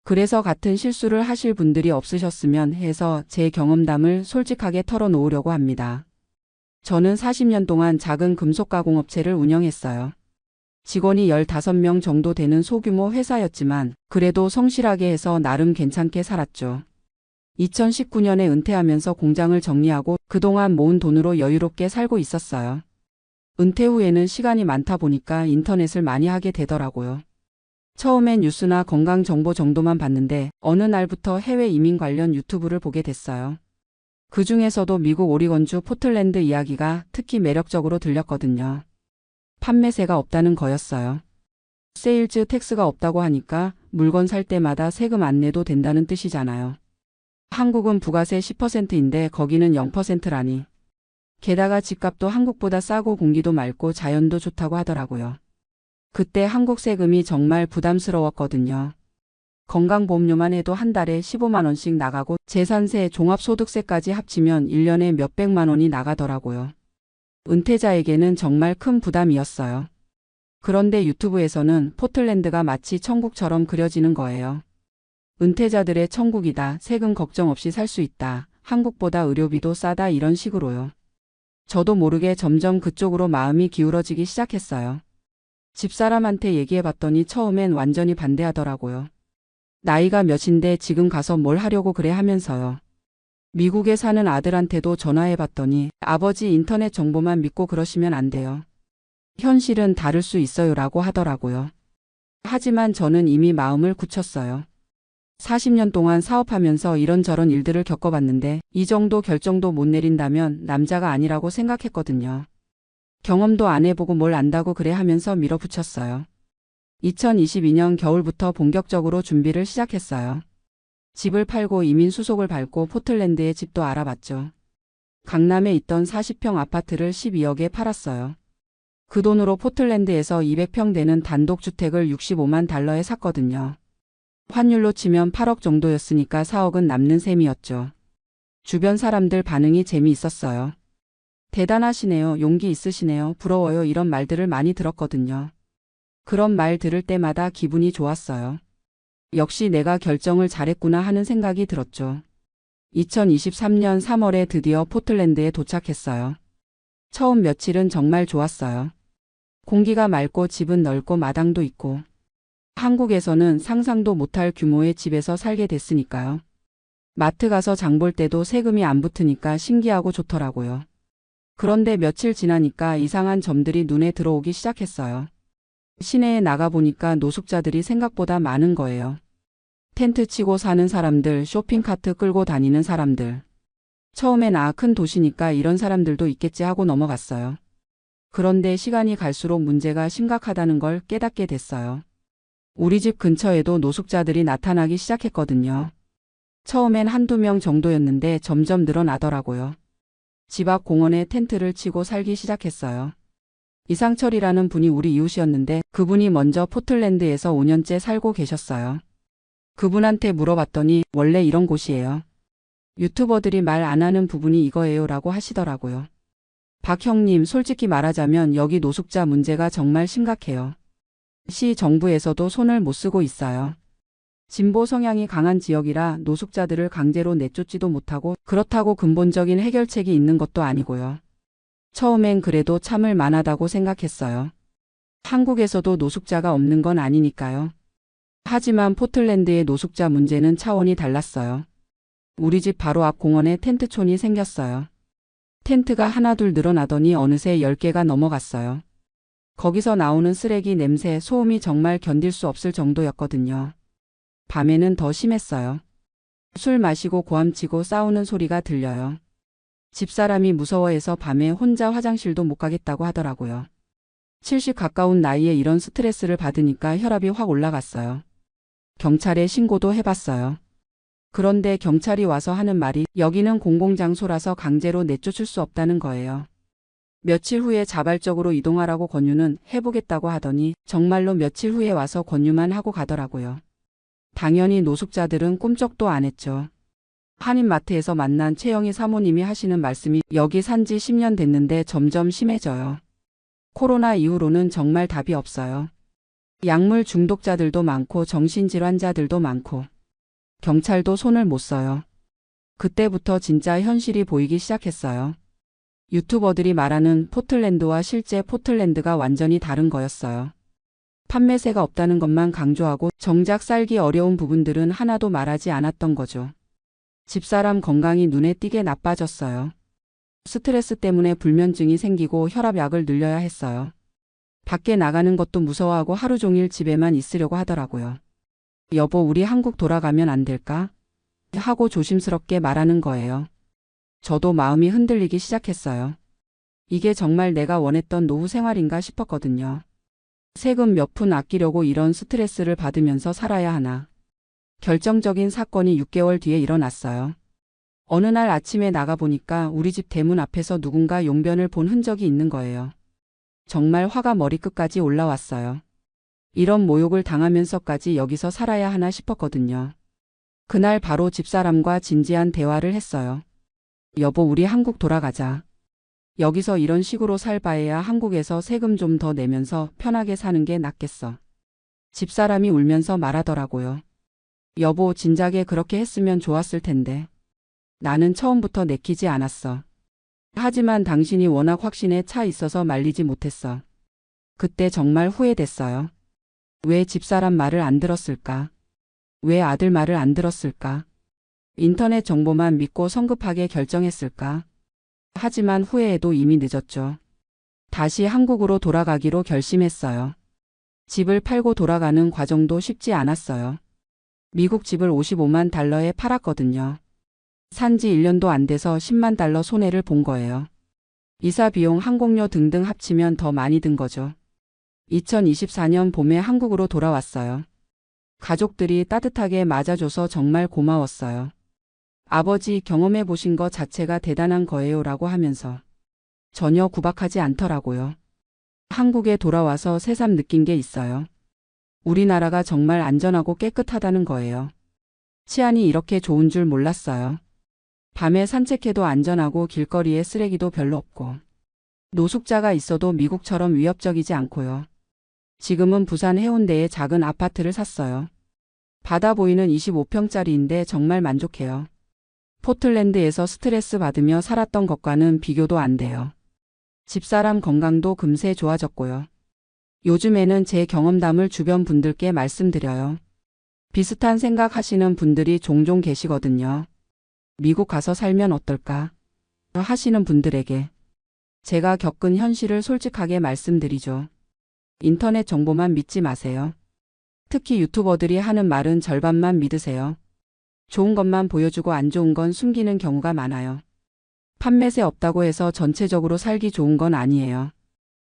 그래서 같은 실수를 하실 분들이 없으셨으면 해서 제 경험담을 솔직하게 털어놓으려고 합니다. 저는 40년 동안 작은 금속가공업체를 운영했어요. 직원이 15명 정도 되는 소규모 회사였지만 그래도 성실하게 해서 나름 괜찮게 살았죠. 2019년에 은퇴하면서 공장을 정리하고 그동안 모은 돈으로 여유롭게 살고 있었어요. 은퇴 후에는 시간이 많다 보니까 인터넷을 많이 하게 되더라고요. 처음엔 뉴스나 건강 정보 정도만 봤는데 어느 날부터 해외 이민 관련 유튜브를 보게 됐어요. 그 중에서도 미국 오리건주 포틀랜드 이야기가 특히 매력적으로 들렸거든요. 판매세가 없다는 거였어요. 세일즈 텍스가 없다고 하니까 물건 살 때마다 세금 안 내도 된다는 뜻이잖아요. 한국은 부가세 10%인데 거기는 0%라니. 게다가 집값도 한국보다 싸고 공기도 맑고 자연도 좋다고 하더라고요. 그때 한국 세금이 정말 부담스러웠거든요. 건강보험료만 해도 한 달에 15만 원씩 나가고 재산세, 종합소득세까지 합치면 1년에 몇백만 원이 나가더라고요. 은퇴자에게는 정말 큰 부담이었어요. 그런데 유튜브에서는 포틀랜드가 마치 천국처럼 그려지는 거예요. 은퇴자들의 천국이다. 세금 걱정 없이 살 수 있다. 한국보다 의료비도 싸다. 이런 식으로요. 저도 모르게 점점 그쪽으로 마음이 기울어지기 시작했어요. 집사람한테 얘기해봤더니 처음엔 완전히 반대하더라고요. 나이가 몇인데 지금 가서 뭘 하려고 그래 하면서요. 미국에 사는 아들한테도 전화해봤더니 아버지 인터넷 정보만 믿고 그러시면 안 돼요. 현실은 다를 수 있어요라고 하더라고요. 하지만 저는 이미 마음을 굳혔어요. 40년 동안 사업하면서 이런저런 일들을 겪어봤는데 이 정도 결정도 못 내린다면 남자가 아니라고 생각했거든요. 경험도 안 해보고 뭘 안다고 그래 하면서 밀어붙였어요. 2022년 겨울부터 본격적으로 준비를 시작했어요. 집을 팔고 이민 수속을 밟고 포틀랜드에 집도 알아봤죠. 강남에 있던 40평 아파트를 12억에 팔았어요. 그 돈으로 포틀랜드에서 200평 되는 단독주택을 65만 달러에 샀거든요. 환율로 치면 8억 정도였으니까 4억은 남는 셈이었죠. 주변 사람들 반응이 재미있었어요. 대단하시네요. 용기 있으시네요. 부러워요. 이런 말들을 많이 들었거든요. 그런 말 들을 때마다 기분이 좋았어요. 역시 내가 결정을 잘했구나 하는 생각이 들었죠. 2023년 3월에 드디어 포틀랜드에 도착했어요. 처음 며칠은 정말 좋았어요. 공기가 맑고 집은 넓고 마당도 있고. 한국에서는 상상도 못할 규모의 집에서 살게 됐으니까요. 마트 가서 장볼 때도 세금이 안 붙으니까 신기하고 좋더라고요. 그런데 며칠 지나니까 이상한 점들이 눈에 들어오기 시작했어요. 시내에 나가보니까 노숙자들이 생각보다 많은 거예요. 텐트 치고 사는 사람들, 쇼핑카트 끌고 다니는 사람들. 처음엔 큰 도시니까 이런 사람들도 있겠지 하고 넘어갔어요. 그런데 시간이 갈수록 문제가 심각하다는 걸 깨닫게 됐어요. 우리 집 근처에도 노숙자들이 나타나기 시작했거든요. 처음엔 한두 명 정도였는데 점점 늘어나더라고요. 집 앞 공원에 텐트를 치고 살기 시작했어요. 이상철이라는 분이 우리 이웃이었는데 그분이 먼저 포틀랜드에서 5년째 살고 계셨어요. 그분한테 물어봤더니 원래 이런 곳이에요. 유튜버들이 말 안 하는 부분이 이거예요 라고 하시더라고요. 박 형님, 솔직히 말하자면 여기 노숙자 문제가 정말 심각해요. 시 정부에서도 손을 못 쓰고 있어요. 진보 성향이 강한 지역이라 노숙자들을 강제로 내쫓지도 못하고 그렇다고 근본적인 해결책이 있는 것도 아니고요. 처음엔 그래도 참을 만하다고 생각했어요. 한국에서도 노숙자가 없는 건 아니니까요. 하지만 포틀랜드의 노숙자 문제는 차원이 달랐어요. 우리 집 바로 앞 공원에 텐트촌이 생겼어요. 텐트가 하나둘 늘어나더니 어느새 10개가 넘어갔어요. 거기서 나오는 쓰레기 냄새, 소음이 정말 견딜 수 없을 정도였거든요. 밤에는 더 심했어요. 술 마시고 고함치고 싸우는 소리가 들려요. 집사람이 무서워해서 밤에 혼자 화장실도 못 가겠다고 하더라고요. 70 가까운 나이에 이런 스트레스를 받으니까 혈압이 확 올라갔어요. 경찰에 신고도 해봤어요. 그런데 경찰이 와서 하는 말이 여기는 공공장소라서 강제로 내쫓을 수 없다는 거예요. 며칠 후에 자발적으로 이동하라고 권유는 해보겠다고 하더니 정말로 며칠 후에 와서 권유만 하고 가더라고요. 당연히 노숙자들은 꿈쩍도 안 했죠. 한인마트에서 만난 최영희 사모님이 하시는 말씀이 여기 산지 10년 됐는데 점점 심해져요. 코로나 이후로는 정말 답이 없어요. 약물 중독자들도 많고 정신질환자들도 많고 경찰도 손을 못 써요. 그때부터 진짜 현실이 보이기 시작했어요. 유튜버들이 말하는 포틀랜드와 실제 포틀랜드가 완전히 다른 거였어요. 판매세가 없다는 것만 강조하고 정작 살기 어려운 부분들은 하나도 말하지 않았던 거죠. 집사람 건강이 눈에 띄게 나빠졌어요. 스트레스 때문에 불면증이 생기고 혈압약을 늘려야 했어요. 밖에 나가는 것도 무서워하고 하루 종일 집에만 있으려고 하더라고요. 여보, 우리 한국 돌아가면 안 될까? 하고 조심스럽게 말하는 거예요. 저도 마음이 흔들리기 시작했어요. 이게 정말 내가 원했던 노후 생활인가 싶었거든요. 세금 몇 푼 아끼려고 이런 스트레스를 받으면서 살아야 하나. 결정적인 사건이 6개월 뒤에 일어났어요. 어느 날 아침에 나가보니까 우리 집 대문 앞에서 누군가 용변을 본 흔적이 있는 거예요. 정말 화가 머리끝까지 올라왔어요. 이런 모욕을 당하면서까지 여기서 살아야 하나 싶었거든요. 그날 바로 집사람과 진지한 대화를 했어요. 여보, 우리 한국 돌아가자. 여기서 이런 식으로 살 바에야 한국에서 세금 좀 더 내면서 편하게 사는 게 낫겠어. 집사람이 울면서 말하더라고요. 여보, 진작에 그렇게 했으면 좋았을 텐데. 나는 처음부터 내키지 않았어. 하지만 당신이 워낙 확신에 차 있어서 말리지 못했어. 그때 정말 후회됐어요. 왜 집사람 말을 안 들었을까? 왜 아들 말을 안 들었을까? 인터넷 정보만 믿고 성급하게 결정했을까? 하지만 후회해도 이미 늦었죠. 다시 한국으로 돌아가기로 결심했어요. 집을 팔고 돌아가는 과정도 쉽지 않았어요. 미국 집을 55만 달러에 팔았거든요. 산지 1년도 안 돼서 10만 달러 손해를 본 거예요. 이사 비용, 항공료 등등 합치면 더 많이 든 거죠. 2024년 봄에 한국으로 돌아왔어요. 가족들이 따뜻하게 맞아줘서 정말 고마웠어요. 아버지, 경험해 보신 것 자체가 대단한 거예요 라고 하면서 전혀 구박하지 않더라고요. 한국에 돌아와서 새삼 느낀 게 있어요. 우리나라가 정말 안전하고 깨끗하다는 거예요. 치안이 이렇게 좋은 줄 몰랐어요. 밤에 산책해도 안전하고 길거리에 쓰레기도 별로 없고 노숙자가 있어도 미국처럼 위협적이지 않고요. 지금은 부산 해운대에 작은 아파트를 샀어요. 바다 보이는 25평짜리인데 정말 만족해요. 포틀랜드에서 스트레스 받으며 살았던 것과는 비교도 안 돼요. 집사람 건강도 금세 좋아졌고요. 요즘에는 제 경험담을 주변 분들께 말씀드려요. 비슷한 생각 하시는 분들이 종종 계시거든요. 미국 가서 살면 어떨까? 하시는 분들에게 제가 겪은 현실을 솔직하게 말씀드리죠. 인터넷 정보만 믿지 마세요. 특히 유튜버들이 하는 말은 절반만 믿으세요. 좋은 것만 보여주고 안 좋은 건 숨기는 경우가 많아요. 판매세 없다고 해서 전체적으로 살기 좋은 건 아니에요.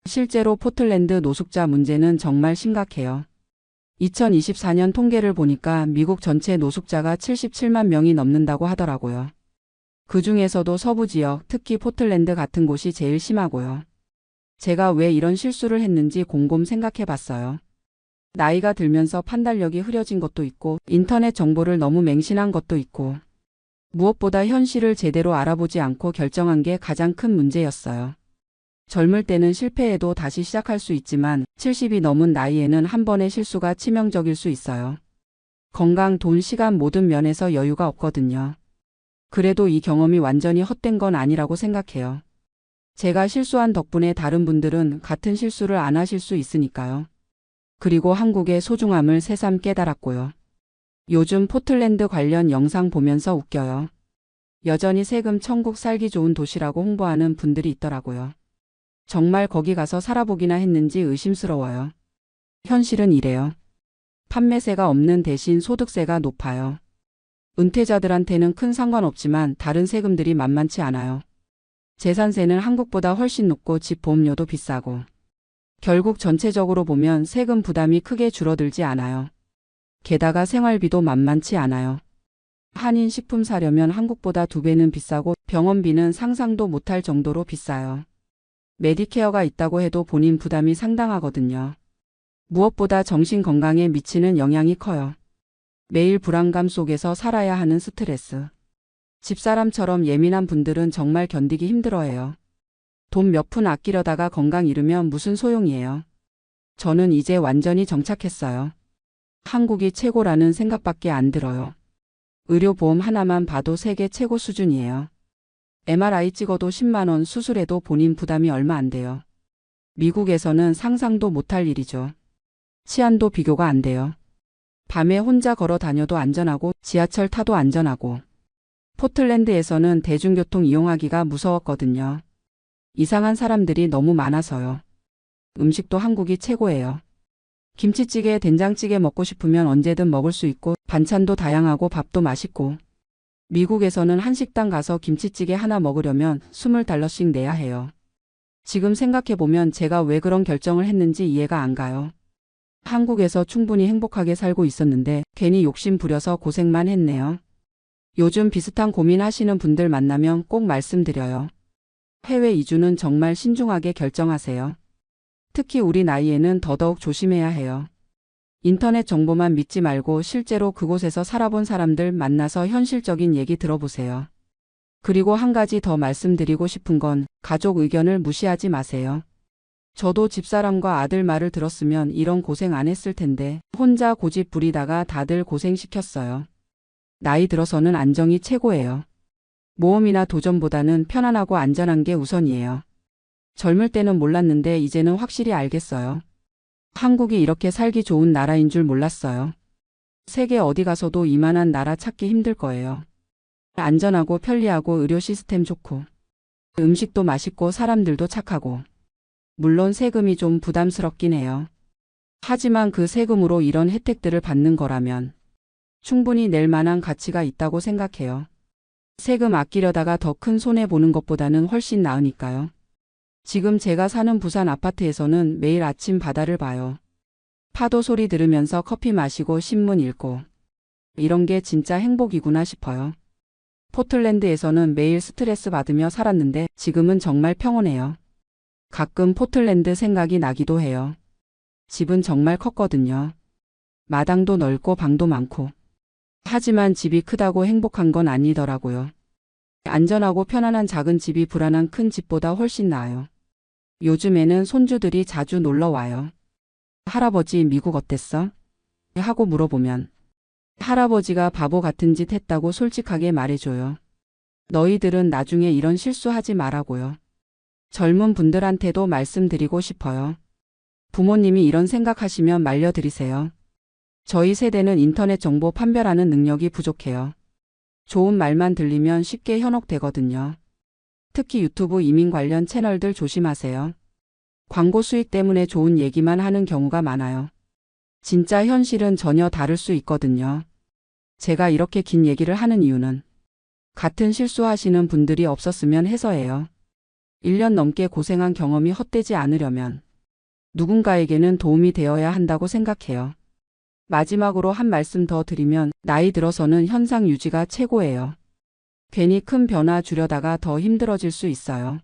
실제로 포틀랜드 노숙자 문제는 정말 심각해요. 2024년 통계를 보니까 미국 전체 노숙자가 77만 명이 넘는다고 하더라고요. 그 중에서도 서부 지역, 특히 포틀랜드 같은 곳이 제일 심하고요. 제가 왜 이런 실수를 했는지 곰곰 생각해 봤어요. 나이가 들면서 판단력이 흐려진 것도 있고, 인터넷 정보를 너무 맹신한 것도 있고, 무엇보다 현실을 제대로 알아보지 않고 결정한 게 가장 큰 문제였어요. 젊을 때는 실패해도 다시 시작할 수 있지만 70이 넘은 나이에는 한 번의 실수가 치명적일 수 있어요. 건강, 돈, 시간 모든 면에서 여유가 없거든요. 그래도 이 경험이 완전히 헛된 건 아니라고 생각해요. 제가 실수한 덕분에 다른 분들은 같은 실수를 안 하실 수 있으니까요. 그리고 한국의 소중함을 새삼 깨달았고요. 요즘 포틀랜드 관련 영상 보면서 웃겨요. 여전히 세금 천국 살기 좋은 도시라고 홍보하는 분들이 있더라고요. 정말 거기 가서 살아보기나 했는지 의심스러워요. 현실은 이래요. 판매세가 없는 대신 소득세가 높아요. 은퇴자들한테는 큰 상관없지만 다른 세금들이 만만치 않아요. 재산세는 한국보다 훨씬 높고 집 보험료도 비싸고. 결국 전체적으로 보면 세금 부담이 크게 줄어들지 않아요. 게다가 생활비도 만만치 않아요. 한인 식품 사려면 한국보다 2배는 비싸고 병원비는 상상도 못할 정도로 비싸요. 메디케어가 있다고 해도 본인 부담이 상당하거든요. 무엇보다 정신 건강에 미치는 영향이 커요. 매일 불안감 속에서 살아야 하는 스트레스. 집사람처럼 예민한 분들은 정말 견디기 힘들어해요. 돈 몇 푼 아끼려다가 건강 잃으면 무슨 소용이에요. 저는 이제 완전히 정착했어요. 한국이 최고라는 생각밖에 안 들어요. 의료보험 하나만 봐도 세계 최고 수준이에요. MRI 찍어도 10만 원, 수술해도 본인 부담이 얼마 안 돼요. 미국에서는 상상도 못할 일이죠. 치안도 비교가 안 돼요. 밤에 혼자 걸어 다녀도 안전하고 지하철 타도 안전하고. 포틀랜드에서는 대중교통 이용하기가 무서웠거든요. 이상한 사람들이 너무 많아서요. 음식도 한국이 최고예요. 김치찌개, 된장찌개 먹고 싶으면 언제든 먹을 수 있고 반찬도 다양하고 밥도 맛있고. 미국에서는 한식당 가서 김치찌개 하나 먹으려면 $20씩 내야 해요. 지금 생각해보면 제가 왜 그런 결정을 했는지 이해가 안 가요. 한국에서 충분히 행복하게 살고 있었는데 괜히 욕심 부려서 고생만 했네요. 요즘 비슷한 고민하시는 분들 만나면 꼭 말씀드려요. 해외 이주는 정말 신중하게 결정하세요. 특히 우리 나이에는 더더욱 조심해야 해요. 인터넷 정보만 믿지 말고 실제로 그곳에서 살아본 사람들 만나서 현실적인 얘기 들어보세요. 그리고 한 가지 더 말씀드리고 싶은 건 가족 의견을 무시하지 마세요. 저도 집사람과 아들 말을 들었으면 이런 고생 안 했을 텐데 혼자 고집 부리다가 다들 고생시켰어요. 나이 들어서는 안정이 최고예요. 모험이나 도전보다는 편안하고 안전한 게 우선이에요. 젊을 때는 몰랐는데 이제는 확실히 알겠어요. 한국이 이렇게 살기 좋은 나라인 줄 몰랐어요. 세계 어디 가서도 이만한 나라 찾기 힘들 거예요. 안전하고 편리하고 의료 시스템 좋고 음식도 맛있고 사람들도 착하고. 물론 세금이 좀 부담스럽긴 해요. 하지만 그 세금으로 이런 혜택들을 받는 거라면 충분히 낼 만한 가치가 있다고 생각해요. 세금 아끼려다가 더 큰 손해 보는 것보다는 훨씬 나으니까요. 지금 제가 사는 부산 아파트에서는 매일 아침 바다를 봐요. 파도 소리 들으면서 커피 마시고 신문 읽고. 이런 게 진짜 행복이구나 싶어요. 포틀랜드에서는 매일 스트레스 받으며 살았는데 지금은 정말 평온해요. 가끔 포틀랜드 생각이 나기도 해요. 집은 정말 컸거든요. 마당도 넓고 방도 많고. 하지만 집이 크다고 행복한 건 아니더라고요. 안전하고 편안한 작은 집이 불안한 큰 집보다 훨씬 나아요. 요즘에는 손주들이 자주 놀러 와요. 할아버지 미국 어땠어? 하고 물어보면 할아버지가 바보 같은 짓 했다고 솔직하게 말해줘요. 너희들은 나중에 이런 실수하지 말라고요. 젊은 분들한테도 말씀드리고 싶어요. 부모님이 이런 생각하시면 말려드리세요. 저희 세대는 인터넷 정보 판별하는 능력이 부족해요. 좋은 말만 들리면 쉽게 현혹되거든요. 특히 유튜브 이민 관련 채널들 조심하세요. 광고 수익 때문에 좋은 얘기만 하는 경우가 많아요. 진짜 현실은 전혀 다를 수 있거든요. 제가 이렇게 긴 얘기를 하는 이유는 같은 실수하시는 분들이 없었으면 해서예요. 1년 넘게 고생한 경험이 헛되지 않으려면 누군가에게는 도움이 되어야 한다고 생각해요. 마지막으로 한 말씀 더 드리면 나이 들어서는 현상 유지가 최고예요. 괜히 큰 변화 주려다가 더 힘들어질 수 있어요.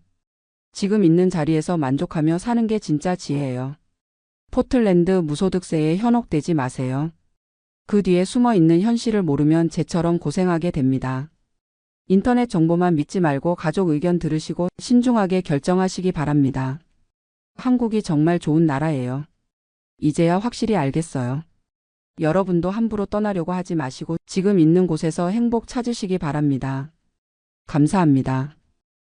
지금 있는 자리에서 만족하며 사는 게 진짜 지혜예요. 포틀랜드 무소득세에 현혹되지 마세요. 그 뒤에 숨어 있는 현실을 모르면 쟤처럼 고생하게 됩니다. 인터넷 정보만 믿지 말고 가족 의견 들으시고 신중하게 결정하시기 바랍니다. 한국이 정말 좋은 나라예요. 이제야 확실히 알겠어요. 여러분도 함부로 떠나려고 하지 마시고 지금 있는 곳에서 행복 찾으시기 바랍니다. 감사합니다.